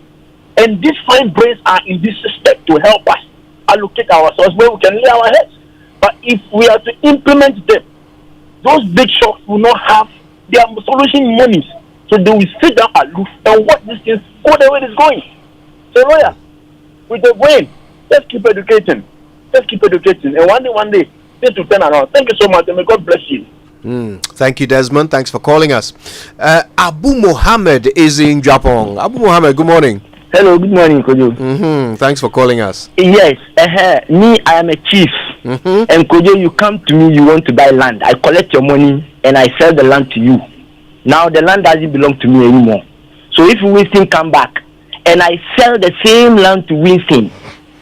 And these fine brains are in this system to help us allocate ourselves where we can lay our heads. But if we are to implement them, those big shops will not have their solution monies. So they will sit down aloof and watch these things go the way it's going. So lawyer, with the brain, let's keep educating. And one day, this will turn around. Thank you so much and may God bless you. Thank you, Desmond. Thanks for calling us. Abu Mohammed is in Japan. Abu Mohammed, good morning. Hello, good morning, Kojo. Thanks for calling us. Yes, me, I am a chief. And Kojo, you come to me, you want to buy land. I collect your money and I sell the land to you. Now the land doesn't belong to me anymore. So if Winston come back and I sell the same land to Winston,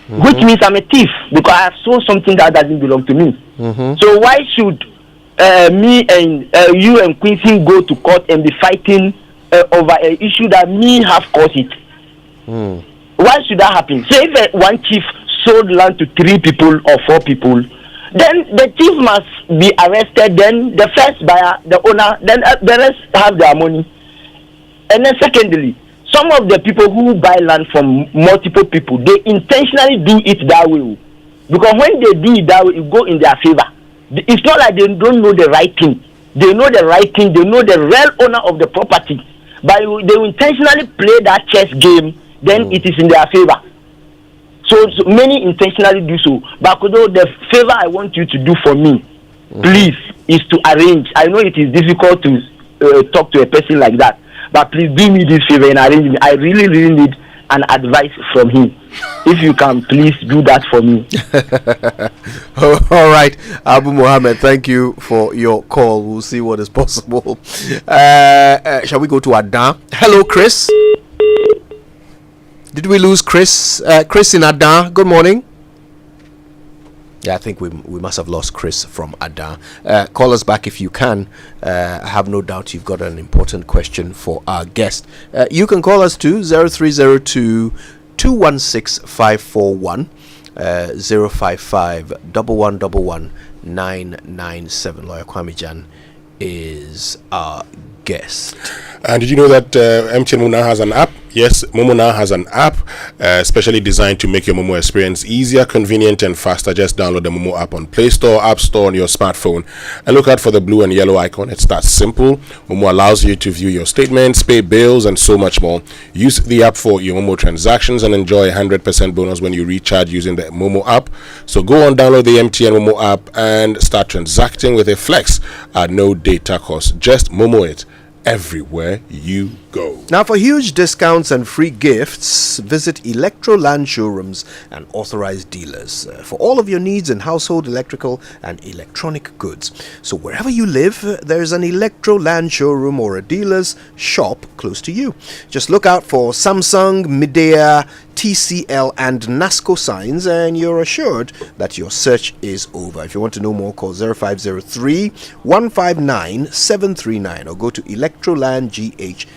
which means I'm a thief because I have sold something that doesn't belong to me. So why should me and you and Quincy go to court and be fighting over an issue that me have caused it? Why should that happen? So if one chief sold land to 3 people or 4 people, then the chief must be arrested, then the first buyer, the owner, then the rest have their money. And then secondly, some of the people who buy land from multiple people, they intentionally do it that way. Because when they do it that way, it go in their favor. It's not like they don't know the right thing. They know the right thing. They know the real owner of the property. But they will intentionally play that chess game, then it is in their favor. So many intentionally do so. But the favor I want you to do for me, please, is to arrange. I know it is difficult to talk to a person like that. But please do me this favor and arrange me. I really, really need an advice from him. If you can, please do that for me. All right, Abu Mohammed, thank you for your call. We'll see what is possible. Shall we go to Adan? Hello, Chris. Did we lose Chris? Chris in Adan, good morning. Yeah, I think we must have lost Chris from Adan. Call us back if you can. I have no doubt you've got an important question for our guest. You can call us to 0302 216 541 055 1111 997. Lawyer Kwame Gyan is our guest. And did you know that MTN Momo now has an app? Yes, Momo now has an app specially designed to make your Momo experience easier, convenient, and faster. Just download the Momo app on Play Store, App Store on your smartphone, and look out for the blue and yellow icon. It starts simple. Momo allows you to view your statements, pay bills, and so much more. Use the app for your Momo transactions and enjoy a 100% bonus when you recharge using the Momo app. So go on, download the MTN Momo app and start transacting with a flex at no data cost. Just Momo it everywhere you go. Now, for huge discounts and free gifts, visit Electroland showrooms and authorized dealers for all of your needs in household, electrical, and electronic goods. So wherever you live, there's an Electroland showroom or a dealer's shop close to you. Just look out for Samsung, Midea, TCL, and NASCO signs, and you're assured that your search is over. If you want to know more, call 0503 159 739 or go to electrolandgh.com.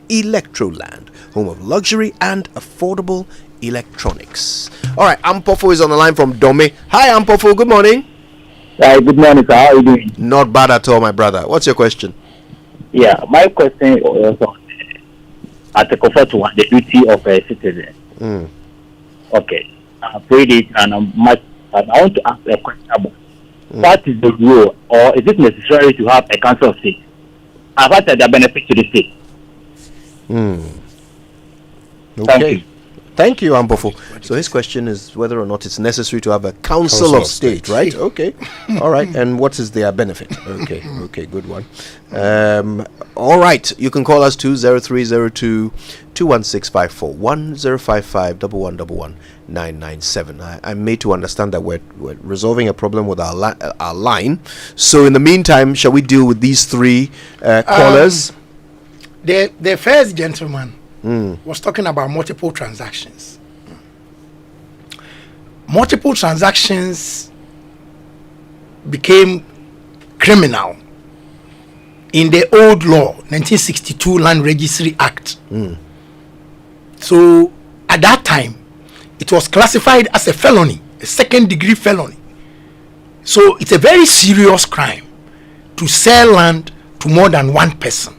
Electroland, home of luxury and affordable electronics. All right, Ampofo is on the line from Dome. Hi, Ampofo. Good morning. Hi, good morning, sir. How are you doing? Not bad at all, my brother. What's your question? Yeah, my question was on Article 41, the duty of a citizen. Okay, I've read it and I want to ask a question about what is the rule, or is it necessary to have a council of state? And what are the benefits to the state? Okay. Thank you, Ambofo. So his question is whether or not it's necessary to have a council of state, right? Okay. All right. And what is their benefit? Okay. Okay. Good one. All right. You can call us 0302 216 055 997. I'm made to understand that we're resolving a problem with our line. So in the meantime, shall we deal with these three callers? The first gentleman was talking about multiple transactions. Multiple transactions became criminal in the old law, 1962 Land Registry Act. So at that time, it was classified as a felony, a second-degree felony. So it's a very serious crime to sell land to more than one person,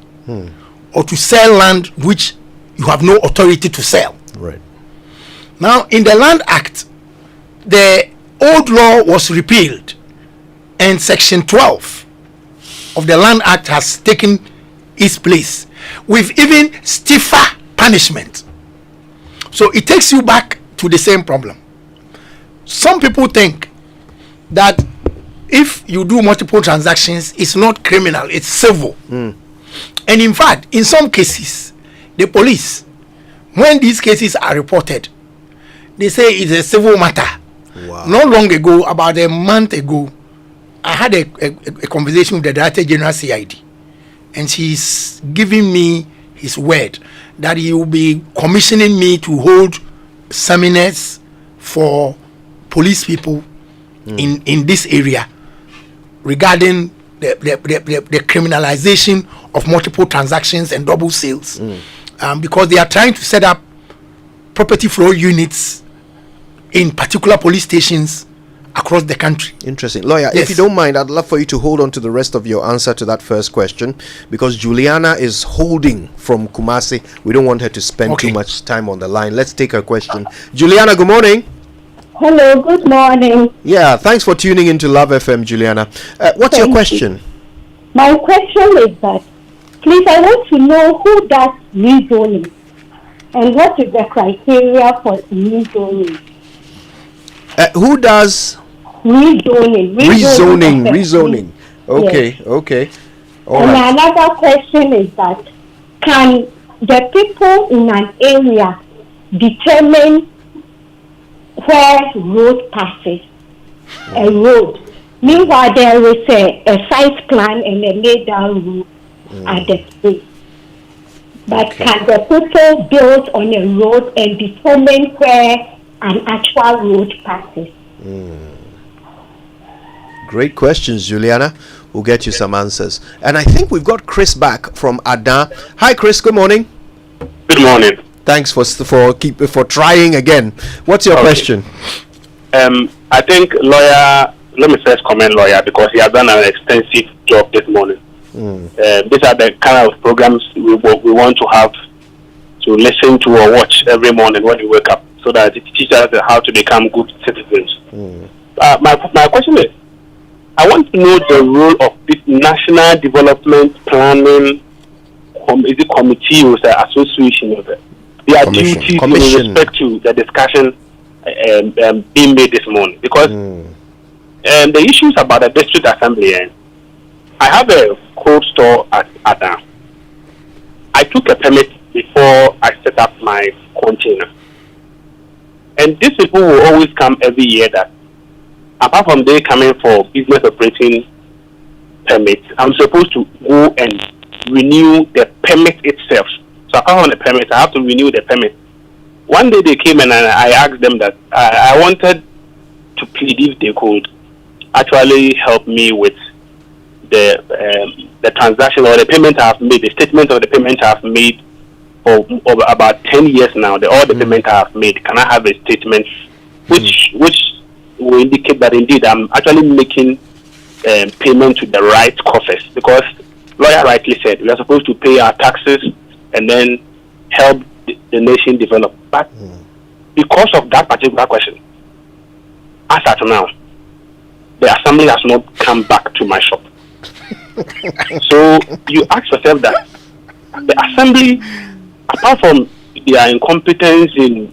or to sell land which you have no authority to sell. Right. Now, in the Land Act, the old law was repealed, and Section 12 of the Land Act has taken its place with even stiffer punishment. So it takes you back to the same problem. Some people think that if you do multiple transactions, it's not criminal, it's civil. And in fact, in some cases, the police, when these cases are reported, they say it's a civil matter. Wow. Not long ago, about a month ago, I had a conversation with the Director General CID, and she's giving me his word that he will be commissioning me to hold seminars for police people in this area regarding the criminalization of multiple transactions and double sales, because they are trying to set up property flow units in particular police stations across the country. Interesting. Lawyer, Yes. if you don't mind, I'd love for you to hold on to the rest of your answer to that first question, because Juliana is holding from Kumasi. We don't want her to spend too much time on the line. Let's take her question. Juliana, good morning. Hello, good morning. Yeah, thanks for tuning into Love FM, Juliana. What's your question? My question is that, please, I want to know who does rezoning and what is the criteria for rezoning? Who does Rezoning. rezoning? Okay, Yes. okay. All And right. another question is that, can the people in an area determine where road passes? A road. Meanwhile, there is a site plan and a laid down route at the place. But can the people build on a road and determine where an actual road passes? Great questions, Juliana. We'll get you some answers. And I think we've got Chris back from Adan. Hi, Chris. Good morning. Good morning. Thanks for trying again. What's your question? I think lawyer. Let me first comment lawyer because he has done an extensive job this morning. These are the kind of programs we want to have to listen to or watch every morning when you wake up, so that it teaches us how to become good citizens. My question is, I want to know the role of this National Development Planning committee or association of it. Their duties with respect to the discussion being made this morning, because the issues about the district assembly. I have a cold store at Adam. I took a permit before I set up my container, and these people will always come every year. That apart from they coming for business operating permits, I'm supposed to go and renew the permit itself. So apart from the permit, I have to renew the permit. One day they came and I asked them that I wanted to plead if they could actually help me with the transaction or the payment I have made, the statement of the payment I have made for about 10 years now. All the payment I have made, can I have a statement which will indicate that indeed I'm actually making payment to the right coffers? Because lawyer rightly said we are supposed to pay our taxes and then help the nation develop. But because of that particular question, as at now, the assembly has not come back to my shop. So you ask yourself that the assembly, apart from their incompetence in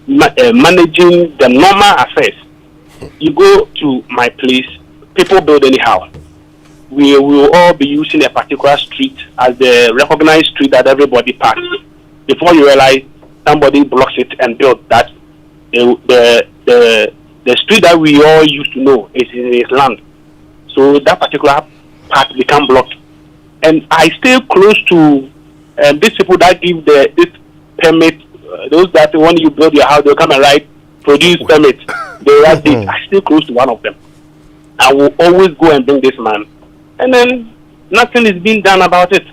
managing the normal affairs, you go to my place, people build anyhow. We will all be using a particular street as the recognized street that everybody passes. Before you realize, somebody blocks it and builds that. The street that we all used to know is in his land. So that particular part become blocked. And I stay close to these people that give this permit, those that when you build your house, they'll come and write, produce permit. They write it. I stay close to one of them. I will always go and bring this man. And then nothing is being done about it.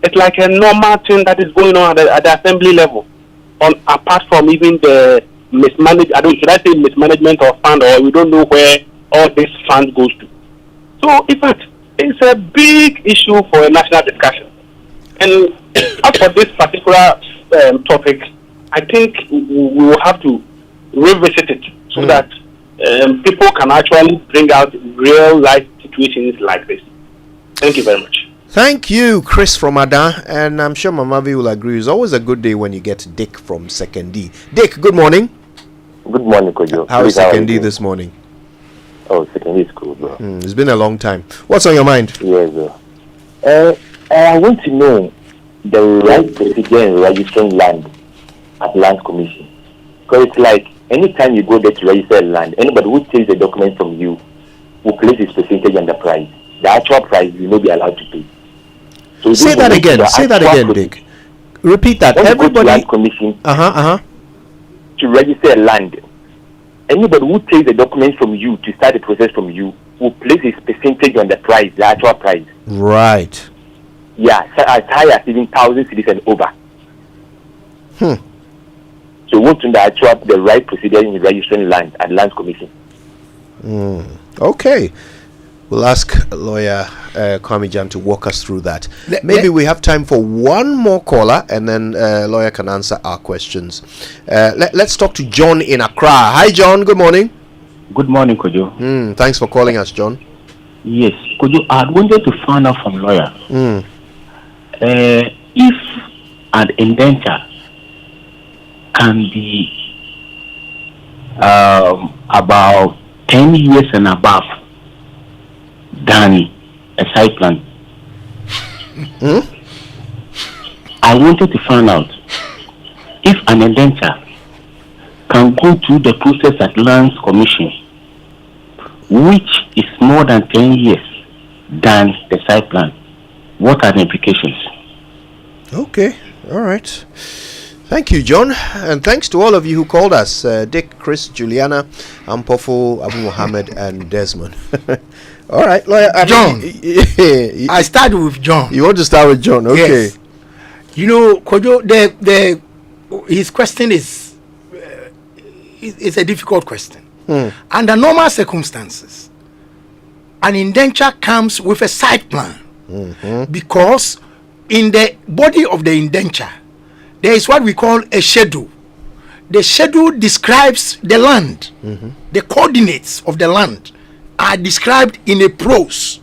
It's like a normal thing that is going on at the assembly level. Apart from even the should I say mismanagement of fund, or we don't know where all this fund goes to. So in fact, it's a big issue for a national discussion. And as for this particular topic, I think we will have to revisit it so that people can actually bring out real life situations like this. Thank you very much. Thank you, Chris from Ada, and I'm sure Mamavi will agree. It's always a good day when you get Dick from Second D. Dick, good morning. Good morning, Kojo. How is Second D this morning? Oh, Second D is cool, bro. It's been a long time. What's on your mind? Yes, bro. I want to know the right procedure in registering land at Land Commission. Because it's like anytime you go there to register land, anybody who takes the document from you will place his percentage on the price. The actual price you will not be allowed to pay. So say that again, Dick. Repeat that. Everybody. Land Commission. To register land. Anybody who takes the document from you to start the process from you will place his percentage on the price, the actual price. Right. Yeah, as high as even 1,000 cedis and over. So we want to know the right procedure in registering land at Land Commission. Okay. We'll ask Lawyer Kwame Gyan to walk us through that. Maybe we have time for one more caller, and then Lawyer can answer our questions. Let's talk to John in Accra. Hi, John. Good morning. Good morning, Kojo. Thanks for calling us, John. Yes, Kojo, I wanted to find out from Lawyer if an indenture can be about 10 years and above than a site plan. I wanted to find out if an indenture can go through the process at Lands Commission, which is more than 10 years than the site plan. What are the implications? Okay, all right. Thank you, John, and thanks to all of you who called us. Dick, Chris, Juliana, Ampofo, Abu Mohammed, and Desmond. All right, Lawyer. John. I started with John. You want to start with John? Okay. Yes. You know, Kojo, his question is a difficult question. Under normal circumstances, an indenture comes with a site plan. Because in the body of the indenture, there is what we call a schedule. The schedule describes the land. The coordinates of the land are described in a prose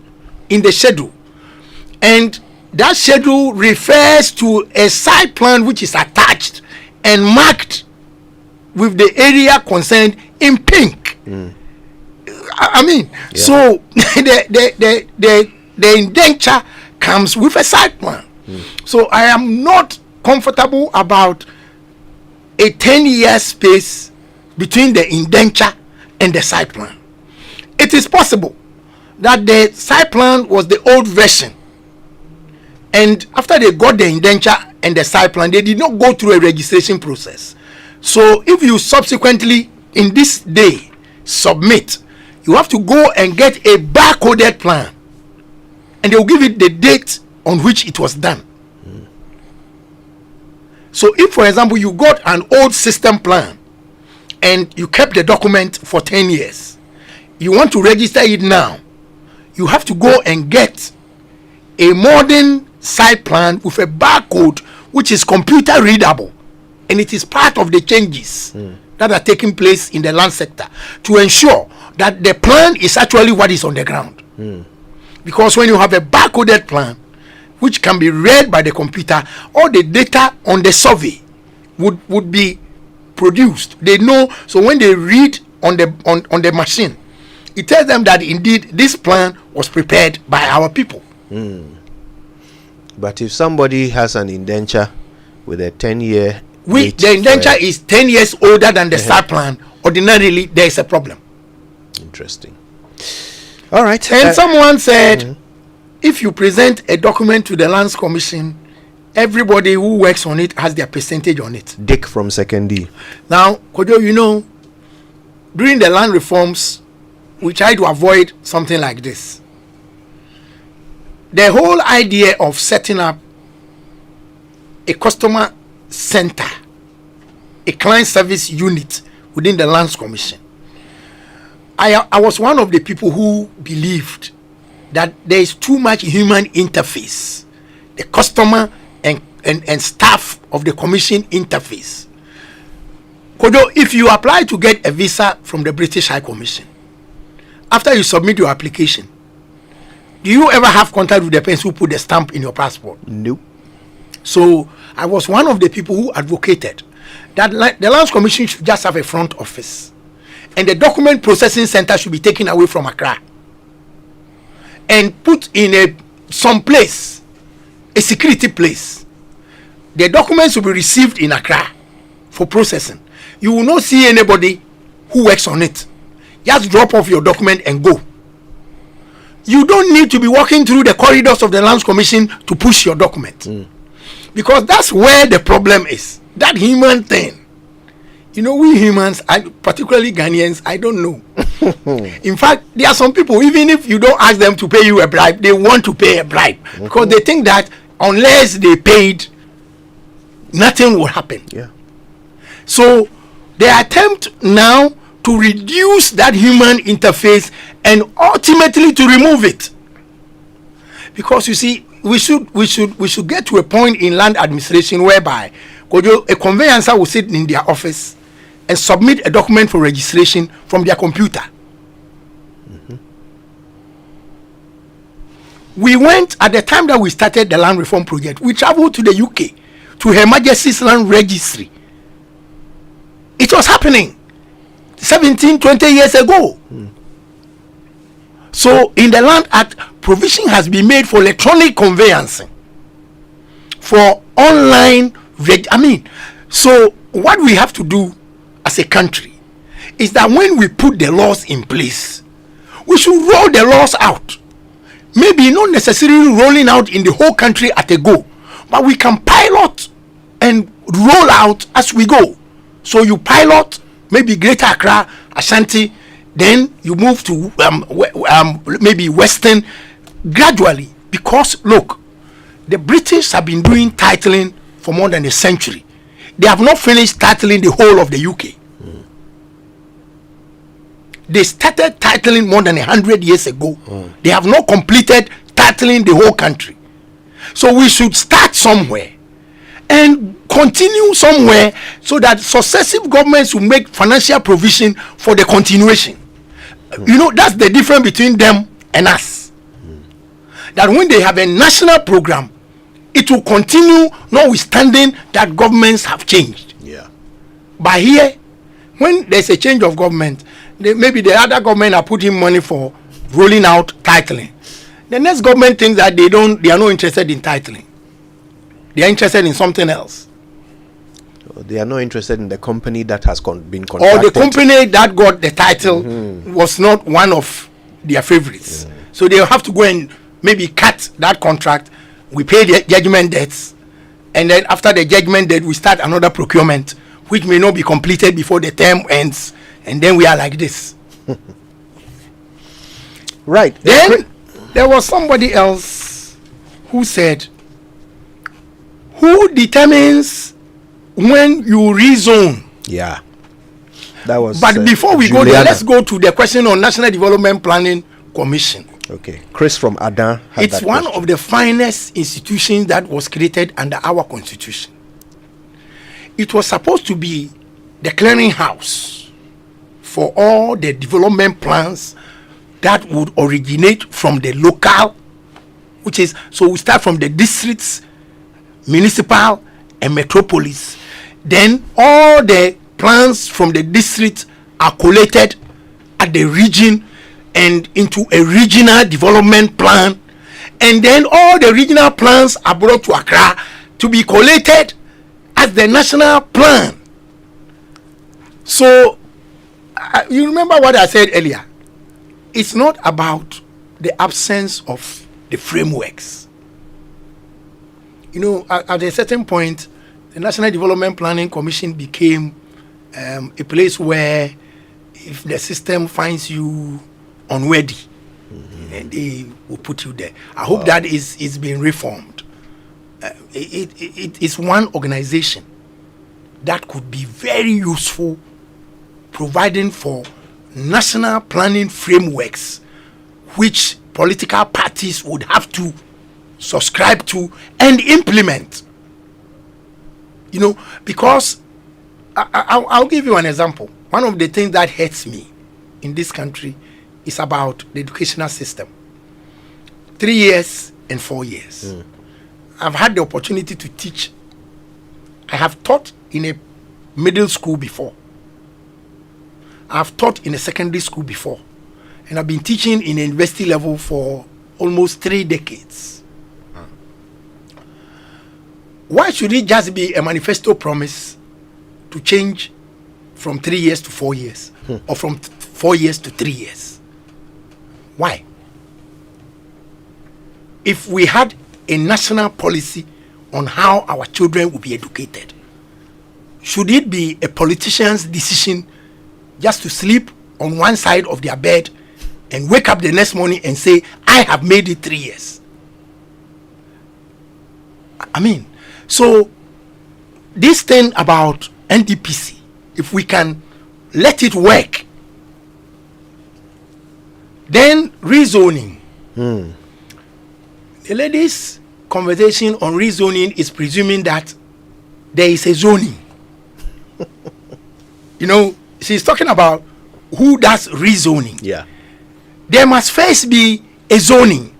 in the schedule. And that schedule refers to a site plan which is attached and marked with the area concerned in pink. I mean, so the indenture comes with a site plan. So I am not comfortable about a 10-year space between the indenture and the site plan. It is possible that the site plan was the old version, and after they got the indenture and the site plan, they did not go through a registration process. So if you subsequently in this day submit, you have to go and get a barcoded plan, and they will give it the date on which it was done. So if, for example, you got an old system plan and you kept the document for 10 years, you want to register it now, you have to go and get a modern site plan with a barcode which is computer readable, and it is part of the changes that are taking place in the land sector to ensure that the plan is actually what is on the ground. Because when you have a barcoded plan which can be read by the computer, all the data on the survey would be produced. They know, so when they read on the machine, it tells them that indeed this plan was prepared by our people. But if somebody has an indenture with a 10-year, the indenture is 10 years older than the site plan, ordinarily there is a problem. Interesting. All right. And someone said, if you present a document to the Lands Commission, everybody who works on it has their percentage on it. Dick from Second D. Now, Kojo, you know, during the land reforms, we try to avoid something like this. The whole idea of setting up a customer center, a client service unit within the Lands Commission, I was one of the people who believed that there is too much human interface. The customer and staff of the commission interface. Kojo, if you apply to get a visa from the British High Commission, after you submit your application, do you ever have contact with the person who put the stamp in your passport? Nope. So I was one of the people who advocated that the Lands Commission should just have a front office, and the document processing center should be taken away from Accra and put in some place, a security place. The documents will be received in Accra for processing. You will not see anybody who works on it. Just drop off your document and go. You don't need to be walking through the corridors of the Lands Commission to push your document. Because that's where the problem is. That human thing. You know, we humans, particularly Ghanaians, I don't know. In fact, there are some people, even if you don't ask them to pay you a bribe, they want to pay a bribe. Because they think that unless they paid, nothing will happen. So the attempt now to reduce that human interface and ultimately to remove it. Because you see, we should get to a point in land administration whereby a conveyancer will sit in their office and submit a document for registration from their computer. We went, at the time that we started the land reform project, we traveled to the UK, to Her Majesty's Land Registry. It was happening 17, 20 years ago. So in the Land Act, provision has been made for electronic conveyancing, for online so what we have to do as a country is that when we put the laws in place, we should roll the laws out. Maybe not necessarily rolling out in the whole country at a go, but we can pilot and roll out as we go. So you pilot maybe Greater Accra, Ashanti, then you move to maybe Western gradually. Because look, the British have been doing titling for more than a century. They have not finished titling the whole of the UK. They started titling more than 100 years ago. They have not completed titling the whole country. So we should start somewhere and continue somewhere so that successive governments will make financial provision for the continuation. That's the difference between them and us. That when they have a national program, it will continue, notwithstanding that governments have changed. Yeah. But here, when there's a change of government, maybe the other government are putting money for rolling out titling. The next government thinks that they are not interested in titling. They are interested in something else. They are not interested in the company that has been contracted. Or the company that got the title was not one of their favorites. So they have to go and maybe cut that contract. We pay the judgment debts, and then after the judgment debt, we start another procurement, which may not be completed before the term ends, and then we are like this. Right. Then there was somebody else who said, who determines when you rezone? Yeah. That was. But before we go there, let's go to the question on National Development Planning Commission. Okay. Chris from Adan. It's one of the finest institutions that was created under our constitution. It was supposed to be the clearinghouse for all the development plans that would originate from the local, which is, so we start from the districts, municipal, and metropolis. Then all the plans from the district are collated at the region and into a regional development plan, and then all the regional plans are brought to Accra to be collated as the national plan. So you remember what I said earlier, it's not about the absence of the frameworks. At a certain point, the National Development Planning Commission became a place where if the system finds you unworthy, and they will put you there. I hope that is being reformed. It is one organization that could be very useful, providing for national planning frameworks which political parties would have to subscribe to and implement. Because I'll give you an example. One of the things that hurts me in this country is about the educational system. 3 years and 4 years. I've had the opportunity to teach. I have taught in a middle school before. I've taught in a secondary school before. And I've been teaching in a university level for almost 3 decades. Why should it just be a manifesto promise to change from 3 years to 4 years? Or from 4 years to 3 years? Why? If we had a national policy on how our children will be educated, should it be a politician's decision just to sleep on one side of their bed and wake up the next morning and say, I have made it 3 years? So this thing about NDPC, if we can let it work, then rezoning. The lady's conversation on rezoning is presuming that there is a zoning. She's talking about who does rezoning. Yeah. There must first be a zoning.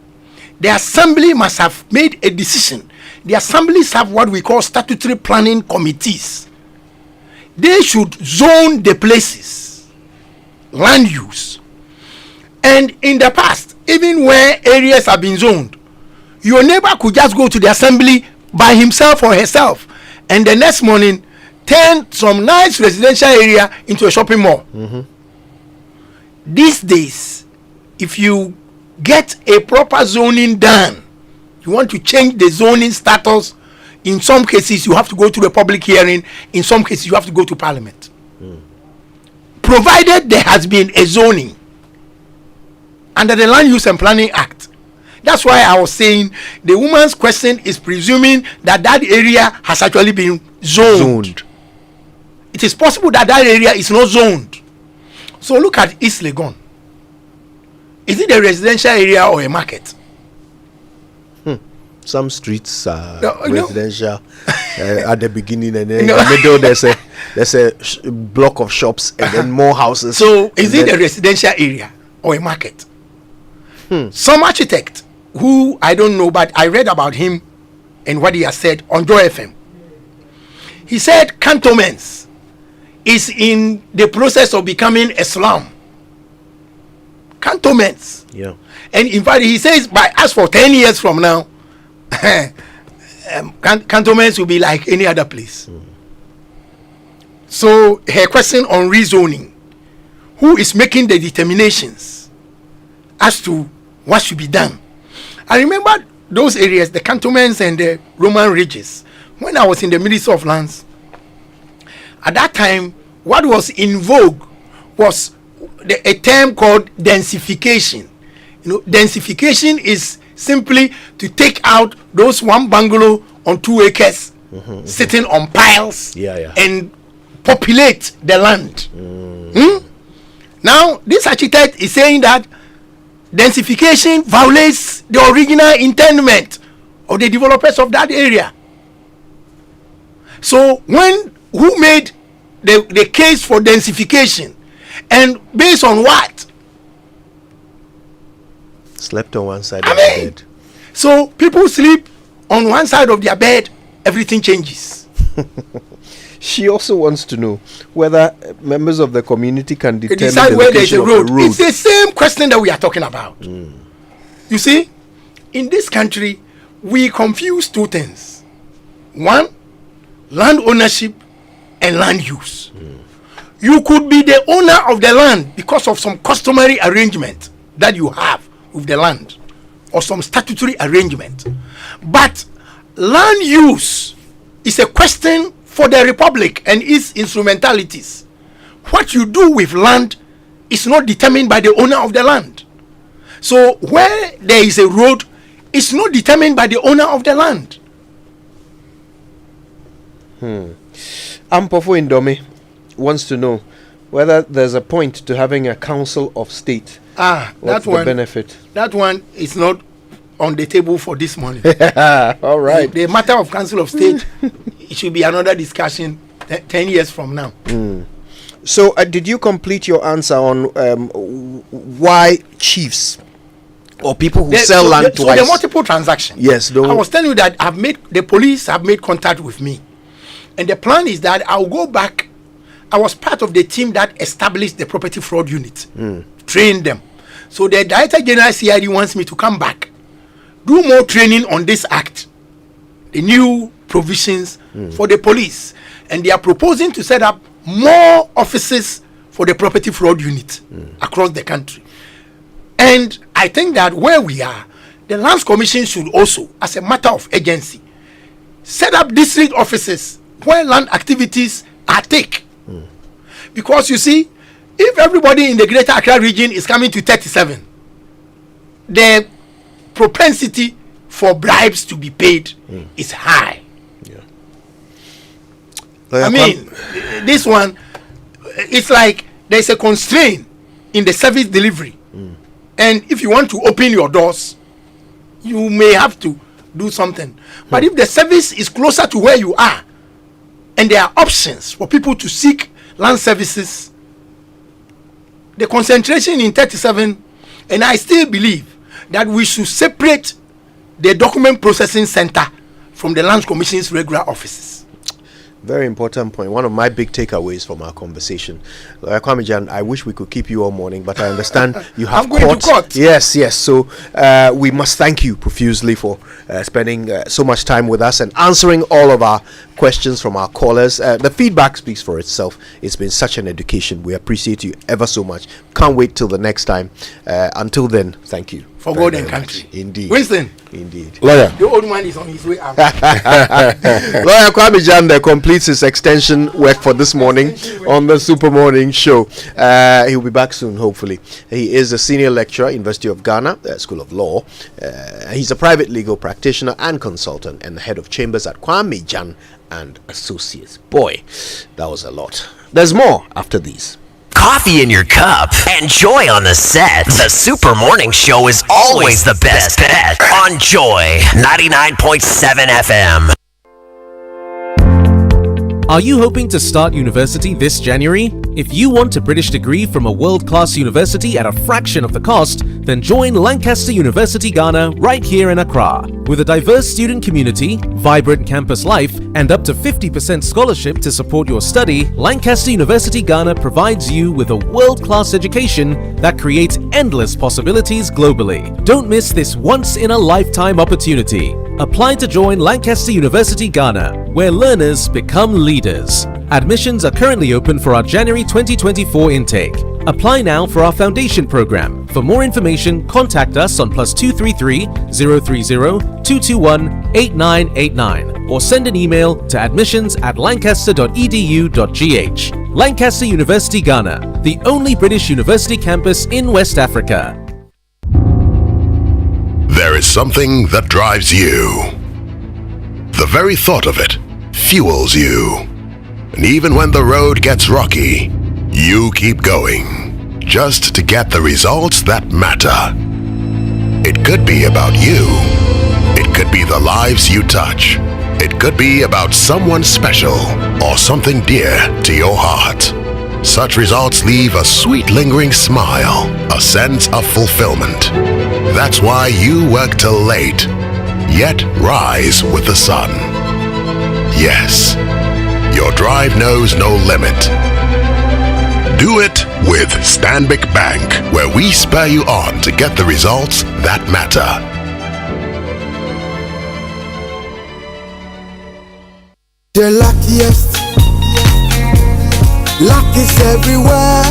The assembly must have made a decision. The assemblies have what we call statutory planning committees. They should zone the places, land use. And in the past, even where areas have been zoned, your neighbor could just go to the assembly by himself or herself, and the next morning turn some nice residential area into a shopping mall. These days, if you get a proper zoning done, you want to change the zoning status, in some cases you have to go to the public hearing, in some cases you have to go to parliament. Provided there has been a zoning under the Land Use and Planning Act. That's why I was saying the woman's question is presuming that that area has actually been zoned. It is possible that that area is not zoned. So look at East Legon. Is it a residential area or a market? Some streets are No. residential at the beginning, and then in the middle there's a block of shops, and then more houses. So is it a residential area or a market? Some architect who I don't know, but I read about him and what he has said on Joy FM. He said cantonments is in the process of becoming a slum. Cantonments. Yeah. And in fact, he says, by as for 10 years from now, cantonments will be like any other place. So her question on rezoning, who is making the determinations as to what should be done? I remember those areas, the cantonments and the Roman ridges, when I was in the Ministry of Lands. At that time, what was in vogue was a term called densification. You know, densification is simply to take out those one bungalow on 2 acres, sitting on piles, and populate the land. Now, this architect is saying that densification violates the original intendment of the developers of that area. So, who made the case for densification, and based on what? Slept on one side of the bed. So people sleep on one side of their bed, everything changes. She also wants to know whether members of the community can determine decide the where there is location a of road. It's the same question that we are talking about. You see, in this country, we confuse two things. One, land ownership and land use. You could be the owner of the land because of some customary arrangement that you have with the land, or some statutory arrangement. But land use is a question for the republic and its instrumentalities. What you do with land is not determined by the owner of the land. So where there is a road, it's not determined by the owner of the land. Ampofo Indomi wants to know whether there's a point to having a council of state. What's the benefit? That one is not on the table for this morning. All right. The matter of council of state, it should be another discussion 10 years from now. So did you complete your answer on why chiefs or people who sell land twice? So the multiple transaction. Yes. I was telling you that the police have made contact with me. And the plan is that I'll go back. I was part of the team that established the property fraud unit, trained them. So the Director General CID wants me to come back, do more training on this act, the new provisions for the police. And they are proposing to set up more offices for the property fraud unit across the country. And I think that where we are, the Lands Commission should also, as a matter of agency, set up district offices where land activities are take. Because you see, if everybody in the Greater Accra region is coming to 37, the propensity for bribes to be paid is high. I mean, this one, it's like there's a constraint in the service delivery. And if you want to open your doors, you may have to do something. But if the service is closer to where you are, and there are options for people to seek land services, the concentration in 37, and I still believe that we should separate the document processing center from the Lands Commission's regular offices. Very important point. One of my big takeaways from our conversation. Lawyer Kwame Gyan, I wish we could keep you all morning, but I understand you have I'm going to court. Yes. So we must thank you profusely for spending so much time with us and answering all of our questions from our callers. The feedback speaks for itself. It's been such an education. We appreciate you ever so much. Can't wait till the next time. Until then, thank you. For God and country. Much. Indeed. Winston. Indeed. Lawyer. The old man is on his way out. Lawyer Kwame Gyan completes his extension work for this morning on the Super Morning Show. He'll be back soon, hopefully. He is a senior lecturer, University of Ghana, School of Law. He's a private legal practitioner and consultant and the head of chambers at Kwame Gyan and Associates. Boy, that was a lot. There's more after these. coffee in your cup. Enjoy on the set. The Super Morning Show is always the best bet on Joy 99.7 FM. Are you hoping to start university this January? If you want a British degree from a world-class university at a fraction of the cost, then join Lancaster University Ghana right here in Accra. With a diverse student community, vibrant campus life, and up to 50% scholarship to support your study, Lancaster University Ghana provides you with a world-class education that creates endless possibilities globally. Don't miss this once-in-a-lifetime opportunity. Apply to join Lancaster University Ghana, where learners become leaders. Admissions are currently open for our January 2024 intake. Apply now for our foundation program. For more information, contact us on +233 030 221 8989 or send an email to admissions@lancaster.edu.gh. Lancaster University Ghana, the only British university campus in West Africa. There is something that drives you. The very thought of it fuels you. And even when the road gets rocky, you keep going, just to get the results that matter. It could be about you. It could be the lives you touch. It could be about someone special or something dear to your heart. Such results leave a sweet lingering smile, a sense of fulfillment. That's why you work till late, yet rise with the sun. Yes, your drive knows no limit. Do it with Stanbic Bank, where we spur you on to get the results that matter. The luckiest. Luck is everywhere,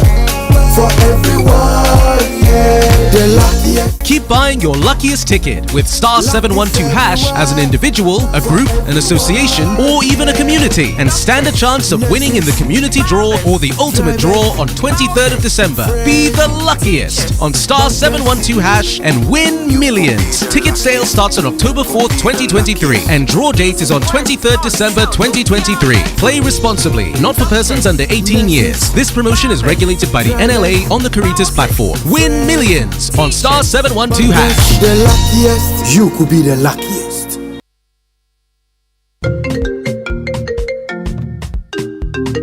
for everyone, yeah. The luckiest. Keep buying your luckiest ticket with *712# as an individual, a group, an association, or even a community, and stand a chance of winning in the community draw or the ultimate draw on 23rd of December. Be the luckiest on *712# and win millions. Ticket sale starts on October 4th, 2023, and draw date is on 23rd December 2023. Play responsibly, not for persons under 18 years. This promotion is regulated by the NLA on the Caritas platform. Win millions on *712#. The luckiest, you could be the luckiest.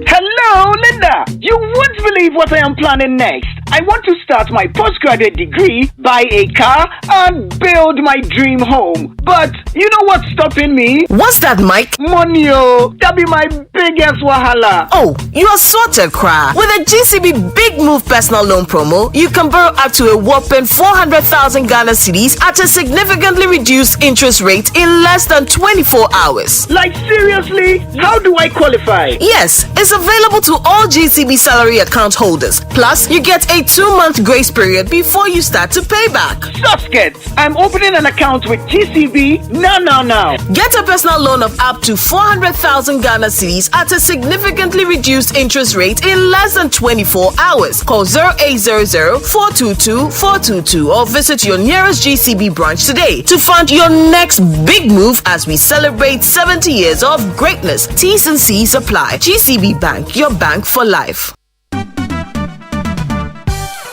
Hello, Linda. You won't believe what I am planning next. I want to start my postgraduate degree, buy a car, and build my dream home. But you know what's stopping me? What's that, Mike? Money, oh. That be my biggest wahala. Oh, you are sorted, Cry. With a GCB Big Move personal loan promo, you can borrow up to a whopping 400,000 Ghana cedis at a significantly reduced interest rate in less than 24 hours. Like, seriously? How do I qualify? Yes, it's available to all GCB salary account holders. Plus, you get a 2-month grace period before you start to pay back. Susket, I'm opening an account with GCB now. Get a personal loan of up to 400,000 Ghana cedis at a significantly reduced interest rate in less than 24 hours. Call 0800-422-422 or visit your nearest GCB branch today to fund your next big move as we celebrate 70 years of greatness. T's and C's apply. GCB Bank, your bank for life.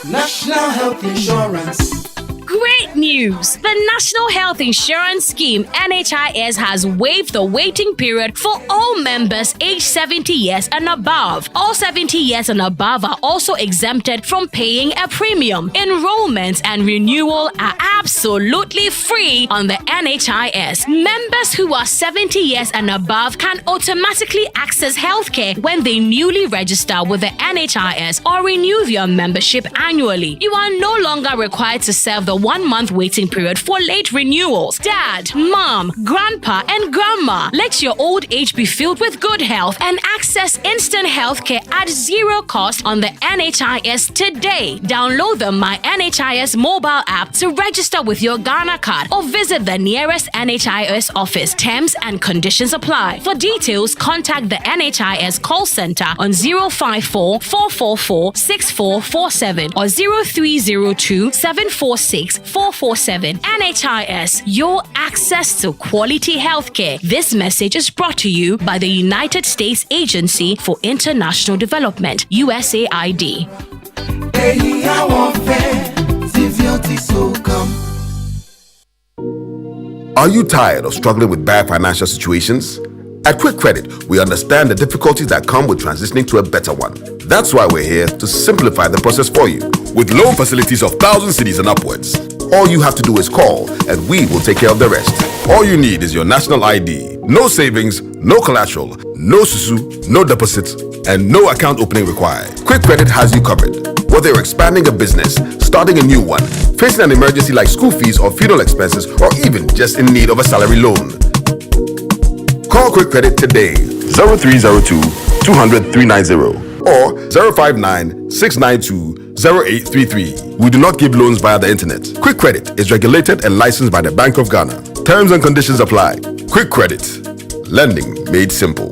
National Health Insurance. Great news! The National Health Insurance Scheme (NHIS) has waived the waiting period for all members aged 70 years and above. All 70 years and above are also exempted from paying a premium. Enrollment and renewal are absolutely free on the NHIS. Members who are 70 years and above can automatically access healthcare when they newly register with the NHIS or renew their membership annually. You are no longer required to serve the 1-month waiting period for late renewals. Dad, mom, grandpa, and grandma, let your old age be filled with good health and access instant healthcare at zero cost on the NHIS today. Download the My NHIS mobile app to register with your Ghana card or visit the nearest NHIS office. Terms and conditions apply. For details, contact the NHIS call center on 054-444-6447 or 0302-746-44 24/7. NHIS, your access to quality healthcare. This message is brought to you by the United States Agency for International Development, USAID. Are you tired of struggling with bad financial situations? At Quick Credit, we understand the difficulties that come with transitioning to a better one. That's why we're here to simplify the process for you. With loan facilities of 1,000 cedis and upwards, all you have to do is call and we will take care of the rest. All you need is your national ID, no savings, no collateral, no susu, no deposits, and no account opening required. Quick Credit has you covered. Whether you're expanding a business, starting a new one, facing an emergency like school fees or funeral expenses, or even just in need of a salary loan. Call Quick Credit today, 0302 200 390 or 059 692 0833. We do not give loans via the internet. Quick Credit is regulated and licensed by the Bank of Ghana. Terms and conditions apply. Quick Credit. Lending made simple.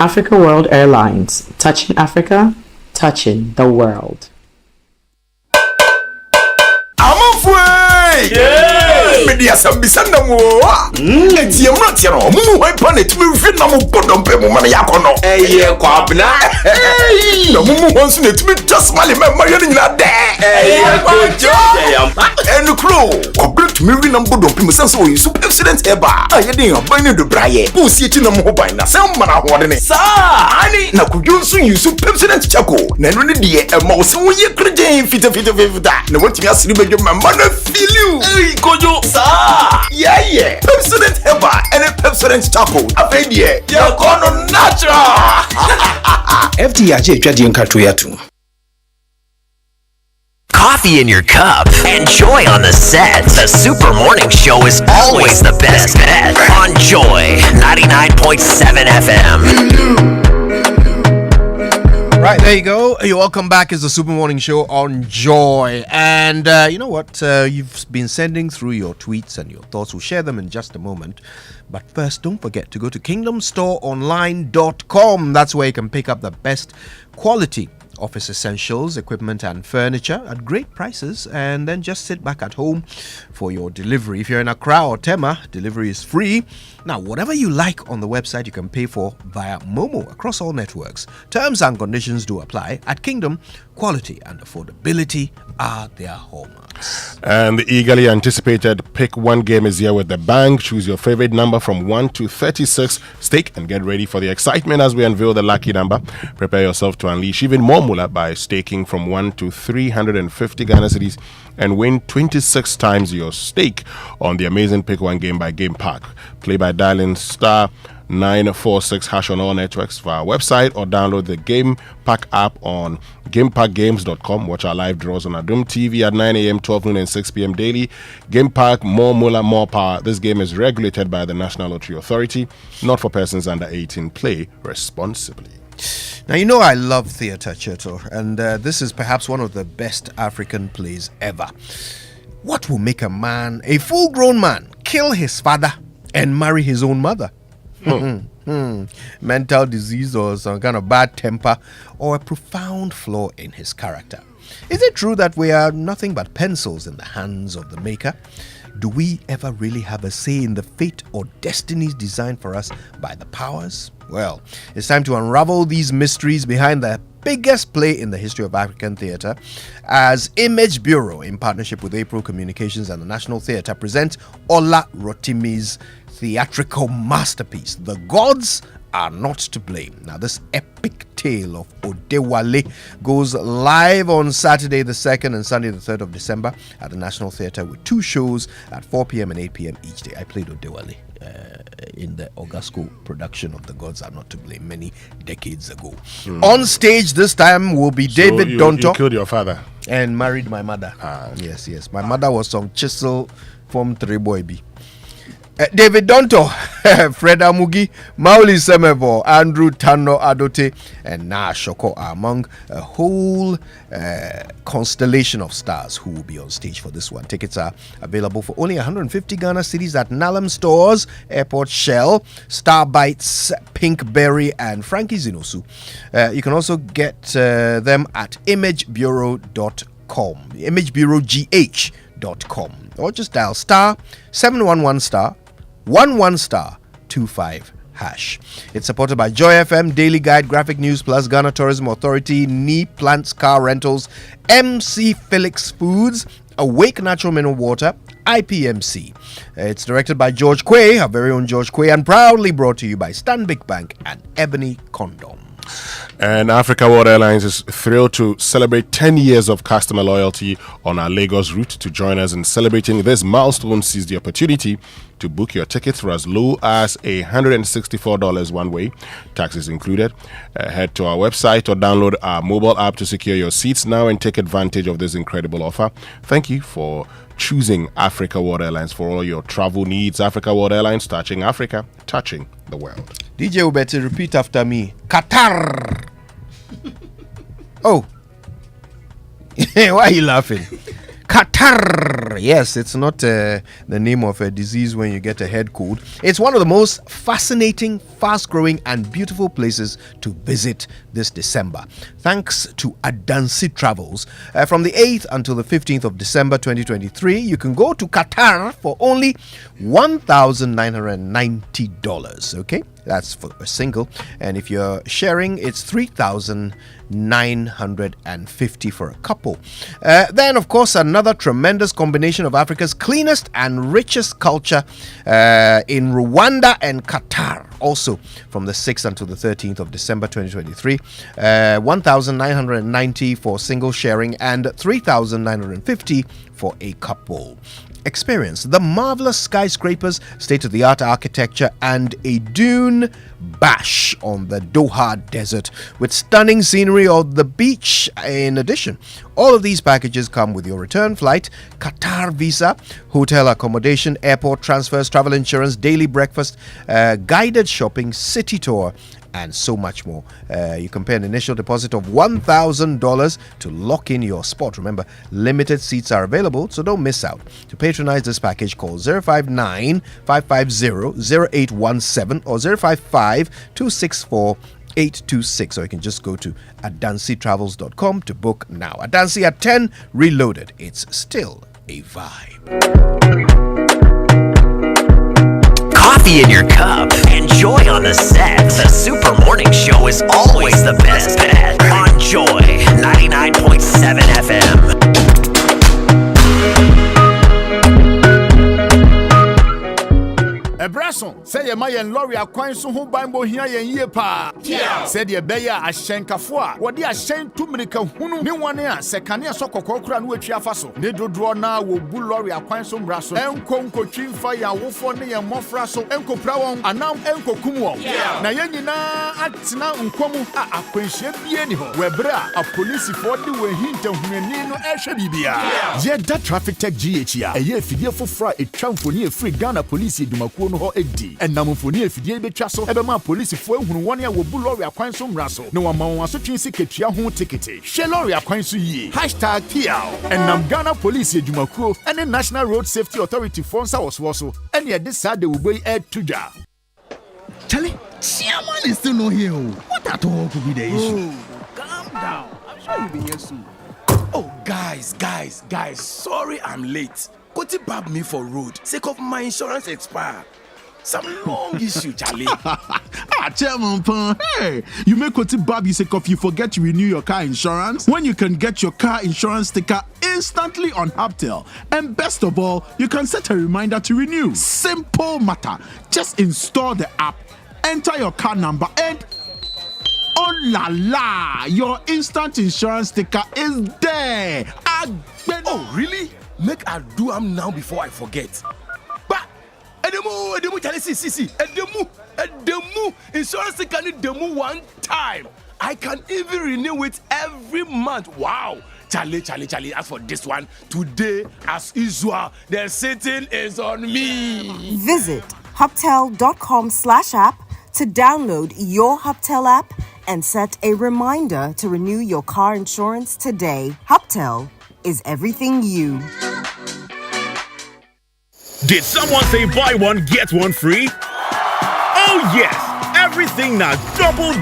Africa World Airlines, touching Africa, touching the world. Media Sambisanda mo. Eti yamra tiano. Mumu wai panet mi fi na mo bodom pe mo mana yakono. Eye kwabna. Na mumu wansu ne tumi just mali me ma yeni nyina de. Eye kojo. Enu kro. Kwabna mi wi na bodom pe mo sense o su accident eba. Aye den aban ne do braye. Bu si eti na mo ho ban na sem mana ho de ne. Sa ani na kudwo nsu yusu accident chako. Na no ne de e ma wo se wo ye kregen fita. Na wantimi asiri bedwo ma na feel you. Ey kojo. Sa yeah. Pepsodent Heba and a Pepsodent Charcoal. Avadie. You're gonna natural. FDIJ Jadian Katuyatu. Coffee in your cup and joy on the set. The Super Morning Show is always the best bet on Joy 99.7 FM. Right, there you go. You're welcome back. It's the Super Morning Show on Joy. And you know what? You've been sending through your tweets and your thoughts. We'll share them in just a moment. But first, don't forget to go to kingdomstoreonline.com. That's where you can pick up the best quality office essentials, equipment and furniture at great prices, and then just sit back at home for your delivery. If you're in Accra or Tema, delivery is free. Now, whatever you like on the website, you can pay for via Momo across all networks. Terms and conditions do apply. At Kingdom, quality and affordability are their hallmarks. And the eagerly anticipated Pick One game is here with the bank. Choose your favorite number from 1 to 36. Stake and get ready for the excitement as we unveil the lucky number. Prepare yourself to unleash even more moolah by staking from 1 to 350 Ghana cedis and win 26 times your stake on the amazing Pick One game by Game Park. Play by dialing star 946 hash on all networks via our website or download the Game Park app on gameparkgames.com. Watch our live draws on Adum TV at 9 a.m., 12 noon and 6 p.m. daily. Game Park, more moolah, more power. This game is regulated by the National Lottery Authority, not for persons under 18. Play responsibly. Now, you know I love theatre, Cheto, and this is perhaps one of the best African plays ever. What will make a man, a full-grown man, kill his father and marry his own mother? Mental disease or some kind of bad temper or a profound flaw in his character. Is it true that we are nothing but pencils in the hands of the maker? Do we ever really have a say in the fate or destinies designed for us by the powers? Well, it's time to unravel these mysteries behind the biggest play in the history of African theatre as Image Bureau, in partnership with April Communications and the National Theatre, present Ola Rotimi's theatrical masterpiece, The Gods Are Not to Blame. Now, this epic tale of Odewale goes live on Saturday the 2nd and Sunday the 3rd of December at the National Theatre with 2 shows at 4 p.m. and 8 p.m. each day. I played Odewale in the Ogasco production of The Gods Are Not to Blame many decades ago. On stage this time will be David Donto. You killed your father and married my mother. Yes. My mother was some chisel from 3 boy B. David Donto, Fred Amugi, Mauli Semevo, Andrew Tano Adote, and Na Shoko are among a whole constellation of stars who will be on stage for this one. Tickets are available for only 150 Ghana cedis at Nalam Stores, Airport Shell, Star Bites, Pinkberry, and Frankie Zinosu. You can also get them at imagebureau.com, imagebureaugh.com, or just dial star 711 star 11 star 25 hash. It's supported by Joy FM, Daily Guide, Graphic News Plus, Ghana Tourism Authority, Knee Plants Car Rentals, MC Felix Foods, Awake Natural Mineral Water, IPMC. It's directed by George Quay, our very own George Quay, and proudly brought to you by Stanbic Bank and Ebony Condom. And Africa World Airlines is thrilled to celebrate 10 years of customer loyalty on our Lagos route. To join us in celebrating this milestone, seize the opportunity to book your tickets for as low as $164 one way, taxes included. Head to our website or download our mobile app to secure your seats now and take advantage of this incredible offer. Thank you for choosing Africa World Airlines for all your travel needs. Africa World Airlines, touching Africa, touching the world. DJ Ubeti, repeat after me. Qatar. Oh. Why are you laughing? Qatar. Yes, it's not the name of a disease when you get a head cold. It's one of the most fascinating, fast-growing, and beautiful places to visit this December. Thanks to Adansi Travels, from the 8th until the 15th of December 2023, you can go to Qatar for only $1,990. Okay, that's for a single, and if you're sharing, it's $3,950 for a couple. Then, of course, another tremendous combination of Africa's cleanest and richest culture in Rwanda and Qatar. Also, from the 6th until the 13th of December 2023, $1,990 for single sharing and $3,950 for a couple. Experience the marvelous skyscrapers, state-of-the-art architecture, and a dune bash on the Doha Desert with stunning scenery of the beach. In addition, all of these packages come with your return flight, Qatar visa, hotel accommodation, airport transfers, travel insurance, daily breakfast, guided shopping, city tour, and so much more. You can pay an initial deposit of $1,000 to lock in your spot. Remember, limited seats are available, so don't miss out. To patronize this package, call 059-550-0817 or 055-264-826, or you can just go to adansitravels.com to book now. Adansi at 10, reloaded. It's still a vibe. Coffee in your cup and joy on the set. The Super Morning Show is always the best bet on Joy 99.7 FM. Ebrason, say ye my lorry akwan so ho banbo hia yen yie pa. Said ye beya ahyenkafo a wode ahyen tumirika hunu ne wone a sekane so kokokora no atwa fa so. Ne dodro na wo bu lorry akwan so mra so. Enko nkotwi mfa ya wofo ne ye mofra so. Enko pra won anam enko kum won. Na ye nyina atena nkomu a akwanhye bie ni ho. Webra a police for de we hinta hunani no ehwe bibia. Ye da traffic tech GH a eye fidie fofra etwa mfoni e free Ghana police edumakuo no ho edi enamfoni efidie betwa so ebema police fo ehunu won ya wo bu lorry akwan so mra so ne wama won asotwe siketua ho tikete hwe lorry akwan so yie #kiao enam Ghana police edumakuo ene National Road Safety Authority fonsa woso ene de sade wo boy etudwa Charlie, Chairman is still not here. What at all could be the issue? Calm down, I'm sure you'll be here soon. Oh, guys, sorry I'm late. Koti bab me for road, sake of my insurance expire. Some long issue, Charlie. Chairman Pan. Hey, you make Koti Bab you sake of you forget to renew your car insurance when you can get your car insurance sticker instantly on Hubtel. And best of all, you can set a reminder to renew. Simple matter. Just install the app, enter your car number, and oh la la, your instant insurance sticker is there. Oh, really? Make I do am now before I forget. Edemu, Charlie, see. Edemu, insurance can Edemu one time. I can even renew it every month. Wow. Charlie, as for this one, today, as usual, the sitting is on me. Visit hubtel.com/app to download your Hubtel app and set a reminder to renew your car insurance today. Hubtel is everything you. Did someone say buy one, get one free? Oh yes! Everything now double.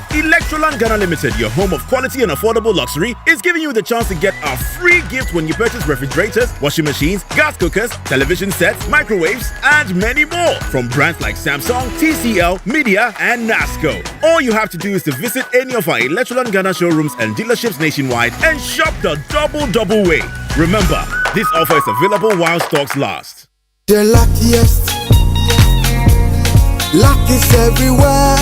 Electroland Ghana Limited, your home of quality and affordable luxury, is giving you the chance to get a free gift when you purchase refrigerators, washing machines, gas cookers, television sets, microwaves, and many more from brands like Samsung, TCL, Media, and Nasco. All you have to do is to visit any of our Electroland Ghana showrooms and dealerships nationwide and shop the double way. Remember, this offer is available while stocks last. The luckiest, luck is everywhere,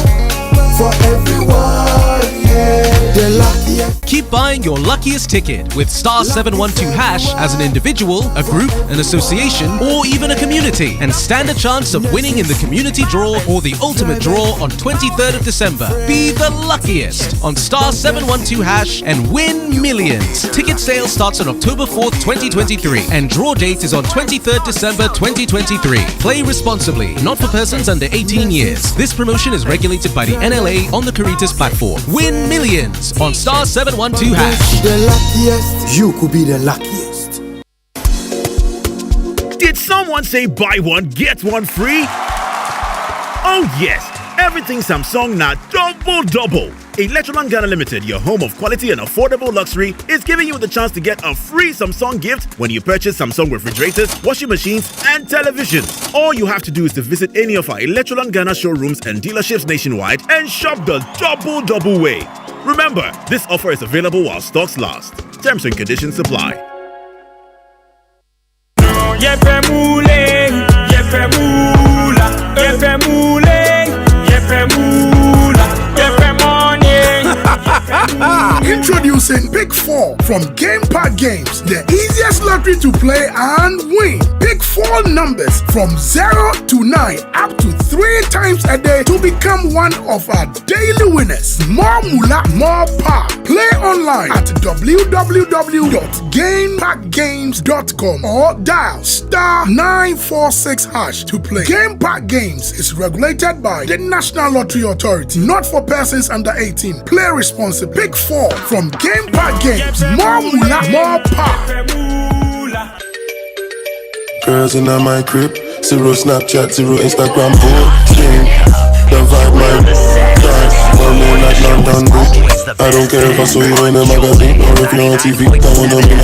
for everyone, yeah. The luckiest. Keep buying your luckiest ticket with star 712 hash as an individual, a group, an association, or even a community, and stand a chance of winning in the community draw or the ultimate draw on 23rd of December. Be the luckiest on star 712 hash and win millions. Ticket sale starts on October 4th, 2023, and draw date is on 23rd December 2023. Play responsibly, not for persons under 18 years. This promotion is regulated by the NLA on the Caritas platform. Win millions on star 712 hash. The luckiest, you could be the luckiest. Did someone say buy one, get one free? Oh yes! Everything Samsung now double. Electroland Ghana Limited, your home of quality and affordable luxury, is giving you the chance to get a free Samsung gift when you purchase Samsung refrigerators, washing machines, and televisions. All you have to do is to visit any of our Electroland Ghana showrooms and dealerships nationwide and shop the double way. Remember, this offer is available while stocks last. Terms and conditions apply. Introducing Pick 4 from Game Park Games, the easiest lottery to play and win. Pick 4 numbers from 0 to 9 up to 3 times a day to become one of our daily winners. More moolah, more power. Play online at www.gameparkgames.com or dial *946# to play. Game Park Games is regulated by the National Lottery Authority, not for persons under 18. Play responsibly. Pick 4 from Game Park Games. More moolah, more power. Girls in my crib, 0 Snapchat, 0 Instagram, posting. The vibe, my time, running like London Bridge. I don't care if I saw you in a magazine or if you're on TV. I wanna be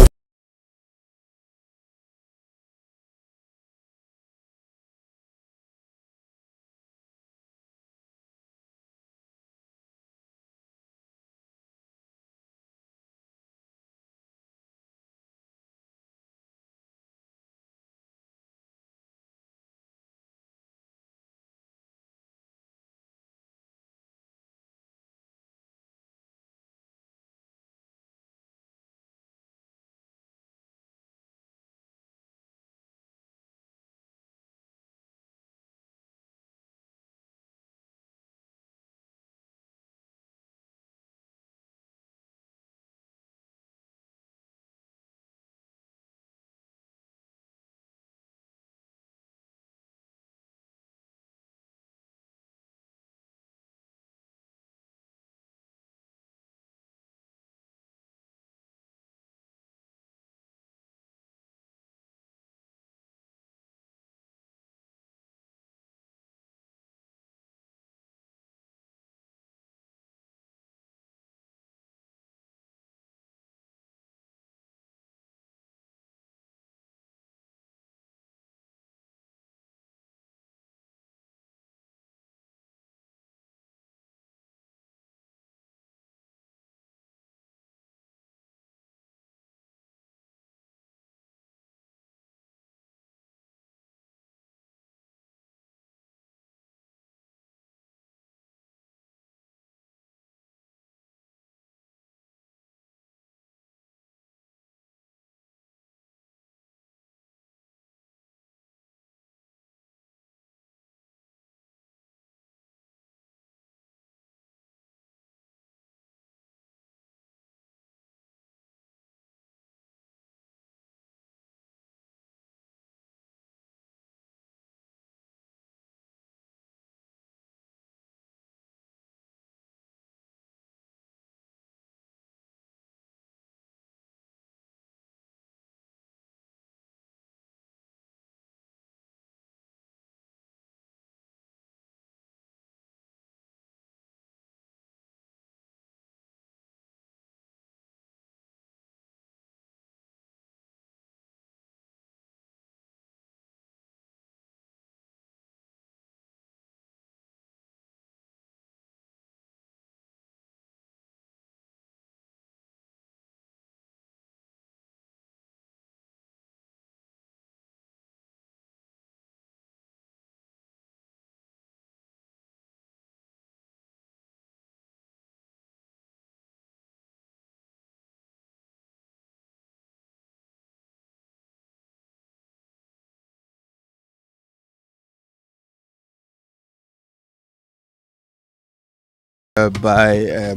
by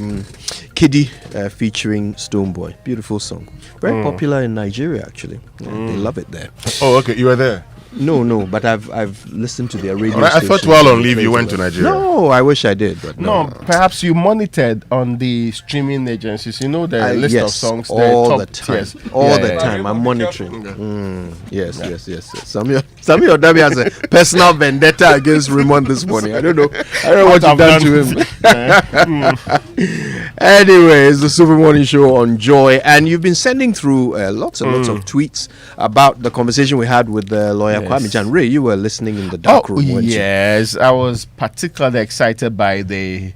Kiddy featuring Stonebwoy. Beautiful song. Very popular in Nigeria, actually. They love it there. Oh, okay. You were there? No, but I've listened to their radio. I thought while on leave you went to Nigeria. No, I wish I did, but no. Perhaps you monitored on the streaming agencies. You know the list of songs all the time. All the time. I'm monitoring. Yes. Some of your dummy has a personal vendetta against Raymond this morning. I don't know what you've done to him. Anyway, it's the Super Morning Show on Joy, and you've been sending through lots and lots of tweets about the conversation we had with the lawyer Kwame Gyan. Ray, you were listening in the dark room, weren't you? Yes, I was particularly excited by the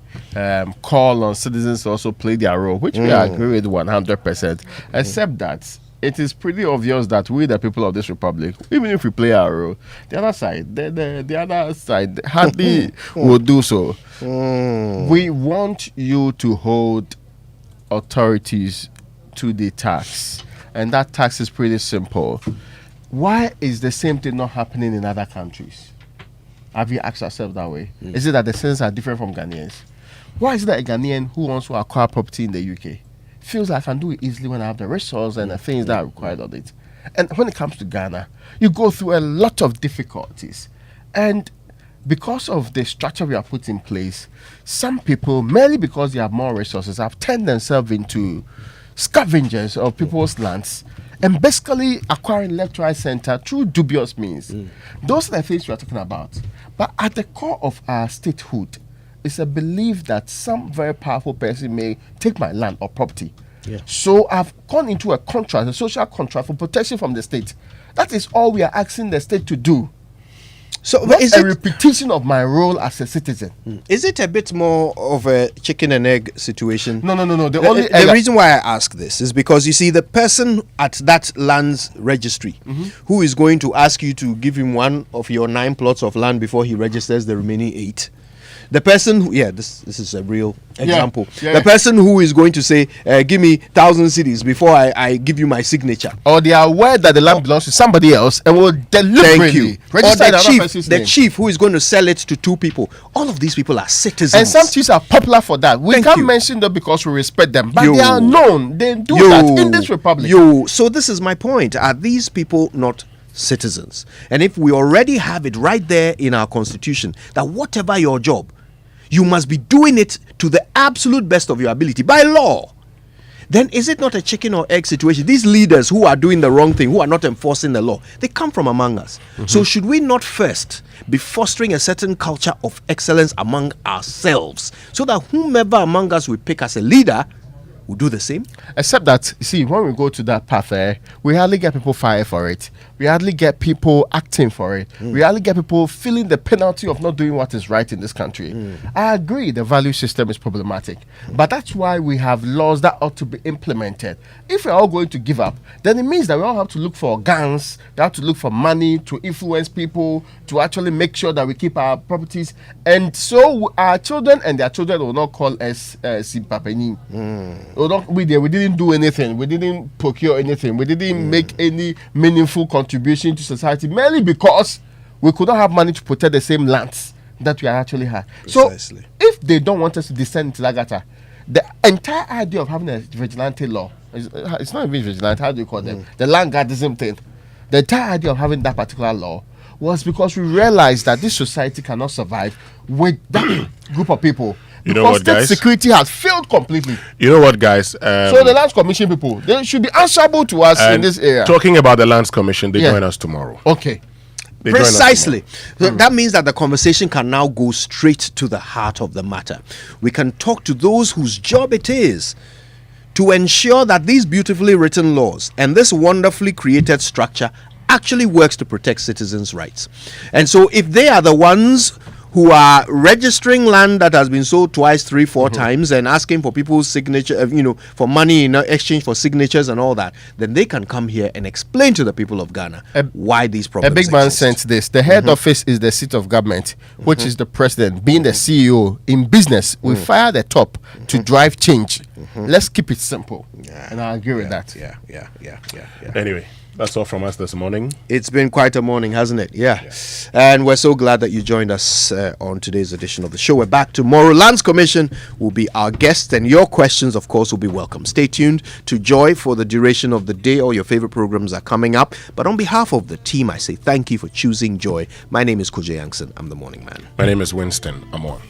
call on citizens to also play their role, which we agree with 100%. Except that it is pretty obvious that we, the people of this republic, even if we play our role, the other side hardly will do so. We want you to hold authorities to the tax, and that tax is pretty simple. Why is the same thing not happening in other countries? Have you asked yourself that way? Is it that the citizens are different from Ghanaians? Why is it that a Ghanaian who wants to acquire property in the UK feels like I can do it easily when I have the resources and the things that are required of it? And when it comes to Ghana, you go through a lot of difficulties. And because of the structure we have put in place, some people, merely because they have more resources, have turned themselves into scavengers of people's lands and basically acquiring left, right, center through dubious means. Those are the things we are talking about. But at the core of our statehood is a belief that some very powerful person may take my land or property. So I've gone into a contract, a social contract for protection from the state. That is all we are asking the state to do. So is it a repetition of my role as a citizen? Is it a bit more of a chicken and egg situation? No. The reason why I ask this is because you see the person at that land's registry who is going to ask you to give him one of your 9 plots of land before he registers the remaining 8. The person who, this is a real example. The person who is going to say, give me 1,000 cedis before I give you my signature. Or they are aware that the land belongs to somebody else and will deliberately register the chief who is going to sell it to 2 people. All of these people are citizens. And some chiefs are popular for that. We can't mention them because we respect them. But they are known. They do that in this republic. So this is my point. Are these people not citizens? And if we already have it right there in our constitution that whatever your job, you must be doing it to the absolute best of your ability by law, then is it not a chicken or egg situation? These leaders who are doing the wrong thing, who are not enforcing the law, they come from among us. So should we not first be fostering a certain culture of excellence among ourselves so that whomever among us we pick as a leader will do the same? Except that, see, when we go to that path, we hardly get people fired for it. We hardly get people acting for it. We hardly get people feeling the penalty of not doing what is right in this country. I agree the value system is problematic, but that's why we have laws that ought to be implemented. If we're all going to give up, then it means that we all have to look for guns, we have to look for money to influence people, to actually make sure that we keep our properties, and so our children and their children will not call us Simpapeni. We didn't do anything. We didn't procure anything. We didn't make any meaningful contribution to society merely because we could not have money to protect the same lands that we actually had. Precisely. So if they don't want us to descend into that gutter, the entire idea of having a vigilante law, it's not even vigilante, how do you call them? The land guardism thing. The entire idea of having that particular law was because we realized that this society cannot survive with that group of people. You know what, guys? State security has failed completely. You know what, guys? So the Lands Commission people, they should be answerable to us in this area. Talking about the Lands Commission, they join us tomorrow. Okay. Precisely. So that means that the conversation can now go straight to the heart of the matter. We can talk to those whose job it is to ensure that these beautifully written laws and this wonderfully created structure actually works to protect citizens' rights. And so if they are the ones who are registering land that has been sold twice, 3, 4 times and asking for people's signature, for money in exchange for signatures and all that, then they can come here and explain to the people of Ghana why these problems exist. A big man sent this. The head office is the seat of government, which is the president. Being the CEO in business, we fire the top to drive change. Let's keep it simple. And I agree with that. Anyway, That's all from us this morning. It's been quite a morning, hasn't it? Yeah. And we're so glad that you joined us on today's edition of the show. We're back tomorrow. Lands Commission will be our guest, and your questions, of course, will be welcome. Stay tuned to Joy for the duration of the day. All your favorite programs are coming up. But on behalf of the team, I say thank you for choosing Joy. My name is Kojo Yankson. I'm the morning man. My name is Winston Amor.